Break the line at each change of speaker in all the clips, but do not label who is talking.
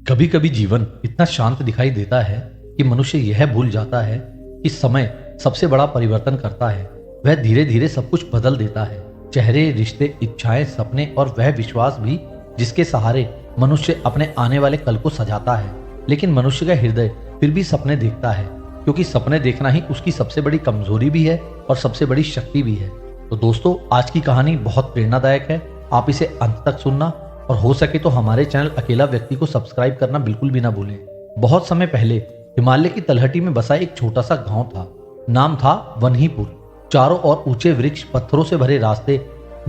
कभी कभी जीवन इतना शांत दिखाई देता है कि मनुष्य यह भूल जाता है कि समय सबसे बड़ा परिवर्तन करता है। वह धीरे धीरे सब कुछ बदल देता है। चेहरे, रिश्ते, इच्छाएं, सपने और वह विश्वास भी जिसके सहारे मनुष्य अपने आने वाले कल को सजाता है। लेकिन मनुष्य का हृदय फिर भी सपने देखता है, क्योंकि सपने देखना ही उसकी सबसे बड़ी कमजोरी भी है और सबसे बड़ी शक्ति भी है। तो दोस्तों, आज की कहानी बहुत प्रेरणादायक है। आप इसे अंत तक सुनना और हो सके तो हमारे चैनल अकेला व्यक्ति को सब्सक्राइब करना बिल्कुल भी ना भूलें। बहुत समय पहले हिमालय की तलहटी में बसा एक छोटा सा गांव था। नाम था वन्हीपुर। चारों ओर ऊंचे वृक्ष, पत्थरों से भरे रास्ते,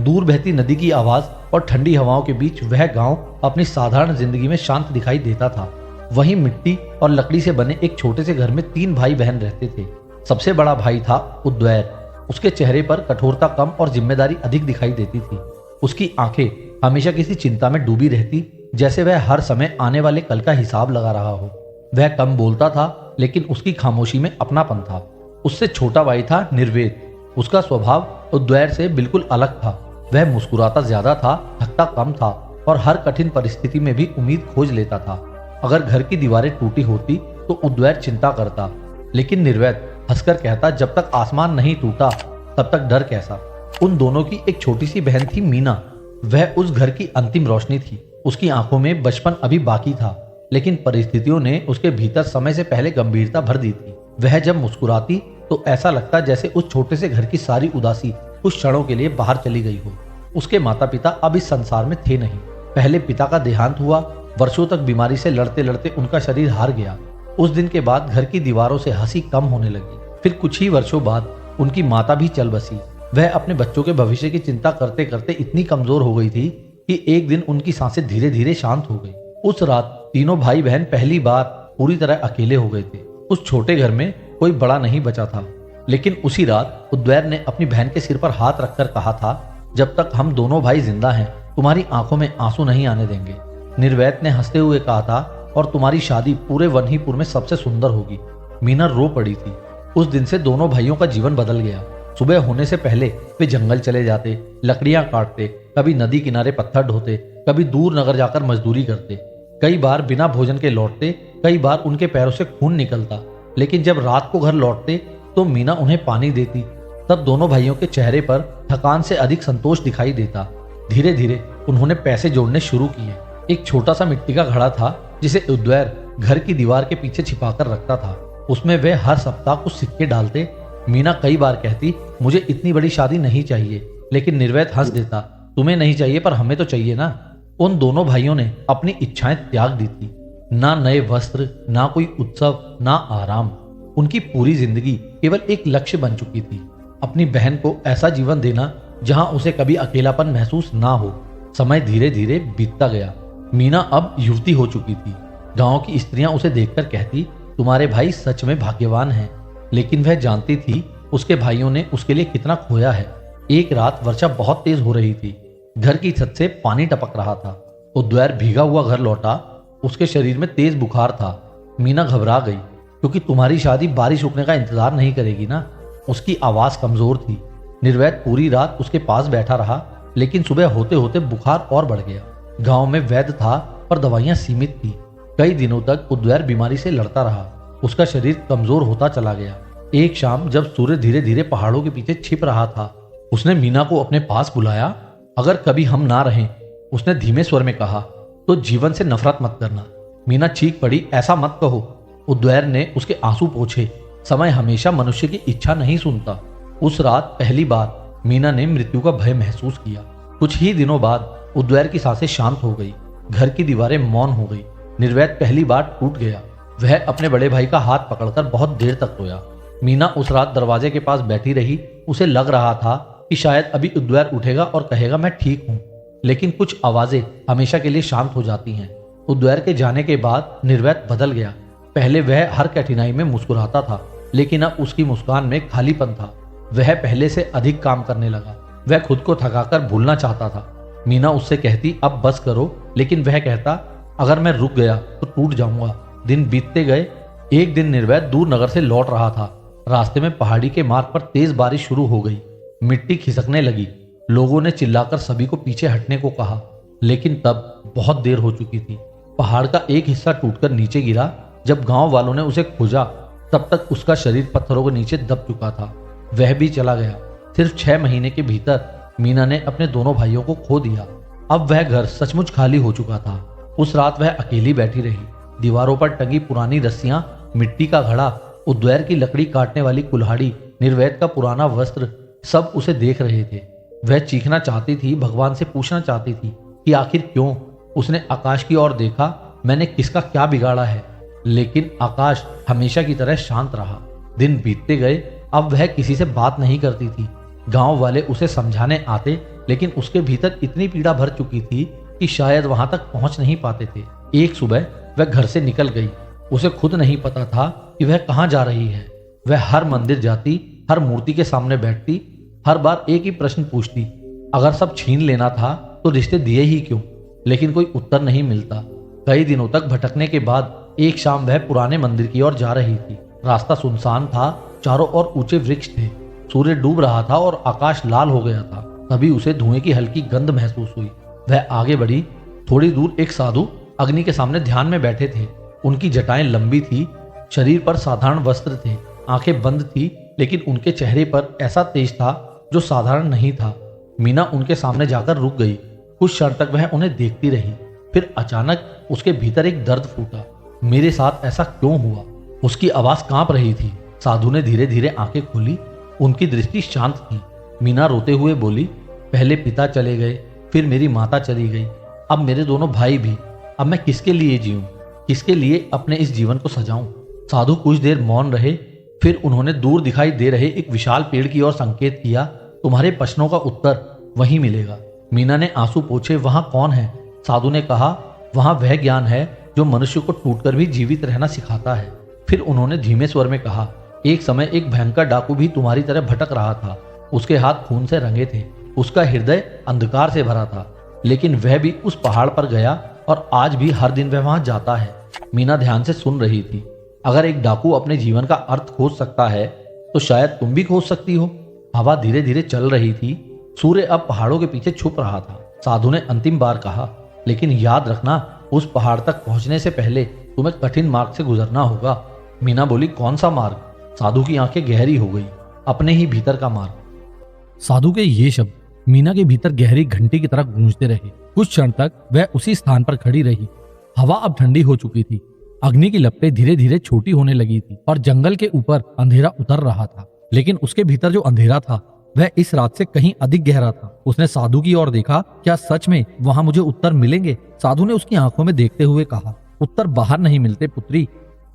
दूर बहती नदी की आवाज और ठंडी हवाओं के बीच वह गांव अपनी साधारण जिंदगी में शांत दिखाई देता था। वहीं मिट्टी और लकड़ी से बने एक छोटे से घर में 3 भाई बहन रहते थे। सबसे बड़ा भाई था उद्वैर। उसके चेहरे पर कठोरता कम और जिम्मेदारी अधिक दिखाई देती थी। उसकी आंखें हमेशा किसी चिंता में डूबी रहती, जैसे वह हर समय आने वाले कल का हिसाब लगा रहा हो। वह कम बोलता था, लेकिन उसकी खामोशी में अपनापन था। उससे छोटा भाई था निर्वेद। उसका स्वभाव उद्वैर से बिल्कुल अलग था। वह मुस्कुराता ज्यादा था, थकता कम था और हर कठिन परिस्थिति में भी उम्मीद खोज लेता था। अगर घर की दीवारें टूटी होती तो उद्वैर चिंता करता, लेकिन निर्वेद हंसकर कहता, जब तक आसमान नहीं टूटा तब तक डर कैसा। उन दोनों की एक छोटी सी बहन थी मीना। वह उस घर की अंतिम रोशनी थी। उसकी आंखों में बचपन अभी बाकी था, लेकिन परिस्थितियों ने उसके भीतर समय से पहले गंभीरता भर दी थी। वह जब मुस्कुराती तो ऐसा लगता जैसे उस छोटे से घर की सारी उदासी कुछ क्षणों के लिए बाहर चली गई हो। उसके माता पिता अब इस संसार में थे नहीं। पहले पिता का देहांत हुआ। वर्षों तक बीमारी से लड़ते लड़ते उनका शरीर हार गया। उस दिन के बाद घर की दीवारों से हंसी कम होने लगी। फिर कुछ ही वर्षों बाद उनकी माता भी चल बसी। वह अपने बच्चों के भविष्य की चिंता करते करते इतनी कमजोर हो गई थी कि एक दिन उनकी सांसें धीरे धीरे शांत हो गई। उस रात तीनों भाई बहन पहली बार पूरी तरह अकेले हो गए थे। उस छोटे घर में कोई बड़ा नहीं बचा था। लेकिन उसी रात उद्वैर ने अपनी बहन के सिर पर हाथ रखकर कहा था, जब तक हम दोनों भाई जिंदा हैं तुम्हारी आंखों में आंसू नहीं आने देंगे। निर्वेद ने हंसते हुए कहा था, और तुम्हारी शादी पूरे वन्हीपुर में सबसे सुंदर होगी। मीना रो पड़ी थी। उस दिन से दोनों भाइयों का जीवन बदल गया। सुबह होने से पहले वे जंगल चले जाते, लकड़ियां काटते, कभी नदी किनारे पत्थर ढोते, कभी दूर नगर जाकर मजदूरी करते। कई बार बिना भोजन के लौटते, कई बार उनके पैरों से खून निकलता। लेकिन जब रात को घर लौटते तो मीना उन्हें पानी देती। तब दोनों भाइयों के चेहरे पर थकान से अधिक संतोष दिखाई देता। धीरे धीरे उन्होंने पैसे जोड़ने शुरू किए। एक छोटा सा मिट्टी का घड़ा था जिसे उद्वैर घर की दीवार के पीछे छिपाकर रखता था। उसमें वे हर सप्ताह कुछ सिक्के डालते। मीना कई बार कहती, मुझे इतनी बड़ी शादी नहीं चाहिए, लेकिन निर्वेद हंस देता, तुम्हें नहीं चाहिए पर हमें तो चाहिए ना। उन दोनों भाइयों ने अपनी इच्छाएं त्याग दी थी। ना नए वस्त्र, ना कोई उत्सव, ना आराम। उनकी पूरी जिंदगी केवल एक लक्ष्य बन चुकी थी, अपनी बहन को ऐसा जीवन देना जहां उसे कभी अकेलापन महसूस ना हो। समय धीरे धीरे बीतता गया। मीना अब युवती हो चुकी थी। गांव की स्त्रियां उसे देखकर कहती, तुम्हारे भाई सच में भाग्यवान हैं। लेकिन वह जानती थी उसके भाइयों ने उसके लिए कितना खोया है। एक रात वर्षा बहुत तेज हो रही थी। घर की छत से पानी टपक रहा था। उद्वैर भीगा हुआ घर लौटा। उसके शरीर में तेज बुखार था। मीना घबरा गई, क्योंकि तुम्हारी शादी बारिश रुकने का इंतजार नहीं करेगी ना। उसकी आवाज कमजोर थी। निर्वेद पूरी रात उसके पास बैठा रहा, लेकिन सुबह होते होते बुखार और बढ़ गया। गांव में वैद्य था, पर दवाइयां सीमित थी। कई दिनों तक उद्वैर बीमारी से लड़ता रहा। उसका शरीर कमजोर होता चला गया। एक शाम जब सूर्य धीरे धीरे पहाड़ों के पीछे छिप रहा था, उसने मीना को अपने पास बुलाया। अगर कभी हम ना रहें, उसने धीमे स्वर में कहा, तो जीवन से नफरत मत करना। मीना चीख पड़ी, ऐसा मत कहो। उद्वैर ने उसके आंसू पोंछे। समय हमेशा मनुष्य की इच्छा नहीं सुनता। उस रात पहली बार मीना ने मृत्यु का भय महसूस किया। कुछ ही दिनों बाद उद्वैर की सांसें शांत हो गई। घर की दीवारें मौन हो गई। निर्वेद पहली बार टूट गया। वह अपने बड़े भाई का हाथ पकड़कर बहुत देर तक रोया। मीना उस रात दरवाजे के पास बैठी रही। उसे लग रहा था कि शायद अभी उद्वैर उठेगा और कहेगा, मैं ठीक हूं। लेकिन कुछ आवाजें हमेशा के लिए शांत हो जाती हैं। उद्वैर के जाने के बाद निर्वेद बदल गया। पहले वह हर कठिनाई में मुस्कुराता था, लेकिन अब उसकी मुस्कान में खालीपन था। वह पहले से अधिक काम करने लगा। वह खुद को थकाकर भूलना चाहता था। मीना उससे कहती, अब बस करो, लेकिन वह कहता, अगर मैं रुक गया तो टूट जाऊंगा। दिन बीतते गए। एक दिन निर्वेद दूर नगर से लौट रहा था। रास्ते में पहाड़ी के मार्ग पर तेज बारिश शुरू हो गई। मिट्टी खिसकने लगी। लोगों ने चिल्लाकर सभी को पीछे हटने को कहा, लेकिन तब बहुत देर हो चुकी थी। पहाड़ का एक हिस्सा टूटकर नीचे गिरा। जब गांव वालों ने उसे खोजा तब तक उसका शरीर पत्थरों के नीचे दब चुका था। वह भी चला गया। सिर्फ 6 महीने के भीतर मीना ने अपने दोनों भाइयों को खो दिया। अब वह घर सचमुच खाली हो चुका था। उस रात वह अकेली बैठी रही। दीवारों पर टंगी पुरानी रस्सियां, मिट्टी का घड़ा, उद्वैर की लकड़ी काटने वाली कुल्हाड़ी, निर्वेद का पुराना वस्त्र, सब उसे देख रहे थे। वह चीखना चाहती थी, भगवान से पूछना चाहती थी कि आखिर क्यों। उसने आकाश की ओर देखा, मैंने किसका क्या बिगाड़ा है। लेकिन आकाश हमेशा की तरह शांत रहा। दिन बीतते गए। अब वह किसी से बात नहीं करती थी। गांव वाले उसे समझाने आते, लेकिन उसके भीतर इतनी पीड़ा भर चुकी थी कि शायद वहां तक पहुंच नहीं पाते थे। एक सुबह वह घर से निकल गई। उसे खुद नहीं पता था कि वह कहां जा रही है। वह हर मंदिर जाती, हर मूर्ति के सामने बैठती, हर बार एक ही प्रश्न पूछती, अगर सब छीन लेना था तो रिश्ते दिए ही क्यों। लेकिन कोई उत्तर नहीं मिलता। कई दिनों तक भटकने के बाद एक शाम वह पुराने मंदिर की ओर जा रही थी। रास्ता सुनसान था, चारों ओर ऊंचे वृक्ष थे। सूर्य डूब रहा था और आकाश लाल हो गया था। तभी उसे धुएं की हल्की गंध महसूस हुई। वह आगे बढ़ी। थोड़ी दूर एक साधु अग्नि के सामने ध्यान में बैठे थे। उनकी जटाएं लंबी थी, शरीर पर साधारण वस्त्र थे, आंखें बंद थी, लेकिन उनके चेहरे पर ऐसा तेज था जो साधारण नहीं था। मीना उनके सामने जाकर रुक गई। कुछ क्षण तक वह उन्हें देखती रही। फिर अचानक उसके भीतर एक दर्द फूटा। मेरे साथ ऐसा क्यों हुआ? उसकी आवाज कांप रही थी। साधु ने धीरे धीरे आंखें खोली। उनकी दृष्टि शांत थी। मीना रोते हुए बोली, पहले पिता चले गए, फिर मेरी माता चली गई, अब मेरे दोनों भाई भी। अब मैं किसके लिए जीऊं? किसके लिए अपने इस जीवन को सजाऊं? साधु कुछ देर मौन रहे। फिर उन्होंने दूर दिखाई दे रहे एक विशाल पेड़ की ओर संकेत किया, तुम्हारे प्रश्नों का उत्तर वहीं मिलेगा। मीना ने आंसू पोंछे, वहां कौन है? साधु ने कहा, वहां वह ज्ञान है जो मनुष्य को टूटकर भी जीवित रहना सिखाता है। फिर उन्होंने धीमे स्वर में कहा, एक समय एक भयंकर डाकू भी तुम्हारी तरह भटक रहा था। उसके हाथ खून से रंगे थे, उसका हृदय अंधकार से भरा था, लेकिन वह भी उस पहाड़ पर गया और आज भी हर दिन वह वहां जाता है। मीना ध्यान से सुन रही थी। अगर एक डाकू अपने जीवन का अर्थ खोज सकता है तो शायद तुम भी खोज सकती हो। हवा धीरे धीरे चल रही थी। सूर्य अब पहाड़ों के पीछे छुप रहा था। साधु ने अंतिम बार कहा, लेकिन याद रखना, उस पहाड़ तक पहुंचने से पहले तुम्हें कठिन मार्ग से गुजरना होगा। मीना बोली, कौन सा मार्ग? साधु की आंखें गहरी हो गई। अपने ही भीतर का मार्ग। साधु के ये शब्द मीना के भीतर गहरी घंटी की तरह गूंजते रहे। कुछ क्षण तक वह उसी स्थान पर खड़ी रही। हवा अब ठंडी हो चुकी थी। अग्नि की लपटें धीरे धीरे छोटी होने लगी थी और जंगल के ऊपर अंधेरा उतर रहा था। लेकिन उसके भीतर जो अंधेरा था वह इस रात से कहीं अधिक गहरा था। उसने साधु की ओर देखा, क्या सच में वहां मुझे उत्तर मिलेंगे? साधु ने उसकी आंखों में देखते हुए कहा, उत्तर बाहर नहीं मिलते पुत्री,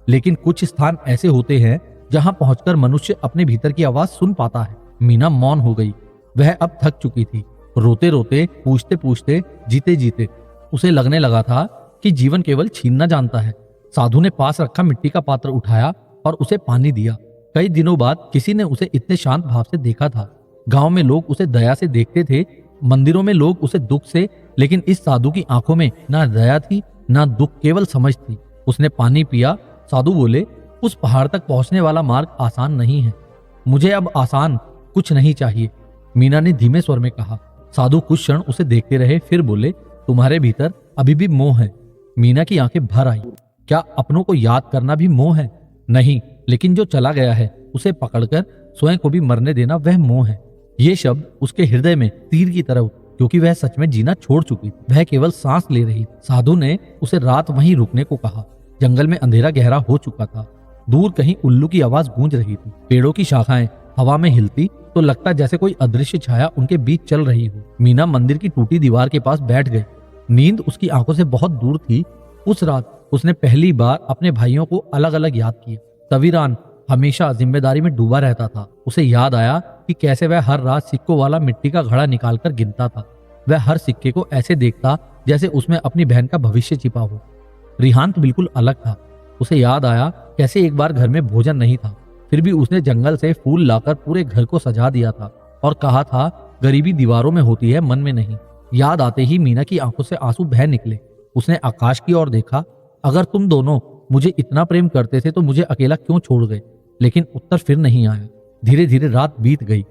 लेकिन कुछ स्थान ऐसे होते हैं जहां पहुंचकर मनुष्य अपने भीतर की आवाज सुन पाता है। मीना मौन हो गई। वह अब थक चुकी थी। रोते रोते, पूछते पूछते, जीते जीते उसे लगने लगा था कि जीवन केवल छीनना जानता है। साधु ने पास रखा मिट्टी का पात्र उठाया और उसे पानी दिया। कई दिनों बाद किसी ने उसे इतने शांत भाव से देखा था। गांव में लोग उसे दया से देखते थे, मंदिरों में लोग उसे दुख से, लेकिन इस साधु की आंखों में ना दया थी ना दुख, केवल समझ थी। उसने पानी पिया। साधु बोले, उस पहाड़ तक पहुंचने वाला मार्ग आसान नहीं है। मुझे अब आसान कुछ नहीं चाहिए, मीना ने धीमे स्वर में कहा। साधु कुछ क्षण उसे देखते रहे, फिर बोले, तुम्हारे भीतर अभी भी मोह है। मीना की आंखें भर आई। क्या अपनों को याद करना भी मोह है? नहीं, लेकिन जो चला गया है उसे पकड़कर स्वयं को भी मरने देना वह मोह है। ये शब्द उसके हृदय में तीर की तरह, क्योंकि वह सच में जीना छोड़ चुकी थी। वह केवल सांस ले रही थी। साधु ने उसे रात वहीं रुकने को कहा। जंगल में अंधेरा गहरा हो चुका था। दूर कहीं उल्लू की आवाज गूंज रही थी। पेड़ों की शाखाएं हवा में हिलती तो लगता जैसे कोई अदृश्य छाया उनके बीच चल रही हो। मीना मंदिर की टूटी दीवार के पास बैठ गई। नींद उसकी आंखों से बहुत दूर थी। उस रात उसने पहली बार अपने भाइयों को अलग अलग याद किया। तवीरान हमेशा जिम्मेदारी में डूबा रहता था। उसे याद आया कि कैसे वह हर रात सिक्कों वाला मिट्टी का घड़ा निकालकर गिनता था। वह हर सिक्के को ऐसे देखता जैसे उसमें अपनी बहन का भविष्य छिपा हो। रिहांत बिल्कुल अलग था। उसे याद आया कैसे एक बार घर में भोजन नहीं था, फिर भी उसने जंगल से फूल लाकर पूरे घर को सजा दिया था और कहा था, गरीबी दीवारों में होती है, मन में नहीं। याद आते ही मीना की आंखों से आंसू बह निकले। उसने आकाश की ओर देखा। अगर तुम दोनों मुझे इतना प्रेम करते थे तो मुझे अकेला क्यों छोड़ गए? लेकिन उत्तर फिर नहीं आया। धीरे धीरे रात बीत गई।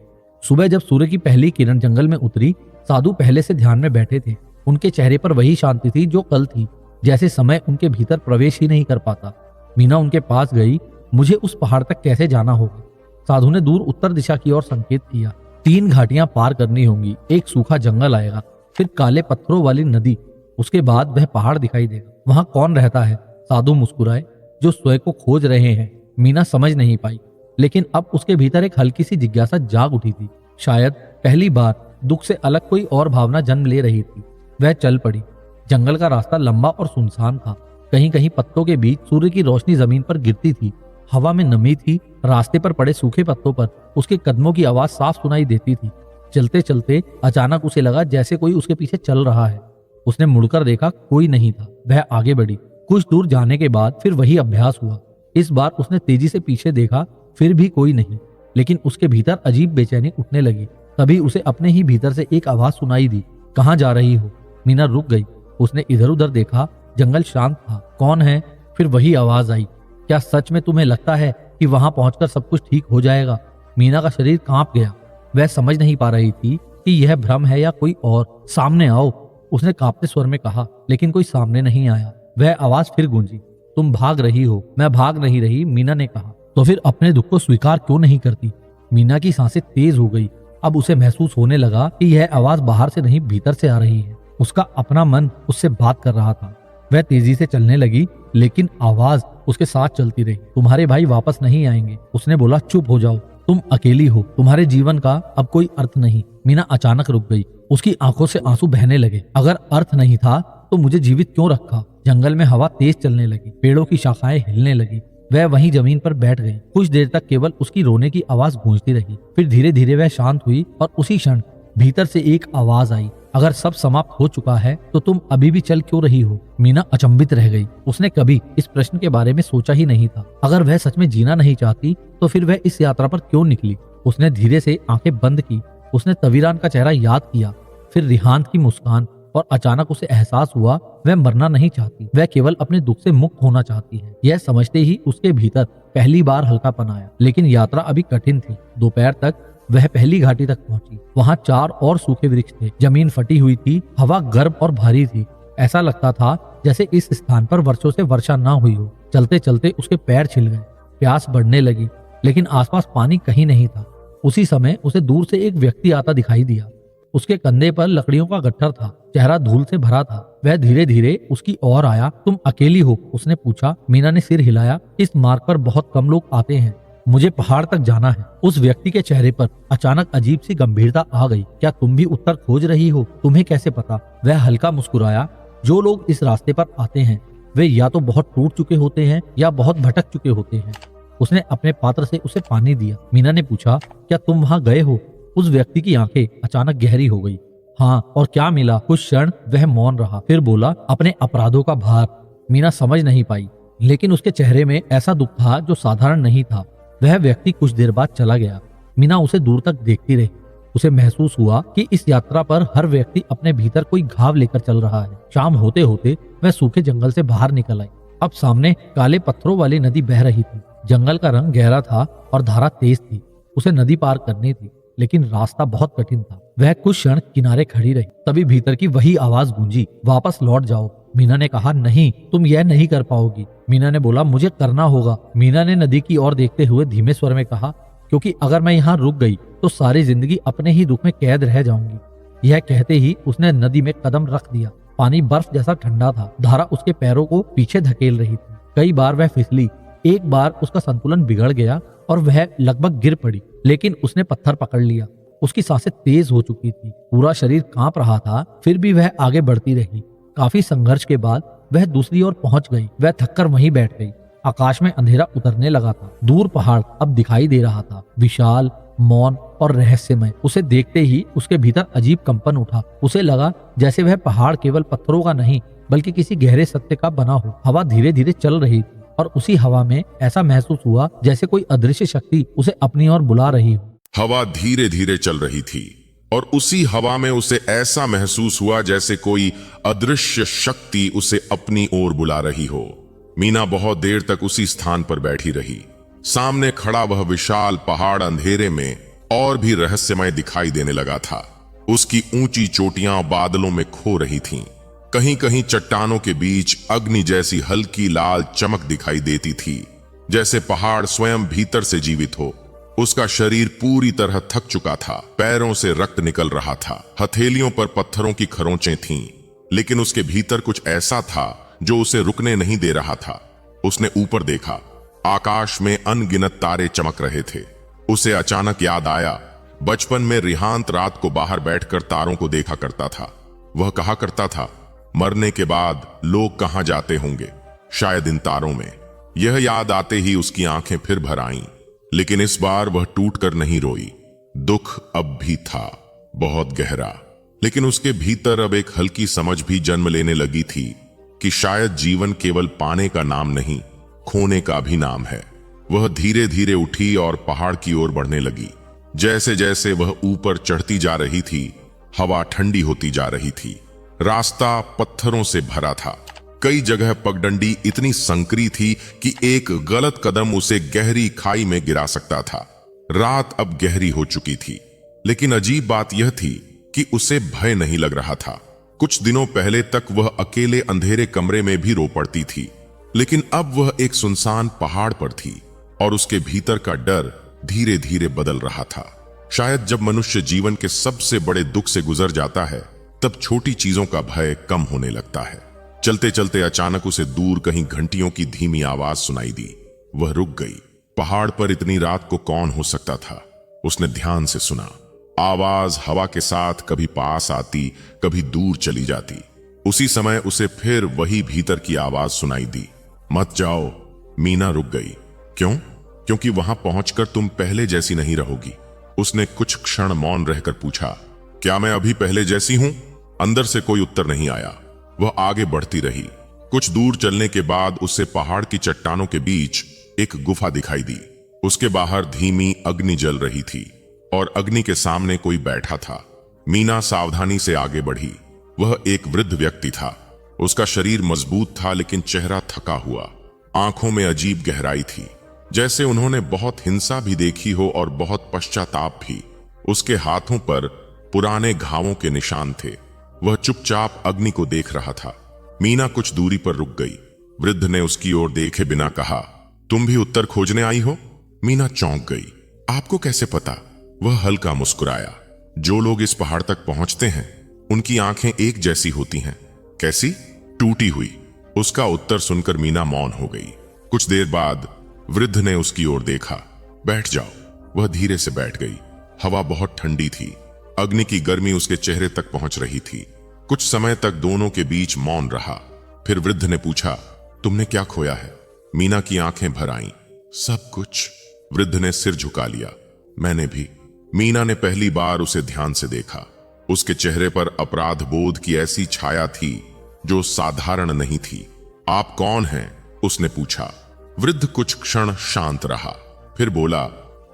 सुबह जब सूर्य की पहली किरण जंगल में उतरी, साधु पहले से ध्यान में बैठे थे। उनके चेहरे पर वही शांति थी जो कल थी। जैसे समय उनके भीतर प्रवेश ही नहीं कर पाता। मीना उनके पास गई। मुझे उस पहाड़ तक कैसे जाना होगा? साधु ने दूर उत्तर दिशा की ओर संकेत किया। 3 घाटियां पार करनी होंगी, एक सूखा जंगल आएगा, फिर काले पत्थरों वाली नदी, उसके बाद वह पहाड़ दिखाई देगा। वहां कौन रहता है? साधु मुस्कुराए। जो स्वयं को खोज रहे हैं। मीना समझ नहीं पाई, लेकिन अब उसके भीतर एक हल्की सी जिज्ञासा जाग उठी थी। शायद पहली बार दुख से अलग कोई और भावना जन्म ले रही थी। वह चल पड़ी। जंगल का रास्ता लंबा और सुनसान था। कहीं कहीं पत्तों के बीच सूर्य की रोशनी जमीन पर गिरती थी। हवा में नमी थी। रास्ते पर पड़े सूखे पत्तों पर उसके कदमों की आवाज साफ सुनाई देती थी। चलते चलते अचानक उसे लगा जैसे कोई उसके पीछे चल रहा है। उसने मुड़कर देखा, कोई नहीं था। वह आगे बढ़ी। कुछ दूर जाने के बाद फिर वही अभ्यास हुआ। इस बार उसने तेजी से पीछे देखा, फिर भी कोई नहीं, लेकिन उसके भीतर अजीब बेचैनी उठने लगी। तभी उसे अपने ही भीतर से एक आवाज सुनाई दी, कहाँ जा रही हो? मीना रुक गई। उसने इधर उधर देखा। जंगल शांत था। कौन है? फिर वही आवाज आई, क्या सच में तुम्हें लगता है कि वहां पहुंचकर सब कुछ ठीक हो जाएगा? मीना का शरीर कांप गया। वह समझ नहीं पा रही थी कि यह भ्रम है या कोई और। सामने आओ, उसने कांपते स्वर में कहा, लेकिन कोई सामने नहीं आया। वह आवाज फिर गूंजी, तुम भाग रही हो। मैं भाग नहीं रही, मीना ने कहा। तो फिर अपने दुख को स्वीकार क्यों नहीं करती? मीना की सांसें तेज हो गई। अब उसे महसूस होने लगा कि यह आवाज बाहर से नहीं, भीतर से आ रही है। उसका अपना मन उससे बात कर रहा था। वह तेजी से चलने लगी, लेकिन आवाज उसके साथ चलती रही। तुम्हारे भाई वापस नहीं आएंगे। उसने बोला, चुप हो जाओ, तुम अकेली हो, तुम्हारे जीवन का अब कोई अर्थ नहीं। मीना अचानक रुक गई। उसकी आंखों से आंसू बहने लगे। अगर अर्थ नहीं था तो मुझे जीवित क्यों रखा? जंगल में हवा तेज चलने लगी। पेड़ों की शाखाएं हिलने लगी। वह वहीं जमीन पर बैठ गई। कुछ देर तक केवल उसकी रोने की आवाज गूंजती रही। फिर धीरे धीरे वह शांत हुई और उसी क्षण भीतर से एक आवाज आई, अगर सब समाप्त हो चुका है तो तुम अभी भी चल क्यों रही हो? मीना अचंभित रह गई। उसने कभी इस प्रश्न के बारे में सोचा ही नहीं था। अगर वह सच में जीना नहीं चाहती तो फिर वह इस यात्रा पर क्यों निकली? उसने धीरे से आंखें बंद की। उसने तवीरान का चेहरा याद किया, फिर रिहांत की मुस्कान, और अचानक उसे एहसास हुआ वह मरना नहीं चाहती। वह केवल अपने दुख से मुक्त होना चाहती है। यह समझते ही उसके भीतर पहली बार हल्कापन आया। लेकिन यात्रा अभी कठिन थी। दोपहर तक वह पहली घाटी तक पहुंची। वहां 4 और सूखे वृक्ष थे। जमीन फटी हुई थी। हवा गर्म और भारी थी। ऐसा लगता था जैसे इस स्थान पर वर्षों से वर्षा ना हुई हो। चलते चलते उसके पैर छिल गए। प्यास बढ़ने लगी, लेकिन आसपास पानी कहीं नहीं था। उसी समय उसे दूर से एक व्यक्ति आता दिखाई दिया। उसके कंधे पर लकड़ियों का गट्ठर था। चेहरा धूल से भरा था। वह धीरे धीरे उसकी ओर आया। तुम अकेली हो? उसने पूछा। मीना ने सिर हिलाया। इस मार्ग पर बहुत कम लोग आते हैं। मुझे पहाड़ तक जाना है। उस व्यक्ति के चेहरे पर अचानक अजीब सी गंभीरता आ गई। क्या तुम भी उत्तर खोज रही हो? तुम्हें कैसे पता? वह हल्का मुस्कुराया। जो लोग इस रास्ते पर आते हैं वे या तो बहुत टूट चुके होते हैं या बहुत भटक चुके होते हैं। उसने अपने पात्र से उसे पानी दिया। मीना ने पूछा, क्या तुम वहां गए हो? उस व्यक्ति की आंखें अचानक गहरी हो गई। हाँ, और क्या मिला? कुछ क्षण वह मौन रहा, फिर बोला, अपने अपराधों का भार। मीना समझ नहीं पाई, लेकिन उसके चेहरे में ऐसा दुख था जो साधारण नहीं था। वह व्यक्ति कुछ देर बाद चला गया। मीना उसे दूर तक देखती रही। उसे महसूस हुआ कि इस यात्रा पर हर व्यक्ति अपने भीतर कोई घाव लेकर चल रहा है। शाम होते होते वह सूखे जंगल से बाहर निकल आई। अब सामने काले पत्थरों वाली नदी बह रही थी। जंगल का रंग गहरा था और धारा तेज थी। उसे नदी पार करनी थी, लेकिन रास्ता बहुत कठिन था। वह कुछ क्षण किनारे खड़ी रही। तभी भीतर की वही आवाज गूंजी, वापस लौट जाओ। मीना ने कहा, नहीं, तुम यह नहीं कर पाओगी। मीना ने बोला, मुझे करना होगा। मीना ने नदी की ओर देखते हुए धीमे स्वर में कहा, क्योंकि अगर मैं यहाँ रुक गई तो सारी जिंदगी अपने ही दुख में कैद रह जाऊंगी। यह कहते ही उसने नदी में कदम रख दिया। पानी बर्फ जैसा ठंडा था। धारा उसके पैरों को पीछे धकेल रही थी। कई बार वह फिसली। एक बार उसका संतुलन बिगड़ गया और वह लगभग गिर पड़ी, लेकिन उसने पत्थर पकड़ लिया। उसकी सांसें तेज हो चुकी थी। पूरा शरीर कांप रहा था, फिर भी वह आगे बढ़ती रही। काफी संघर्ष के बाद वह दूसरी ओर पहुंच गई। वह थककर वहीं बैठ गई। आकाश में अंधेरा उतरने लगा था। दूर पहाड़ अब दिखाई दे रहा था, विशाल, मौन और रहस्यमय। उसे देखते ही उसके भीतर अजीब कंपन उठा। उसे लगा जैसे वह पहाड़ केवल पत्थरों का नहीं बल्कि किसी गहरे सत्य का बना हो। हवा धीरे धीरे चल रही थी और उसी हवा में ऐसा महसूस हुआ जैसे कोई अदृश्य शक्ति उसे अपनी ओर बुला रही हो।
हवा धीरे धीरे चल रही थी और उसी हवा में उसे ऐसा महसूस हुआ जैसे कोई अदृश्य शक्ति उसे अपनी ओर बुला रही हो। मीना बहुत देर तक उसी स्थान पर बैठी रही। सामने खड़ा वह विशाल पहाड़ अंधेरे में और भी रहस्यमय दिखाई देने लगा था। उसकी ऊंची चोटियां बादलों में खो रही थीं। कहीं कहीं चट्टानों के बीच अग्नि जैसी हल्की लाल चमक दिखाई देती थी, जैसे पहाड़ स्वयं भीतर से जीवित हो। उसका शरीर पूरी तरह थक चुका था, पैरों से रक्त निकल रहा था, हथेलियों पर पत्थरों की खरोंचें थीं, लेकिन उसके भीतर कुछ ऐसा था जो उसे रुकने नहीं दे रहा था। उसने ऊपर देखा, आकाश में अनगिनत तारे चमक रहे थे। उसे अचानक याद आया, बचपन में रिहांत रात को बाहर बैठकर तारों को देखा करता था। वह कहा करता था, मरने के बाद लोग कहां जाते होंगे, शायद इन तारों में। यह याद आते ही उसकी आंखें फिर भर आईं, लेकिन इस बार वह टूट कर नहीं रोई। दुख अब भी था, बहुत गहरा, लेकिन उसके भीतर अब एक हल्की समझ भी जन्म लेने लगी थी कि शायद जीवन केवल पाने का नाम नहीं, खोने का भी नाम है। वह धीरे धीरे उठी और पहाड़ की ओर बढ़ने लगी। जैसे जैसे वह ऊपर चढ़ती जा रही थी, हवा ठंडी होती जा रही थी। रास्ता पत्थरों से भरा था, कई जगह पगडंडी इतनी संकरी थी कि एक गलत कदम उसे गहरी खाई में गिरा सकता था। रात अब गहरी हो चुकी थी, लेकिन अजीब बात यह थी कि उसे भय नहीं लग रहा था। कुछ दिनों पहले तक वह अकेले अंधेरे कमरे में भी रो पड़ती थी, लेकिन अब वह एक सुनसान पहाड़ पर थी और उसके भीतर का डर धीरे धीरे बदल रहा था। शायद जब मनुष्य जीवन के सबसे बड़े दुख से गुजर जाता है, तब छोटी चीजों का भय कम होने लगता है। चलते चलते अचानक उसे दूर कहीं घंटियों की धीमी आवाज सुनाई दी। वह रुक गई। पहाड़ पर इतनी रात को कौन हो सकता था? उसने ध्यान से सुना। आवाज हवा के साथ कभी पास आती, कभी दूर चली जाती। उसी समय उसे फिर वही भीतर की आवाज सुनाई दी, मत जाओ। मीना रुक गई। क्यों? क्योंकि वहां पहुंचकर तुम पहले जैसी नहीं रहोगी। उसने कुछ क्षण मौन रहकर पूछा, क्या मैं अभी पहले जैसी हूं? अंदर से कोई उत्तर नहीं आया। वह आगे बढ़ती रही। कुछ दूर चलने के बाद उसे पहाड़ की चट्टानों के बीच एक गुफा दिखाई दी। उसके बाहर धीमी अग्नि जल रही थी और अग्नि के सामने कोई बैठा था। मीना सावधानी से आगे बढ़ी। वह एक वृद्ध व्यक्ति था। उसका शरीर मजबूत था, लेकिन चेहरा थका हुआ। आंखों में अजीब गहराई थी, जैसे उन्होंने बहुत हिंसा भी देखी हो और बहुत पश्चाताप भी। उसके हाथों पर पुराने घावों के निशान थे। वह चुपचाप अग्नि को देख रहा था। मीना कुछ दूरी पर रुक गई। वृद्ध ने उसकी ओर देखे बिना कहा, तुम भी उत्तर खोजने आई हो? मीना चौंक गई। आपको कैसे पता? वह हल्का मुस्कुराया। जो लोग इस पहाड़ तक पहुंचते हैं, उनकी आंखें एक जैसी होती हैं। कैसी? टूटी हुई। उसका उत्तर सुनकर मीना मौन हो गई। कुछ देर बाद वृद्ध ने उसकी ओर देखा। बैठ जाओ। वह धीरे से बैठ गई। हवा बहुत ठंडी थी। अग्नि की गर्मी उसके चेहरे तक पहुंच रही थी। कुछ समय तक दोनों के बीच मौन रहा। फिर वृद्ध ने पूछा, तुमने क्या खोया है? मीना की आंखें भर आईं। सब कुछ। वृद्ध ने सिर झुका लिया। मैंने भी। मीना ने पहली बार उसे ध्यान से देखा। उसके चेहरे पर अपराध बोध की ऐसी छाया थी जो साधारण नहीं थी। आप कौन हैं? उसने पूछा। वृद्ध कुछ क्षण शांत रहा, फिर बोला,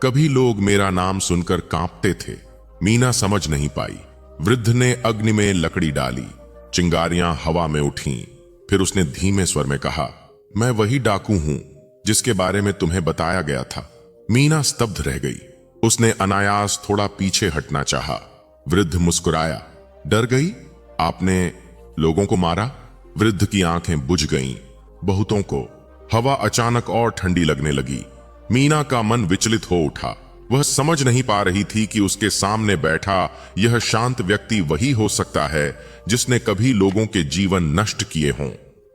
कभी लोग मेरा नाम सुनकर कांपते थे। मीना समझ नहीं पाई। वृद्ध ने अग्नि में लकड़ी डाली। चिंगारियां हवा में उठीं। फिर उसने धीमे स्वर में कहा, मैं वही डाकू हूं जिसके बारे में तुम्हें बताया गया था। मीना स्तब्ध रह गई। उसने अनायास थोड़ा पीछे हटना चाहा। वृद्ध मुस्कुराया। डर गई? आपने लोगों को मारा? वृद्ध की आंखें बुझ गईं। बहुतों को। हवा अचानक और ठंडी लगने लगी। मीना का मन विचलित हो उठा। वह समझ नहीं पा रही थी कि उसके सामने बैठा यह शांत व्यक्ति वही हो सकता है जिसने कभी लोगों के जीवन नष्ट किए हों।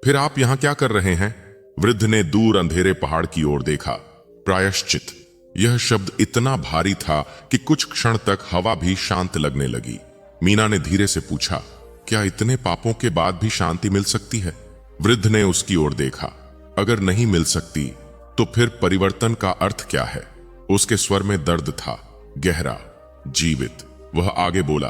फिर आप यहां क्या कर रहे हैं? वृद्ध ने दूर अंधेरे पहाड़ की ओर देखा। प्रायश्चित। यह शब्द इतना भारी था कि कुछ क्षण तक हवा भी शांत लगने लगी। मीना ने धीरे से पूछा, क्या इतने पापों के बाद भी शांति मिल सकती है? वृद्ध ने उसकी ओर देखा। अगर नहीं मिल सकती तो फिर परिवर्तन का अर्थ क्या है? उसके स्वर में दर्द था, गहरा, जीवित। वह आगे बोला,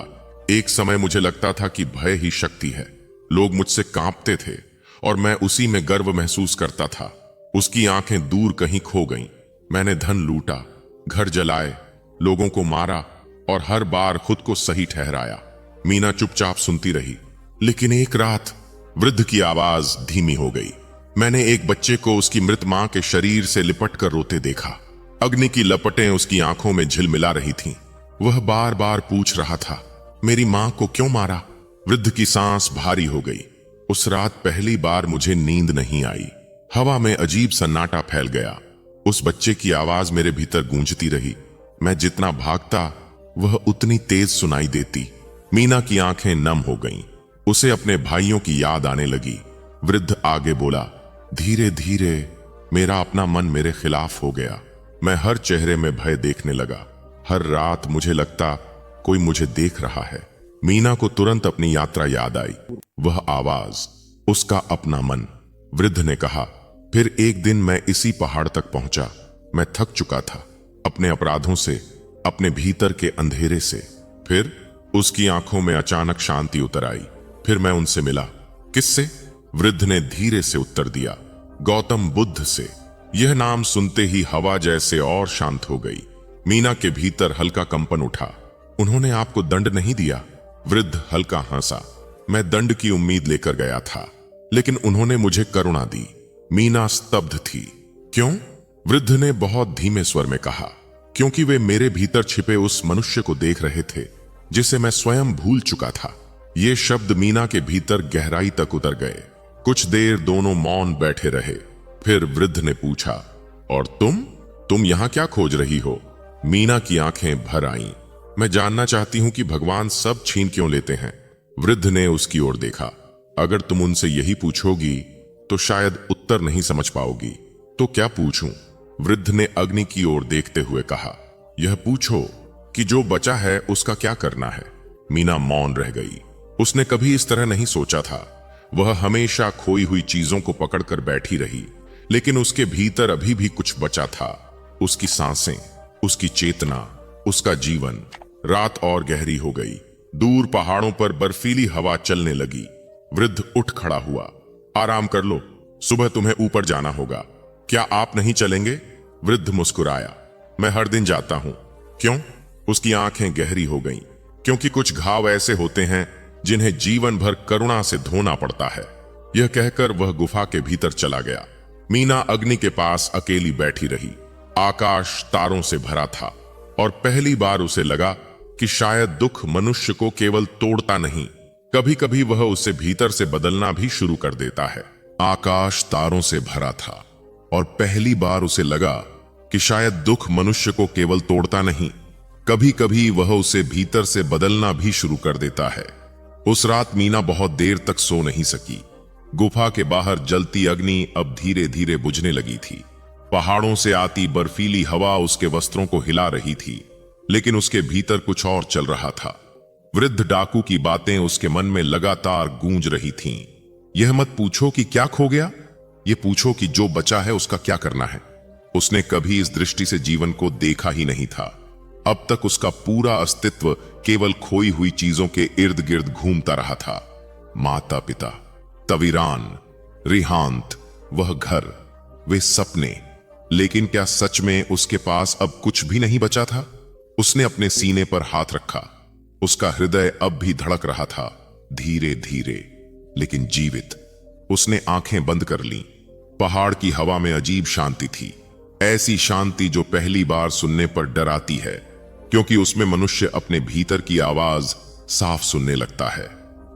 एक समय मुझे लगता था कि भय ही शक्ति है। लोग मुझसे कांपते थे और मैं उसी में गर्व महसूस करता था। उसकी आंखें दूर कहीं खो गईं। मैंने धन लूटा, घर जलाए, लोगों को मारा और हर बार खुद को सही ठहराया। मीना चुपचाप सुनती रही। लेकिन एक रात वृद्ध की आवाज धीमी हो गई। मैंने एक बच्चे को उसकी मृत मां के शरीर से लिपट कर रोते देखा। अग्नि की लपटें उसकी आंखों में झिलमिला रही थीं। वह बार बार पूछ रहा था, मेरी मां को क्यों मारा? वृद्ध की सांस भारी हो गई। उस रात पहली बार मुझे नींद नहीं आई। हवा में अजीब सन्नाटा फैल गया। उस बच्चे की आवाज मेरे भीतर गूंजती रही। मैं जितना भागता वह उतनी तेज सुनाई देती। मीना की आंखें नम हो गईं। उसे अपने भाइयों की याद आने लगी। वृद्ध आगे बोला, धीरे धीरे मेरा अपना मन मेरे खिलाफ हो गया। मैं हर चेहरे में भय देखने लगा। हर रात मुझे लगता कोई मुझे देख रहा है। मीना को तुरंत अपनी यात्रा याद आई, वह आवाज, उसका अपना मन। वृद्ध ने कहा, फिर एक दिन मैं इसी पहाड़ तक पहुंचा। मैं थक चुका था अपने अपराधों से, अपने भीतर के अंधेरे से। फिर उसकी आंखों में अचानक शांति उतर आई। फिर मैं उनसे मिला। किससे? वृद्ध ने धीरे से उत्तर दिया, गौतम बुद्ध से। यह नाम सुनते ही हवा जैसे और शांत हो गई। मीना के भीतर हल्का कंपन उठा। उन्होंने आपको दंड नहीं दिया? वृद्ध हल्का हंसा। मैं दंड की उम्मीद लेकर गया था, लेकिन उन्होंने मुझे करुणा दी। मीना स्तब्ध थी। क्यों? वृद्ध ने बहुत धीमे स्वर में कहा, क्योंकि वे मेरे भीतर छिपे उस मनुष्य को देख रहे थे जिसे मैं स्वयं भूल चुका था। ये शब्द मीना के भीतर गहराई तक उतर गए। कुछ देर दोनों मौन बैठे रहे। फिर वृद्ध ने पूछा, और तुम यहां क्या खोज रही हो? मीना की आंखें भर आईं। मैं जानना चाहती हूं कि भगवान सब छीन क्यों लेते हैं। वृद्ध ने उसकी ओर देखा। अगर तुम उनसे यही पूछोगी तो शायद उत्तर नहीं समझ पाओगी। तो क्या पूछूं? वृद्ध ने अग्नि की ओर देखते हुए कहा, यह पूछो कि जो बचा है उसका क्या करना है। मीना मौन रह गई। उसने कभी इस तरह नहीं सोचा था। वह हमेशा खोई हुई चीजों को पकड़कर बैठी रही, लेकिन उसके भीतर अभी भी कुछ बचा था। उसकी सांसें, उसकी चेतना, उसका जीवन। रात और गहरी हो गई। दूर पहाड़ों पर बर्फीली हवा चलने लगी। वृद्ध उठ खड़ा हुआ। आराम कर लो, सुबह तुम्हें ऊपर जाना होगा। क्या आप नहीं चलेंगे? वृद्ध मुस्कुराया। मैं हर दिन जाता हूं। क्यों? उसकी आंखें गहरी हो गईं। क्योंकि कुछ घाव ऐसे होते हैं जिन्हें जीवन भर करुणा से धोना पड़ता है। यह कहकर वह गुफा के भीतर चला गया। मीना अग्नि के पास अकेली बैठी रही। आकाश तारों से भरा था और पहली बार उसे लगा कि शायद दुख मनुष्य को केवल तोड़ता नहीं, कभी कभी वह उसे भीतर से बदलना भी शुरू कर देता है। आकाश तारों से भरा था और पहली बार उसे लगा कि शायद दुख मनुष्य को केवल तोड़ता नहीं, कभी कभी वह उसे भीतर से बदलना भी शुरू कर देता है। उस रात मीना बहुत देर तक सो नहीं सकी। गुफा के बाहर जलती अग्नि अब धीरे धीरे बुझने लगी थी। पहाड़ों से आती बर्फीली हवा उसके वस्त्रों को हिला रही थी, लेकिन उसके भीतर कुछ और चल रहा था। वृद्ध डाकू की बातें उसके मन में लगातार गूंज रही थीं। यह मत पूछो कि क्या खो गया, ये पूछो कि जो बचा है उसका क्या करना है। उसने कभी इस दृष्टि से जीवन को देखा ही नहीं था। अब तक उसका पूरा अस्तित्व केवल खोई हुई चीजों के इर्द गिर्द घूमता रहा था। माता पिता, तवीरान, रिहांत, वह घर, वे सपने। लेकिन क्या सच में उसके पास अब कुछ भी नहीं बचा था? उसने अपने सीने पर हाथ रखा। उसका हृदय अब भी धड़क रहा था, धीरे धीरे लेकिन जीवित। उसने आंखें बंद कर लीं। पहाड़ की हवा में अजीब शांति थी, ऐसी शांति जो पहली बार सुनने पर डराती है, क्योंकि उसमें मनुष्य अपने भीतर की आवाज साफ सुनने लगता है।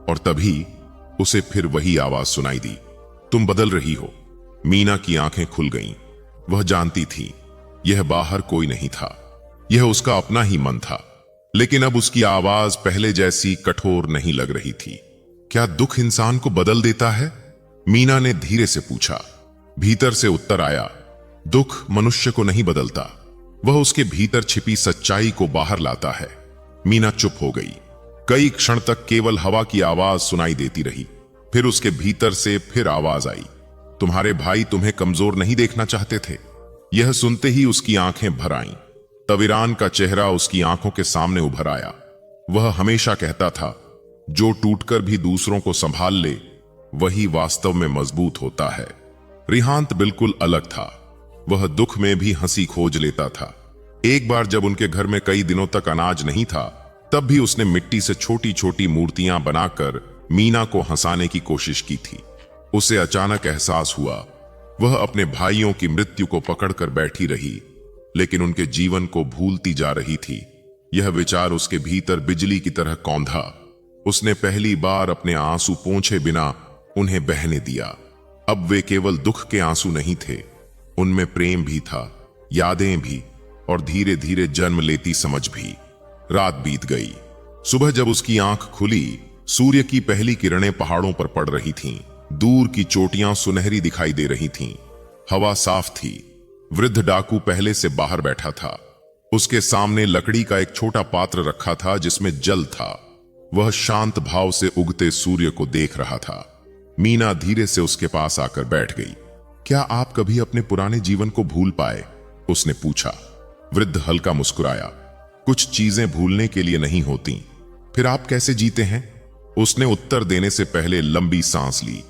और तभी उसे फिर वही आवाज सुनाई दी, तुम बदल रही हो। मीना की आंखें खुल गईं। वह जानती थी यह बाहर कोई नहीं था, यह उसका अपना ही मन था। लेकिन अब उसकी आवाज पहले जैसी कठोर नहीं लग रही थी। क्या दुख इंसान को बदल देता है? मीना ने धीरे से पूछा। भीतर से उत्तर आया, दुख मनुष्य को नहीं बदलता, वह उसके भीतर छिपी सच्चाई को बाहर लाता है। मीना चुप हो गई। कई क्षण तक केवल हवा की आवाज सुनाई देती रही। फिर उसके भीतर से फिर आवाज आई, तुम्हारे भाई तुम्हें कमजोर नहीं देखना चाहते थे। यह सुनते ही उसकी आंखें भर आईं। तवीरान का चेहरा उसकी आंखों के सामने उभर आया। वह हमेशा कहता था, जो टूटकर भी दूसरों को संभाल ले वही वास्तव में मजबूत होता है। रिहांत बिल्कुल अलग था। वह दुख में भी हंसी खोज लेता था। एक बार जब उनके घर में कई दिनों तक अनाज नहीं था, तब भी उसने मिट्टी से छोटी छोटी मूर्तियां बनाकर मीना को हंसाने की कोशिश की थी। उसे अचानक एहसास हुआ वह अपने भाइयों की मृत्यु को पकड़कर बैठी रही, लेकिन उनके जीवन को भूलती जा रही थी। यह विचार उसके भीतर बिजली की तरह कौंधा। उसने पहली बार अपने आंसू पोंछे बिना उन्हें बहने दिया। अब वे केवल दुख के आंसू नहीं थे, उनमें प्रेम भी था, यादें भी, और धीरे धीरे जन्म लेती समझ भी। रात बीत गई। सुबह जब उसकी आंख खुली, सूर्य की पहली किरणें पहाड़ों पर पड़ रही थीं। दूर की चोटियां सुनहरी दिखाई दे रही थीं। हवा साफ थी। वृद्ध डाकू पहले से बाहर बैठा था। उसके सामने लकड़ी का एक छोटा पात्र रखा था जिसमें जल था। वह शांत भाव से उगते सूर्य को देख रहा था। मीना धीरे से उसके पास आकर बैठ गई। क्या आप कभी अपने पुराने जीवन को भूल पाए? उसने पूछा। वृद्ध हल्का मुस्कुराया। कुछ चीजें भूलने के लिए नहीं होती। फिर आप कैसे जीते हैं? उसने उत्तर देने से पहले लंबी सांस ली।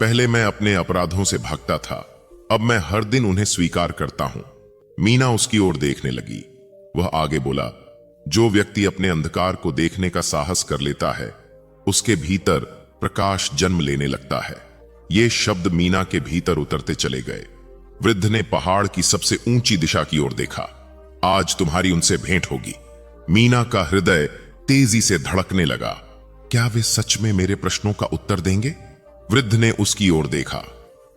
पहले मैं अपने अपराधों से भागता था, अब मैं हर दिन उन्हें स्वीकार करता हूं। मीना उसकी ओर देखने लगी। वह आगे बोला, जो व्यक्ति अपने अंधकार को देखने का साहस कर लेता है, उसके भीतर प्रकाश जन्म लेने लगता है। ये शब्द मीना के भीतर उतरते चले गए। वृद्ध ने पहाड़ की सबसे ऊंची दिशा की ओर देखा। आज तुम्हारी उनसे भेंट होगी। मीना का हृदय तेजी से धड़कने लगा। क्या वे सच में मेरे प्रश्नों का उत्तर देंगे? वृद्ध ने उसकी ओर देखा।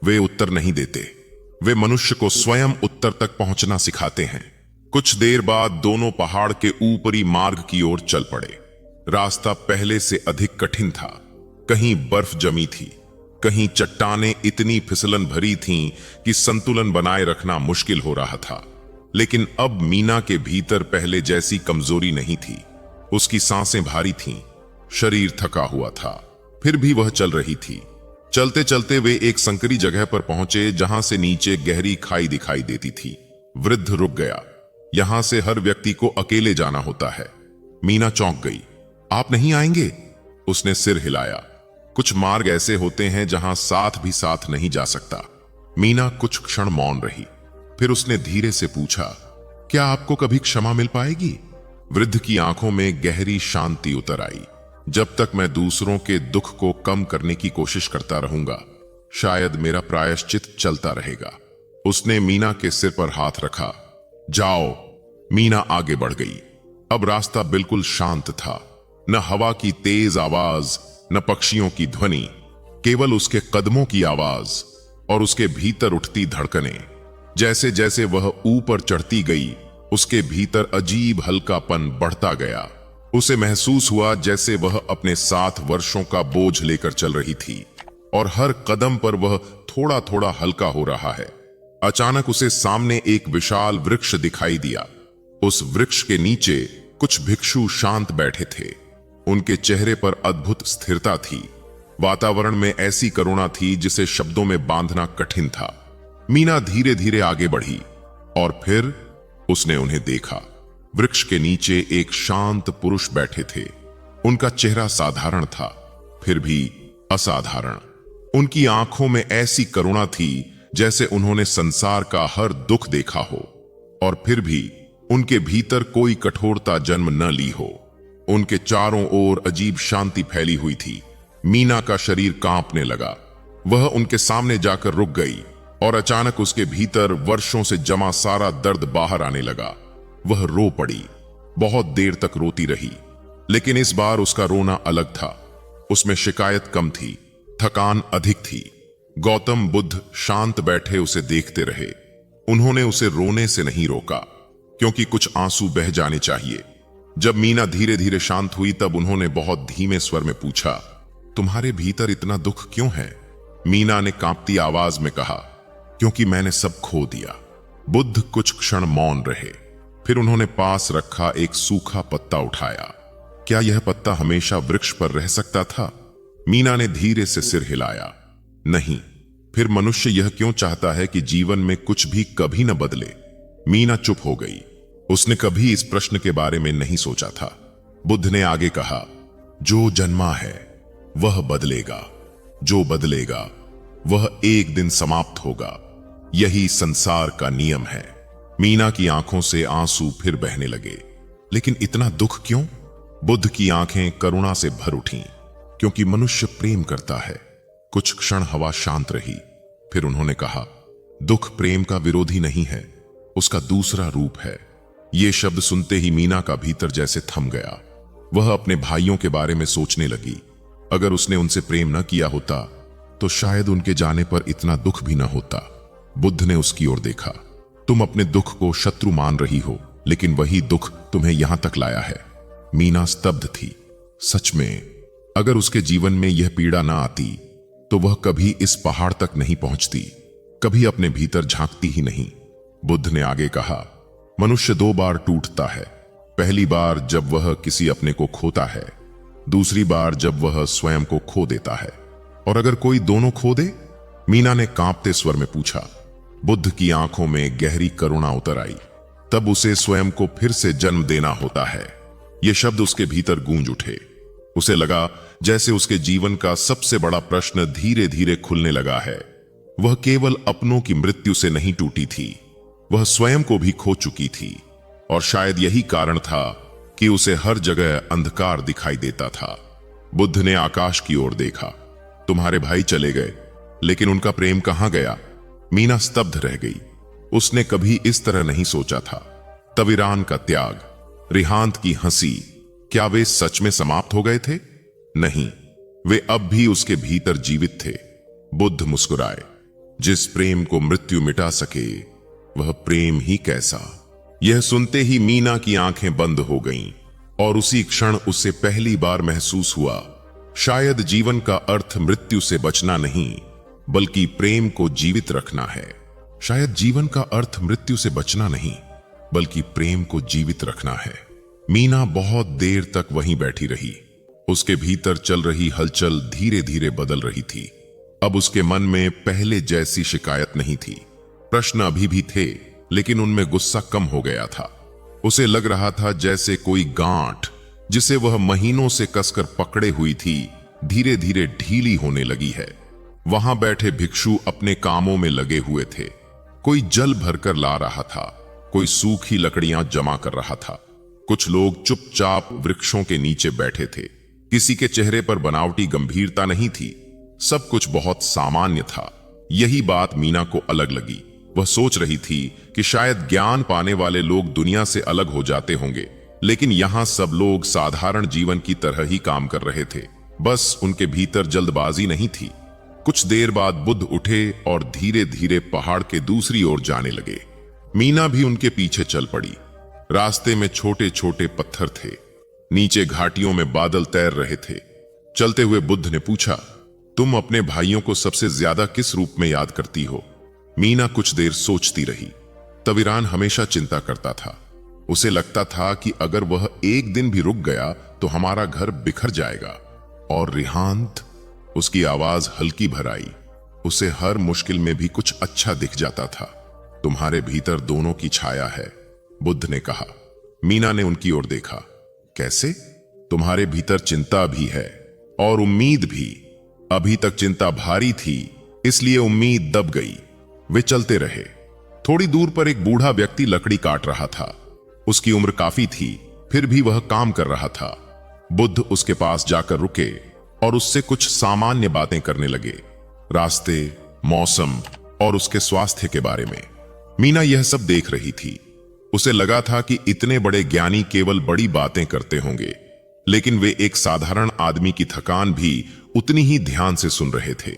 वे उत्तर नहीं देते, वे मनुष्य को स्वयं उत्तर तक पहुंचना सिखाते हैं। कुछ देर बाद दोनों पहाड़ के ऊपरी मार्ग की ओर चल पड़े। रास्ता पहले से अधिक कठिन था। कहीं बर्फ जमी थी, कहीं चट्टानें इतनी फिसलन भरी थीं कि संतुलन बनाए रखना मुश्किल हो रहा था। लेकिन अब मीना के भीतर पहले जैसी कमजोरी नहीं थी। उसकी सांसें भारी थीं, शरीर थका हुआ था, फिर भी वह चल रही थी। चलते चलते वे एक संकरी जगह पर पहुंचे जहां से नीचे गहरी खाई दिखाई देती थी। वृद्ध रुक गया। यहां से हर व्यक्ति को अकेले जाना होता है। मीना चौंक गई। आप नहीं आएंगे? उसने सिर हिलाया। कुछ मार्ग ऐसे होते हैं जहां साथ भी साथ नहीं जा सकता। मीना कुछ क्षण मौन रही। फिर उसने धीरे से पूछा, क्या आपको कभी क्षमा मिल पाएगी? वृद्ध की आंखों में गहरी शांति उतर आई। जब तक मैं दूसरों के दुख को कम करने की कोशिश करता रहूंगा, शायद मेरा प्रायश्चित चलता रहेगा। उसने मीना के सिर पर हाथ रखा। जाओ। मीना आगे बढ़ गई। अब रास्ता बिल्कुल शांत था। न हवा की तेज आवाज, न पक्षियों की ध्वनि, केवल उसके कदमों की आवाज और उसके भीतर उठती धड़कनें। जैसे जैसे वह ऊपर चढ़ती गई, उसके भीतर अजीब हल्कापन बढ़ता गया। उसे महसूस हुआ जैसे वह अपने 7 वर्षों का बोझ लेकर चल रही थी और हर कदम पर वह थोड़ा थोड़ा हल्का हो रहा है। अचानक उसे सामने एक विशाल वृक्ष दिखाई दिया। उस वृक्ष के नीचे कुछ भिक्षु शांत बैठे थे। उनके चेहरे पर अद्भुत स्थिरता थी। वातावरण में ऐसी करुणा थी जिसे शब्दों में बांधना कठिन था। मीना धीरे धीरे आगे बढ़ी और फिर उसने उन्हें देखा। वृक्ष के नीचे एक शांत पुरुष बैठे थे। उनका चेहरा साधारण था, फिर भी असाधारण। उनकी आंखों में ऐसी करुणा थी जैसे उन्होंने संसार का हर दुख देखा हो और फिर भी उनके भीतर कोई कठोरता जन्म न ली हो। उनके चारों ओर अजीब शांति फैली हुई थी। मीना का शरीर कांपने लगा। वह उनके सामने जाकर रुक गई और अचानक उसके भीतर वर्षों से जमा सारा दर्द बाहर आने लगा। वह रो पड़ी। बहुत देर तक रोती रही, लेकिन इस बार उसका रोना अलग था। उसमें शिकायत कम थी, थकान अधिक थी। गौतम बुद्ध शांत बैठे उसे देखते रहे। उन्होंने उसे रोने से नहीं रोका, क्योंकि कुछ आंसू बह जाने चाहिए। जब मीना धीरे धीरे शांत हुई तब उन्होंने बहुत धीमे स्वर में पूछा, तुम्हारे भीतर इतना दुख क्यों है? मीना ने कांपती आवाज में कहा, क्योंकि मैंने सब खो दिया। बुद्ध कुछ क्षण मौन रहे, फिर उन्होंने पास रखा एक सूखा पत्ता उठाया। क्या यह पत्ता हमेशा वृक्ष पर रह सकता था? मीना ने धीरे से सिर हिलाया। नहीं। फिर मनुष्य यह क्यों चाहता है कि जीवन में कुछ भी कभी न बदले? मीना चुप हो गई। उसने कभी इस प्रश्न के बारे में नहीं सोचा था। बुद्ध ने आगे कहा, जो जन्मा है वह बदलेगा, जो बदलेगा वह एक दिन समाप्त होगा। यही संसार का नियम है। मीना की आंखों से आंसू फिर बहने लगे। लेकिन इतना दुख क्यों? बुद्ध की आंखें करुणा से भर उठीं, क्योंकि मनुष्य प्रेम करता है। कुछ क्षण हवा शांत रही, फिर उन्होंने कहा, दुख प्रेम का विरोधी नहीं है, उसका दूसरा रूप है। ये शब्द सुनते ही मीना का भीतर जैसे थम गया। वह अपने भाइयों के बारे में सोचने लगी। अगर उसने उनसे प्रेम न किया होता तो शायद उनके जाने पर इतना दुख भी न होता। बुद्ध ने उसकी ओर देखा। तुम अपने दुख को शत्रु मान रही हो, लेकिन वही दुख तुम्हें यहां तक लाया है। मीना स्तब्ध थी। सच में, अगर उसके जीवन में यह पीड़ा ना आती तो वह कभी इस पहाड़ तक नहीं पहुंचती, कभी अपने भीतर झांकती ही नहीं। बुद्ध ने आगे कहा, मनुष्य 2 बार टूटता है। पहली बार जब वह किसी अपने को खोता है, दूसरी बार जब वह स्वयं को खो देता है। और अगर कोई दोनों खो दे? मीना ने कांपते स्वर में पूछा। बुद्ध की आंखों में गहरी करुणा उतर आई। तब उसे स्वयं को फिर से जन्म देना होता है। ये शब्द उसके भीतर गूंज उठे। उसे लगा जैसे उसके जीवन का सबसे बड़ा प्रश्न धीरे धीरे खुलने लगा है। वह केवल अपनों की मृत्यु से नहीं टूटी थी, वह स्वयं को भी खो चुकी थी। और शायद यही कारण था कि उसे हर जगह अंधकार दिखाई देता था। बुद्ध ने आकाश की ओर देखा। तुम्हारे भाई चले गए, लेकिन उनका प्रेम कहां गया? मीना स्तब्ध रह गई। उसने कभी इस तरह नहीं सोचा था। तविरान का त्याग, रिहांत की हंसी, क्या वे सच में समाप्त हो गए थे? नहीं, वे अब भी उसके भीतर जीवित थे। बुद्ध मुस्कुराए। जिस प्रेम को मृत्यु मिटा सके, वह प्रेम ही कैसा। यह सुनते ही मीना की आंखें बंद हो गईं, और उसी क्षण उसे पहली बार महसूस हुआ, शायद जीवन का अर्थ मृत्यु से बचना नहीं, बल्कि प्रेम को जीवित रखना है। शायद जीवन का अर्थ मृत्यु से बचना नहीं, बल्कि प्रेम को जीवित रखना है। मीना बहुत देर तक वहीं बैठी रही। उसके भीतर चल रही हलचल धीरे धीरे बदल रही थी। अब उसके मन में पहले जैसी शिकायत नहीं थी। प्रश्न अभी भी थे, लेकिन उनमें गुस्सा कम हो गया था। उसे लग रहा था जैसे कोई गांठ, जिसे वह महीनों से कसकर पकड़े हुई थी, धीरे धीरे ढीली होने लगी है। वहां बैठे भिक्षु अपने कामों में लगे हुए थे। कोई जल भरकर ला रहा था, कोई सूखी लकड़ियां जमा कर रहा था। कुछ लोग चुपचाप वृक्षों के नीचे बैठे थे। किसी के चेहरे पर बनावटी गंभीरता नहीं थी। सब कुछ बहुत सामान्य था। यही बात मीना को अलग लगी। वह सोच रही थी कि शायद ज्ञान पाने वाले लोग दुनिया से अलग हो जाते होंगे, लेकिन यहां सब लोग साधारण जीवन की तरह ही काम कर रहे थे। बस उनके भीतर जल्दबाजी नहीं थी। कुछ देर बाद बुद्ध उठे और धीरे धीरे पहाड़ के दूसरी ओर जाने लगे। मीना भी उनके पीछे चल पड़ी। रास्ते में छोटे छोटे पत्थर थे, नीचे घाटियों में बादल तैर रहे थे। चलते हुए बुद्ध ने पूछा, तुम अपने भाइयों को सबसे ज्यादा किस रूप में याद करती हो? मीना कुछ देर सोचती रही। तविरान हमेशा चिंता करता था। उसे लगता था कि अगर वह एक दिन भी रुक गया तो हमारा घर बिखर जाएगा। और रिहांत, उसकी आवाज हल्की भर आई। उसे हर मुश्किल में भी कुछ अच्छा दिख जाता था। तुम्हारे भीतर दोनों की छाया है, बुद्ध ने कहा। मीना ने उनकी ओर देखा। कैसे? तुम्हारे भीतर चिंता भी है और उम्मीद भी। अभी तक चिंता भारी थी, इसलिए उम्मीद दब गई। वे चलते रहे। थोड़ी दूर पर एक बूढ़ा व्यक्ति लकड़ी काट रहा था। उसकी उम्र काफी थी, फिर भी वह काम कर रहा था। बुद्ध उसके पास जाकर रुके और उससे कुछ सामान्य बातें करने लगे, रास्ते, मौसम और उसके स्वास्थ्य के बारे में। मीना यह सब देख रही थी। उसे लगा था कि इतने बड़े ज्ञानी केवल बड़ी बातें करते होंगे, लेकिन वे एक साधारण आदमी की थकान भी उतनी ही ध्यान से सुन रहे थे।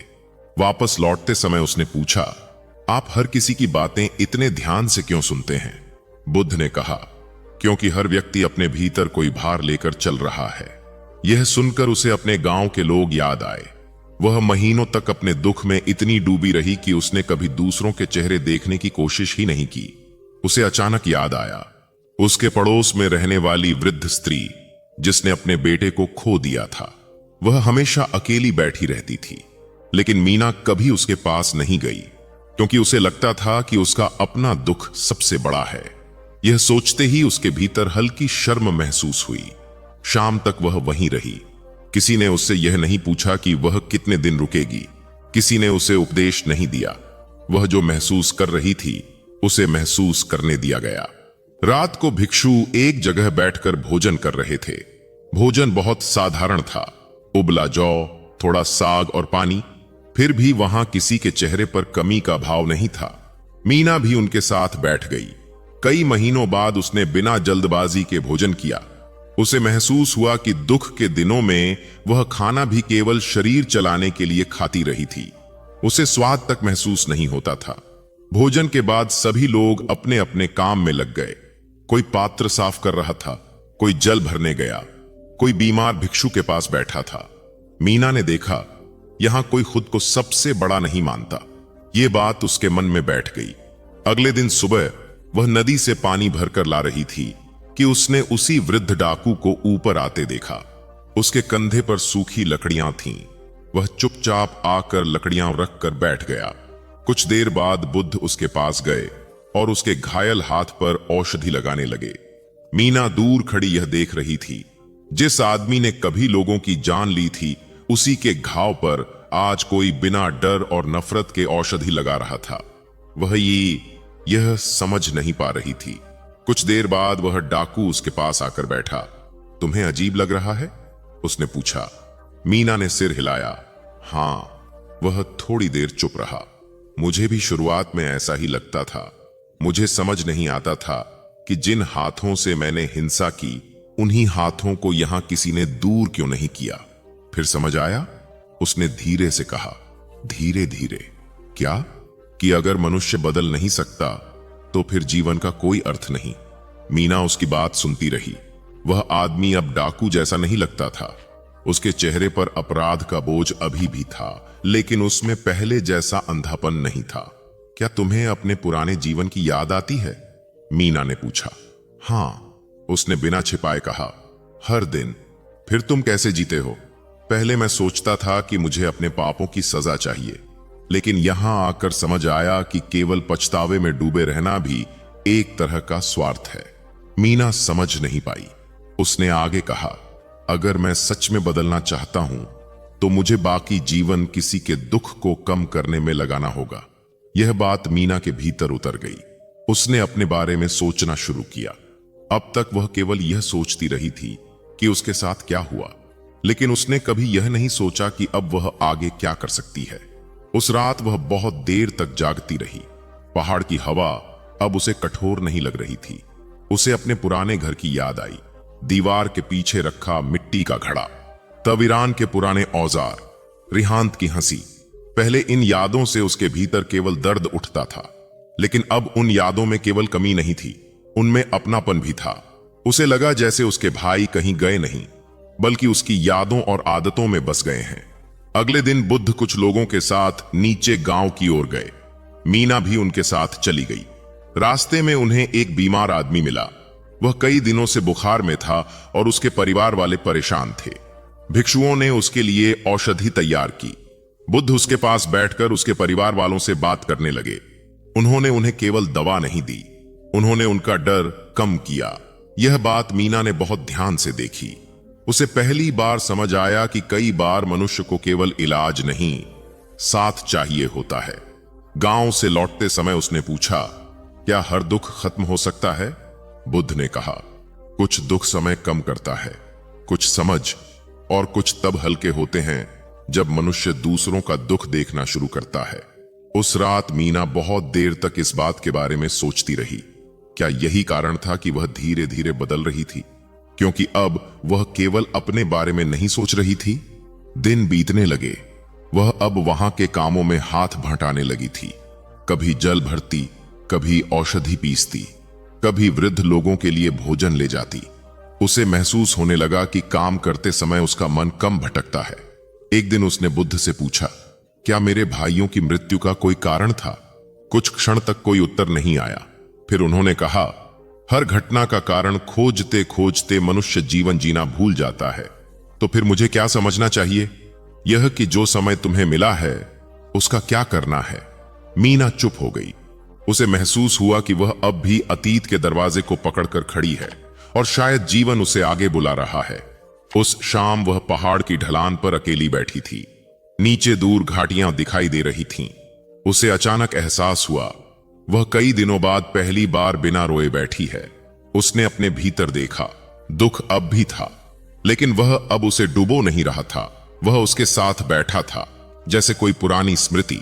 वापस लौटते समय उसने पूछा, आप हर किसी की बातें इतने ध्यान से क्यों सुनते हैं? बुद्ध ने कहा, क्योंकि हर व्यक्ति अपने भीतर कोई भार लेकर चल रहा है। यह सुनकर उसे अपने गांव के लोग याद आए। वह महीनों तक अपने दुख में इतनी डूबी रही कि उसने कभी दूसरों के चेहरे देखने की कोशिश ही नहीं की। उसे अचानक याद आया, उसके पड़ोस में रहने वाली वृद्ध स्त्री जिसने अपने बेटे को खो दिया था। वह हमेशा अकेली बैठी रहती थी, लेकिन मीना कभी उसके पास नहीं गई, क्योंकि उसे लगता था कि उसका अपना दुख सबसे बड़ा है। यह सोचते ही उसके भीतर हल्की शर्म महसूस हुई। शाम तक वह वहीं रही। किसी ने उससे यह नहीं पूछा कि वह कितने दिन रुकेगी। किसी ने उसे उपदेश नहीं दिया। वह जो महसूस कर रही थी, उसे महसूस करने दिया गया। रात को भिक्षु एक जगह बैठकर भोजन कर रहे थे। भोजन बहुत साधारण था, उबला जौ, थोड़ा साग और पानी। फिर भी वहां किसी के चेहरे पर कमी का भाव नहीं था। मीना भी उनके साथ बैठ गई। कई महीनों बाद उसने बिना जल्दबाजी के भोजन किया। उसे महसूस हुआ कि दुख के दिनों में वह खाना भी केवल शरीर चलाने के लिए खाती रही थी। उसे स्वाद तक महसूस नहीं होता था। भोजन के बाद सभी लोग अपने अपने काम में लग गए। कोई पात्र साफ कर रहा था, कोई जल भरने गया, कोई बीमार भिक्षु के पास बैठा था। मीना ने देखा यहां कोई खुद को सबसे बड़ा नहीं मानता। ये बात उसके मन में बैठ गई। अगले दिन सुबह वह नदी से पानी भरकर ला रही थी कि उसने उसी वृद्ध डाकू को ऊपर आते देखा। उसके कंधे पर सूखी लकड़ियां थीं। वह चुपचाप आकर लकड़ियां रखकर बैठ गया। कुछ देर बाद बुद्ध उसके पास गए और उसके घायल हाथ पर औषधि लगाने लगे। मीना दूर खड़ी यह देख रही थी। जिस आदमी ने कभी लोगों की जान ली थी, उसी के घाव पर आज कोई बिना डर और नफरत के औषधि लगा रहा था। वह यह समझ नहीं पा रही थी। कुछ देर बाद वह डाकू उसके पास आकर बैठा। तुम्हें अजीब लग रहा है? उसने पूछा। मीना ने सिर हिलाया। हां। वह थोड़ी देर चुप रहा। मुझे भी शुरुआत में ऐसा ही लगता था। मुझे समझ नहीं आता था कि जिन हाथों से मैंने हिंसा की, उन्हीं हाथों को यहां किसी ने दूर क्यों नहीं किया। फिर समझ आया, उसने धीरे से कहा, धीरे धीरे। क्या? कि अगर मनुष्य बदल नहीं सकता तो फिर जीवन का कोई अर्थ नहीं। मीना उसकी बात सुनती रही। वह आदमी अब डाकू जैसा नहीं लगता था। उसके चेहरे पर अपराध का बोझ अभी भी था, लेकिन उसमें पहले जैसा अंधापन नहीं था। क्या तुम्हें अपने पुराने जीवन की याद आती है? मीना ने पूछा। हां, उसने बिना छिपाए कहा, हर दिन। फिर तुम कैसे जीते हो? पहले मैं सोचता था कि मुझे अपने पापों की सजा चाहिए, लेकिन यहां आकर समझ आया कि केवल पछतावे में डूबे रहना भी एक तरह का स्वार्थ है। मीना समझ नहीं पाई। उसने आगे कहा, अगर मैं सच में बदलना चाहता हूं तो मुझे बाकी जीवन किसी के दुख को कम करने में लगाना होगा। यह बात मीना के भीतर उतर गई। उसने अपने बारे में सोचना शुरू किया। अब तक वह केवल यह सोचती रही थी कि उसके साथ क्या हुआ, लेकिन उसने कभी यह नहीं सोचा कि अब वह आगे क्या कर सकती है। उस रात वह बहुत देर तक जागती रही। पहाड़ की हवा अब उसे कठोर नहीं लग रही थी। उसे अपने पुराने घर की याद आई। दीवार के पीछे रखा मिट्टी का घड़ा, तवीरान के पुराने औजार, रिहांत की हंसी। पहले इन यादों से उसके भीतर केवल दर्द उठता था, लेकिन अब उन यादों में केवल कमी नहीं थी, उनमें अपनापन भी था। उसे लगा जैसे उसके भाई कहीं गए नहीं, बल्कि उसकी यादों और आदतों में बस गए हैं। अगले दिन बुद्ध कुछ लोगों के साथ नीचे गांव की ओर गए। मीना भी उनके साथ चली गई। रास्ते में उन्हें एक बीमार आदमी मिला। वह कई दिनों से बुखार में था और उसके परिवार वाले परेशान थे। भिक्षुओं ने उसके लिए औषधि तैयार की। बुद्ध उसके पास बैठकर उसके परिवार वालों से बात करने लगे। उन्होंने उन्हें केवल दवा नहीं दी, उन्होंने उनका डर कम किया। यह बात मीना ने बहुत ध्यान से देखी। उसे पहली बार समझ आया कि कई बार मनुष्य को केवल इलाज नहीं, साथ चाहिए होता है। गांव से लौटते समय उसने पूछा, क्या हर दुख खत्म हो सकता है? बुद्ध ने कहा, कुछ दुख समय कम करता है, कुछ समझ, और कुछ तब हल्के होते हैं जब मनुष्य दूसरों का दुख देखना शुरू करता है। उस रात मीना बहुत देर तक इस बात के बारे में सोचती रही। क्या यही कारण था कि वह धीरे धीरे बदल रही थी? क्योंकि अब वह केवल अपने बारे में नहीं सोच रही थी। दिन बीतने लगे। वह अब वहां के कामों में हाथ भटाने लगी थी। कभी जल भरती, कभी औषधि पीसती, कभी वृद्ध लोगों के लिए भोजन ले जाती। उसे महसूस होने लगा कि काम करते समय उसका मन कम भटकता है। एक दिन उसने बुद्ध से पूछा, क्या मेरे भाइयों की मृत्यु का कोई कारण था? कुछ क्षण तक कोई उत्तर नहीं आया। फिर उन्होंने कहा, हर घटना का कारण खोजते खोजते मनुष्य जीवन जीना भूल जाता है। तो फिर मुझे क्या समझना चाहिए? यह कि जो समय तुम्हें मिला है उसका क्या करना है? मीना चुप हो गई। उसे महसूस हुआ कि वह अब भी अतीत के दरवाजे को पकड़कर खड़ी है और शायद जीवन उसे आगे बुला रहा है। उस शाम वह पहाड़ की ढलान पर अकेली बैठी थी। नीचे दूर घाटियां दिखाई दे रही थीं। उसे अचानक एहसास हुआ वह कई दिनों बाद पहली बार बिना रोए बैठी है। उसने अपने भीतर देखा। दुख अब भी था, लेकिन वह अब उसे डुबो नहीं रहा था। वह उसके साथ बैठा था जैसे कोई पुरानी स्मृति।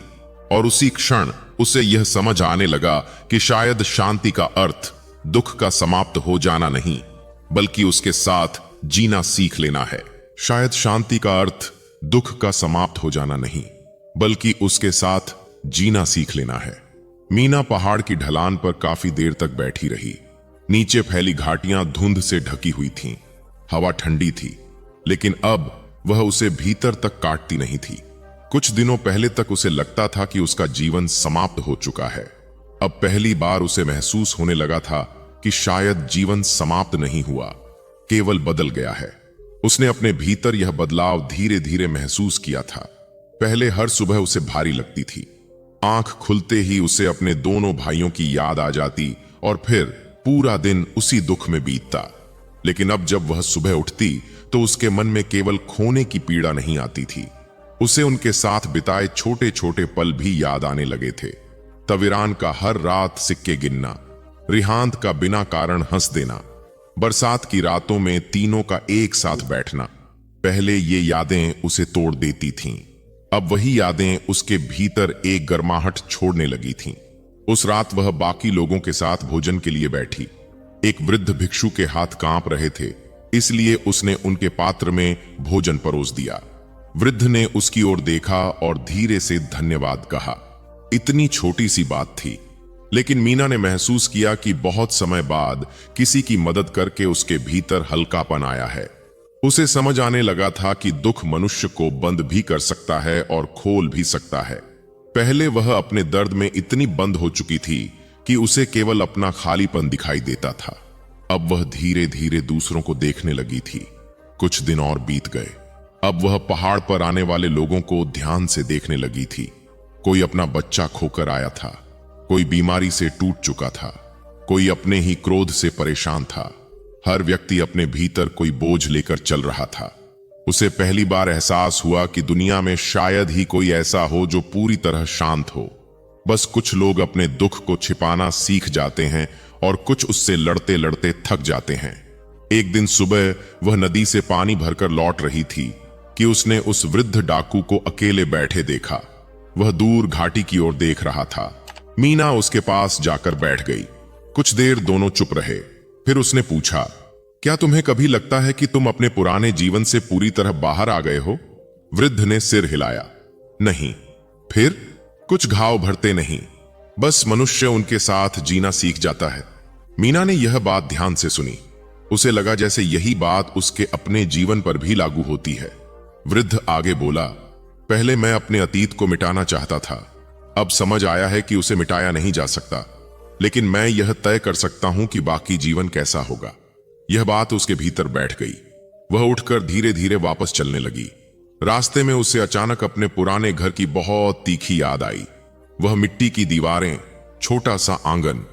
और उसी क्षण उसे यह समझ आने लगा कि शायद शांति का अर्थ दुख का समाप्त हो जाना नहीं, बल्कि उसके साथ जीना सीख लेना है। शायद शांति का अर्थ दुख का समाप्त हो जाना नहीं, बल्कि उसके साथ जीना सीख लेना है। मीना पहाड़ की ढलान पर काफी देर तक बैठी रही। नीचे फैली घाटियां धुंध से ढकी हुई थीं। हवा ठंडी थी, लेकिन अब वह उसे भीतर तक काटती नहीं थी। कुछ दिनों पहले तक उसे लगता था कि उसका जीवन समाप्त हो चुका है। अब पहली बार उसे महसूस होने लगा था कि शायद जीवन समाप्त नहीं हुआ, केवल बदल गया है। उसने अपने भीतर यह बदलाव धीरे धीरे महसूस किया था। पहले हर सुबह उसे भारी लगती थी। आंख खुलते ही उसे अपने दोनों भाइयों की याद आ जाती और फिर पूरा दिन उसी दुख में बीतता। लेकिन अब जब वह सुबह उठती तो उसके मन में केवल खोने की पीड़ा नहीं आती थी, उसे उनके साथ बिताए छोटे छोटे पल भी याद आने लगे थे। तविरान का हर रात सिक्के गिनना, रिहांत का बिना कारण हंस देना, बरसात की रातों में तीनों का एक साथ बैठना। पहले ये यादें उसे तोड़ देती थीं, अब वही यादें उसके भीतर एक गर्माहट छोड़ने लगी थीं। उस रात वह बाकी लोगों के साथ भोजन के लिए बैठी। एक वृद्ध भिक्षु के हाथ कांप रहे थे, इसलिए उसने उनके पात्र में भोजन परोस दिया। वृद्ध ने उसकी ओर देखा और धीरे से धन्यवाद कहा। इतनी छोटी सी बात थी, लेकिन मीना ने महसूस किया कि बहुत समय बाद किसी की मदद करके उसके भीतर हल्कापन आया है। उसे समझ आने लगा था कि दुख मनुष्य को बंद भी कर सकता है और खोल भी सकता है। पहले वह अपने दर्द में इतनी बंद हो चुकी थी कि उसे केवल अपना खालीपन दिखाई देता था। अब वह धीरे धीरे दूसरों को देखने लगी थी। कुछ दिन और बीत गए। अब वह पहाड़ पर आने वाले लोगों को ध्यान से देखने लगी थी। कोई अपना बच्चा खोकर आया था, कोई बीमारी से टूट चुका था, कोई अपने ही क्रोध से परेशान था। हर व्यक्ति अपने भीतर कोई बोझ लेकर चल रहा था। उसे पहली बार एहसास हुआ कि दुनिया में शायद ही कोई ऐसा हो जो पूरी तरह शांत हो। बस कुछ लोग अपने दुख को छिपाना सीख जाते हैं और कुछ उससे लड़ते लड़ते थक जाते हैं। एक दिन सुबह वह नदी से पानी भरकर लौट रही थी कि उसने उस वृद्ध डाकू को अकेले बैठे देखा। वह दूर घाटी की ओर देख रहा था। मीना उसके पास जाकर बैठ गई। कुछ देर दोनों चुप रहे। फिर उसने पूछा, क्या तुम्हें कभी लगता है कि तुम अपने पुराने जीवन से पूरी तरह बाहर आ गए हो? वृद्ध ने सिर हिलाया। नहीं। फिर? कुछ घाव भरते नहीं, बस मनुष्य उनके साथ जीना सीख जाता है। मीना ने यह बात ध्यान से सुनी। उसे लगा जैसे यही बात उसके अपने जीवन पर भी लागू होती है। वृद्ध आगे बोला, पहले मैं अपने अतीत को मिटाना चाहता था। अब समझ आया है कि उसे मिटाया नहीं जा सकता, लेकिन मैं यह तय कर सकता हूं कि बाकी जीवन कैसा होगा। यह बात उसके भीतर बैठ गई। वह उठकर धीरे धीरे वापस चलने लगी। रास्ते में उसे अचानक अपने पुराने घर की बहुत तीखी याद आई। वह मिट्टी की दीवारें, छोटा सा आंगन,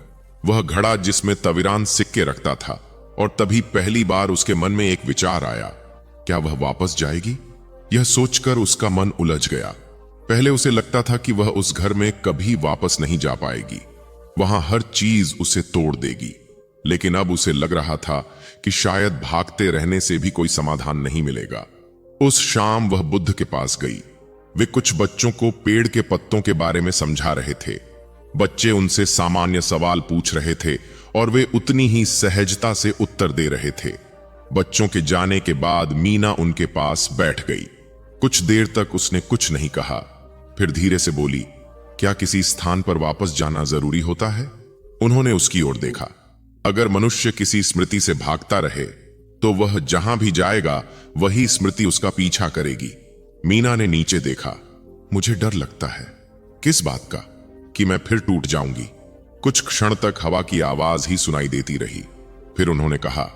वह घड़ा जिसमें तविरान सिक्के रखता था। और तभी पहली बार उसके मन में एक विचार आया, क्या वह वापस जाएगी? यह सोचकर उसका मन उलझ गया। पहले उसे लगता था कि वह उस घर में कभी वापस नहीं जा पाएगी, वहां हर चीज उसे तोड़ देगी। लेकिन अब उसे लग रहा था कि शायद भागते रहने से भी कोई समाधान नहीं मिलेगा। उस शाम वह बुद्ध के पास गई। वे कुछ बच्चों को पेड़ के पत्तों के बारे में समझा रहे थे। बच्चे उनसे सामान्य सवाल पूछ रहे थे और वे उतनी ही सहजता से उत्तर दे रहे थे। बच्चों के जाने के बाद मीना उनके पास बैठ गई। कुछ देर तक उसने कुछ नहीं कहा, फिर धीरे से बोली, क्या किसी स्थान पर वापस जाना जरूरी होता है? उन्होंने उसकी ओर देखा। अगर मनुष्य किसी स्मृति से भागता रहे तो वह जहां भी जाएगा वही स्मृति उसका पीछा करेगी। मीना ने नीचे देखा। मुझे डर लगता है। किस बात का? कि मैं फिर टूट जाऊंगी। कुछ क्षण तक हवा की आवाज ही सुनाई देती रही। फिर उन्होंने कहा,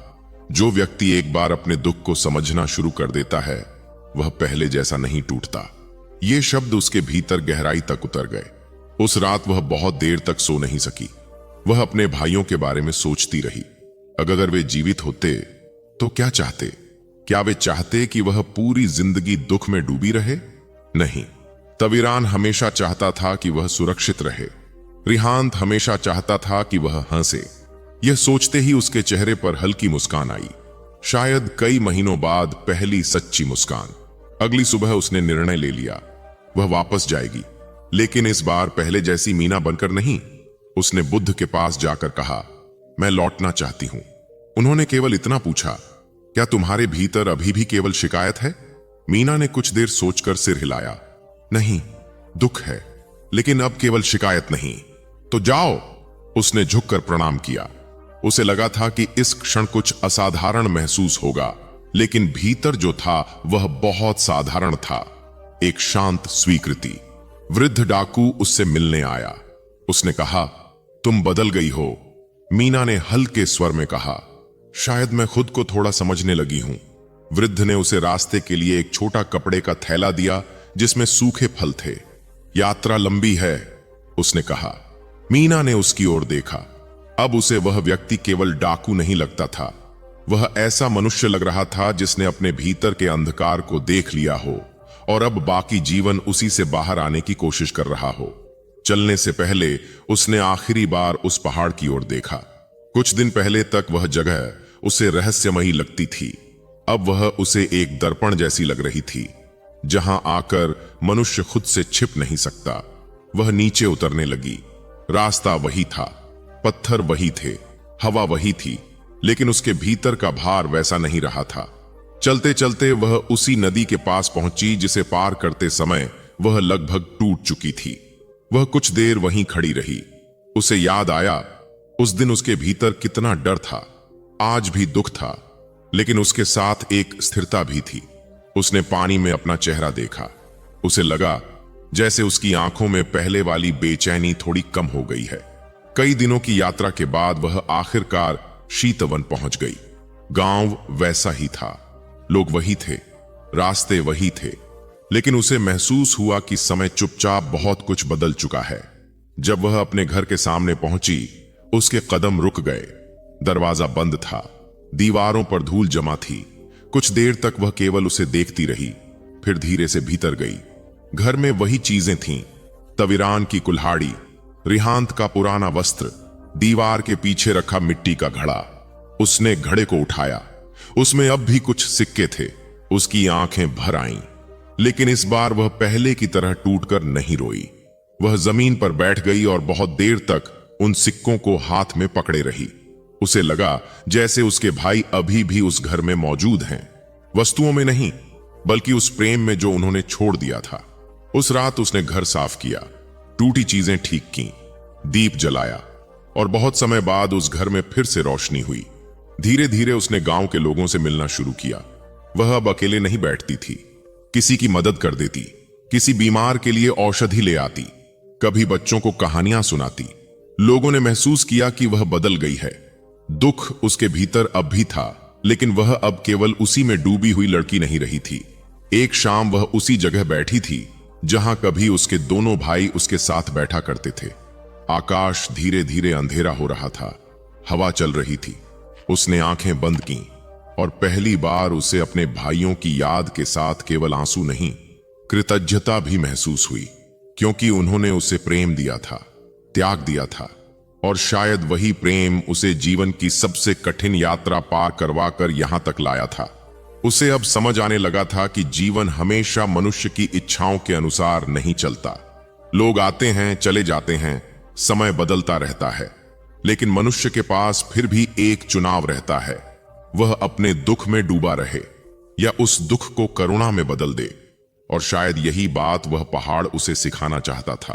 जो व्यक्ति एक बार अपने दुख को समझना शुरू कर देता है वह पहले जैसा नहीं टूटता। ये शब्द उसके भीतर गहराई तक उतर गए। उस रात वह बहुत देर तक सो नहीं सकी। वह अपने भाइयों के बारे में सोचती रही। अगर वे जीवित होते तो क्या चाहते? क्या वे चाहते कि वह पूरी जिंदगी दुख में डूबी रहे? नहीं। तविरान हमेशा चाहता था कि वह सुरक्षित रहे। रिहांत हमेशा चाहता था कि वह हंसे। यह सोचते ही उसके चेहरे पर हल्की मुस्कान आई, शायद कई महीनों बाद पहली सच्ची मुस्कान। अगली सुबह उसने निर्णय ले लिया, वह वापस जाएगी, लेकिन इस बार पहले जैसी मीना बनकर नहीं। उसने बुद्ध के पास जाकर कहा, मैं लौटना चाहती हूं। उन्होंने केवल इतना पूछा, क्या तुम्हारे भीतर अभी भी केवल शिकायत है? मीना ने कुछ देर सोचकर सिर हिलाया। नहीं, दुख है, लेकिन अब केवल शिकायत नहीं। तो जाओ। उसने झुककर प्रणाम किया। उसे लगा था कि इस क्षण कुछ असाधारण महसूस होगा, लेकिन भीतर जो था वह बहुत साधारण था, एक शांत स्वीकृति। वृद्ध डाकू उससे मिलने आया। उसने कहा, तुम बदल गई हो। मीना ने हल्के स्वर में कहा, शायद मैं खुद को थोड़ा समझने लगी हूं। वृद्ध ने उसे रास्ते के लिए एक छोटा कपड़े का थैला दिया जिसमें सूखे फल थे। यात्रा लंबी है, उसने कहा। मीना ने उसकी ओर देखा। अब उसे वह व्यक्ति केवल डाकू नहीं लगता था, वह ऐसा मनुष्य लग रहा था जिसने अपने भीतर के अंधकार को देख लिया हो और अब बाकी जीवन उसी से बाहर आने की कोशिश कर रहा हो। चलने से पहले उसने आखिरी बार उस पहाड़ की ओर देखा। कुछ दिन पहले तक वह जगह उसे रहस्यमयी लगती थी, अब वह उसे एक दर्पण जैसी लग रही थी, जहां आकर मनुष्य खुद से छिप नहीं सकता। वह नीचे उतरने लगी। रास्ता वही था, पत्थर वही थे, हवा वही थी, लेकिन उसके भीतर का भार वैसा नहीं रहा था। चलते चलते वह उसी नदी के पास पहुंची जिसे पार करते समय वह लगभग टूट चुकी थी। वह कुछ देर वहीं खड़ी रही। उसे याद आया, उस दिन उसके भीतर कितना डर था। आज भी दुख था, लेकिन उसके साथ एक स्थिरता भी थी। उसने पानी में अपना चेहरा देखा। उसे लगा जैसे उसकी आंखों में पहले वाली बेचैनी थोड़ी कम हो गई है। कई दिनों की यात्रा के बाद वह आखिरकार शीतवन पहुंच गई। गांव वैसा ही था, लोग वही थे, रास्ते वही थे, लेकिन उसे महसूस हुआ कि समय चुपचाप बहुत कुछ बदल चुका है। जब वह अपने घर के सामने पहुंची, उसके कदम रुक गए। दरवाजा बंद था, दीवारों पर धूल जमा थी। कुछ देर तक वह केवल उसे देखती रही, फिर धीरे से भीतर गई। घर में वही चीजें थीं, तविरान की कुल्हाड़ी, रिहांत का पुराना वस्त्र, दीवार के पीछे रखा मिट्टी का घड़ा। उसने घड़े को उठाया, उसमें अब भी कुछ सिक्के थे। उसकी आंखें भर आईं, लेकिन इस बार वह पहले की तरह टूटकर नहीं रोई। वह जमीन पर बैठ गई और बहुत देर तक उन सिक्कों को हाथ में पकड़े रही। उसे लगा जैसे उसके भाई अभी भी उस घर में मौजूद हैं, वस्तुओं में नहीं, बल्कि उस प्रेम में जो उन्होंने छोड़ दिया था। उस रात उसने घर साफ किया, टूटी चीजें ठीक की, दीप जलाया, और बहुत समय बाद उस घर में फिर से रोशनी हुई। धीरे धीरे उसने गांव के लोगों से मिलना शुरू किया। वह अब अकेले नहीं बैठती थी, किसी की मदद कर देती, किसी बीमार के लिए औषधि ले आती, कभी बच्चों को कहानियां सुनाती। लोगों ने महसूस किया कि वह बदल गई है। दुख उसके भीतर अब भी था, लेकिन वह अब केवल उसी में डूबी हुई लड़की नहीं रही थी। एक शाम वह उसी जगह बैठी थी जहां कभी उसके दोनों भाई उसके साथ बैठा करते थे। आकाश धीरे धीरे अंधेरा हो रहा था, हवा चल रही थी। उसने आंखें बंद कीं और पहली बार उसे अपने भाइयों की याद के साथ केवल आंसू नहीं, कृतज्ञता भी महसूस हुई, क्योंकि उन्होंने उसे प्रेम दिया था, त्याग दिया था, और शायद वही प्रेम उसे जीवन की सबसे कठिन यात्रा पार करवा कर यहां तक लाया था। उसे अब समझ आने लगा था कि जीवन हमेशा मनुष्य की इच्छाओं के अनुसार नहीं चलता। लोग आते हैं, चले जाते हैं, समय बदलता रहता है, लेकिन मनुष्य के पास फिर भी एक चुनाव रहता है, वह अपने दुख में डूबा रहे या उस दुख को करुणा में बदल दे। और शायद यही बात वह पहाड़ उसे सिखाना चाहता था।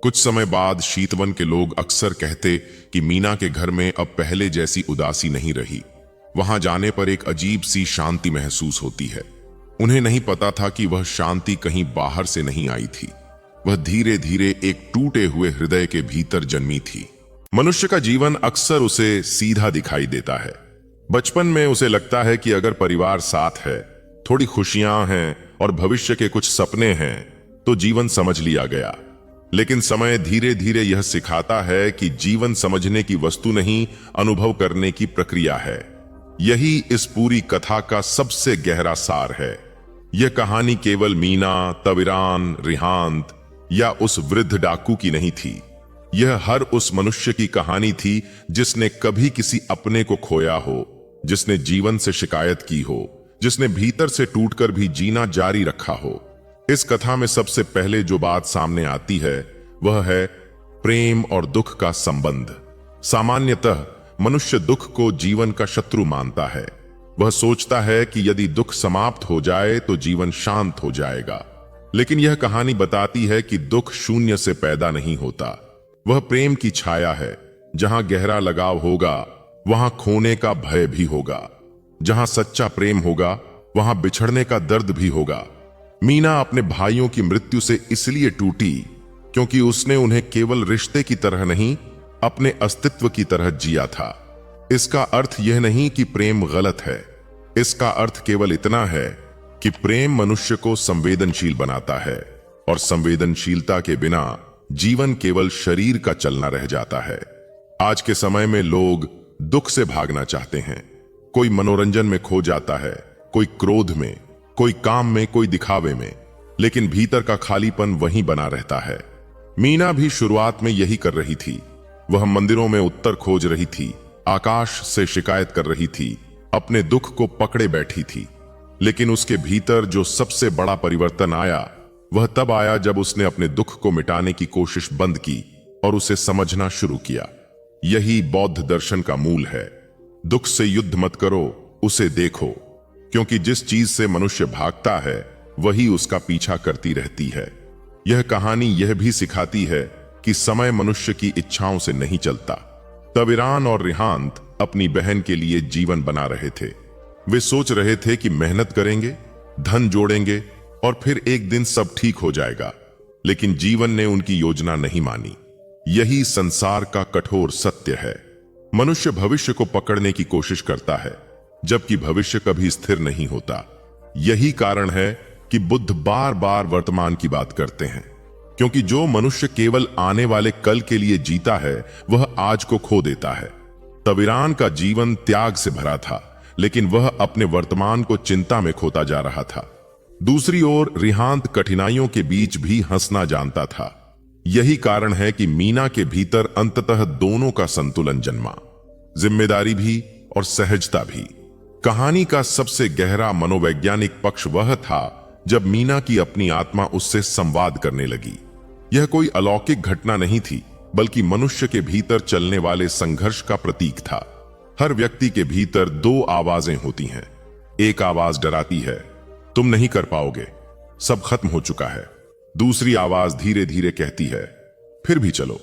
कुछ समय बाद शीतवन के लोग अक्सर कहते कि मीना के घर में अब पहले जैसी उदासी नहीं रही। वहां जाने पर एक अजीब सी शांति महसूस होती है। उन्हें नहीं पता था कि वह शांति कहीं बाहर से नहीं आई थी, वह धीरे धीरे एक टूटे हुए हृदय के भीतर जन्मी थी। मनुष्य का जीवन अक्सर उसे सीधा दिखाई देता है। बचपन में उसे लगता है कि अगर परिवार साथ है, थोड़ी खुशियां हैं और भविष्य के कुछ सपने हैं, तो जीवन समझ लिया गया। लेकिन समय धीरे धीरे यह सिखाता है कि जीवन समझने की वस्तु नहीं, अनुभव करने की प्रक्रिया है। यही इस पूरी कथा का सबसे गहरा सार है। यह कहानी केवल मीना, तविरान, रिहांत या उस वृद्ध डाकू की नहीं थी। यह हर उस मनुष्य की कहानी थी जिसने कभी किसी अपने को खोया हो, जिसने जीवन से शिकायत की हो, जिसने भीतर से टूटकर भी जीना जारी रखा हो। इस कथा में सबसे पहले जो बात सामने आती है वह है प्रेम और दुख का संबंध। सामान्यतः मनुष्य दुख को जीवन का शत्रु मानता है, वह सोचता है कि यदि दुख समाप्त हो जाए तो जीवन शांत हो जाएगा। लेकिन यह कहानी बताती है कि दुख शून्य से पैदा नहीं होता। वह प्रेम की छाया है। जहां गहरा लगाव होगा वहां खोने का भय भी होगा। जहां सच्चा प्रेम होगा वहां बिछड़ने का दर्द भी होगा। मीना अपने भाइयों की मृत्यु से इसलिए टूटी क्योंकि उसने उन्हें केवल रिश्ते की तरह नहीं, अपने अस्तित्व की तरह जिया था। इसका अर्थ यह नहीं कि प्रेम गलत है। इसका अर्थ केवल इतना है कि प्रेम मनुष्य को संवेदनशील बनाता है, और संवेदनशीलता के बिना जीवन केवल शरीर का चलना रह जाता है। आज के समय में लोग दुख से भागना चाहते हैं। कोई मनोरंजन में खो जाता है, कोई क्रोध में, कोई काम में, कोई दिखावे में, लेकिन भीतर का खालीपन वहीं बना रहता है। मीना भी शुरुआत में यही कर रही थी। वह मंदिरों में उत्तर खोज रही थी, आकाश से शिकायत कर रही थी, अपने दुख को पकड़े बैठी थी। लेकिन उसके भीतर जो सबसे बड़ा परिवर्तन आया वह तब आया जब उसने अपने दुख को मिटाने की कोशिश बंद की और उसे समझना शुरू किया। यही बौद्ध दर्शन का मूल है। दुख से युद्ध मत करो, उसे देखो, क्योंकि जिस चीज से मनुष्य भागता है वही उसका पीछा करती रहती है। यह कहानी यह भी सिखाती है कि समय मनुष्य की इच्छाओं से नहीं चलता। तविरान और रिहांत अपनी बहन के लिए जीवन बना रहे थे। वे सोच रहे थे कि मेहनत करेंगे, धन जोड़ेंगे और फिर एक दिन सब ठीक हो जाएगा। लेकिन जीवन ने उनकी योजना नहीं मानी। यही संसार का कठोर सत्य है। मनुष्य भविष्य को पकड़ने की कोशिश करता है, जबकि भविष्य कभी स्थिर नहीं होता। यही कारण है कि बुद्ध बार बार वर्तमान की बात करते हैं, क्योंकि जो मनुष्य केवल आने वाले कल के लिए जीता है वह आज को खो देता है। तविरान का जीवन त्याग से भरा था, लेकिन वह अपने वर्तमान को चिंता में खोता जा रहा था। दूसरी ओर रिहांत कठिनाइयों के बीच भी हंसना जानता था। यही कारण है कि मीना के भीतर अंततः दोनों का संतुलन जन्मा, जिम्मेदारी भी और सहजता भी। कहानी का सबसे गहरा मनोवैज्ञानिक पक्ष वह था जब मीना की अपनी आत्मा उससे संवाद करने लगी। यह कोई अलौकिक घटना नहीं थी, बल्कि मनुष्य के भीतर चलने वाले संघर्ष का प्रतीक था। हर व्यक्ति के भीतर दो आवाजें होती हैं। एक आवाज डराती है, तुम नहीं कर पाओगे, सब खत्म हो चुका है। दूसरी आवाज धीरे धीरे कहती है, फिर भी चलो।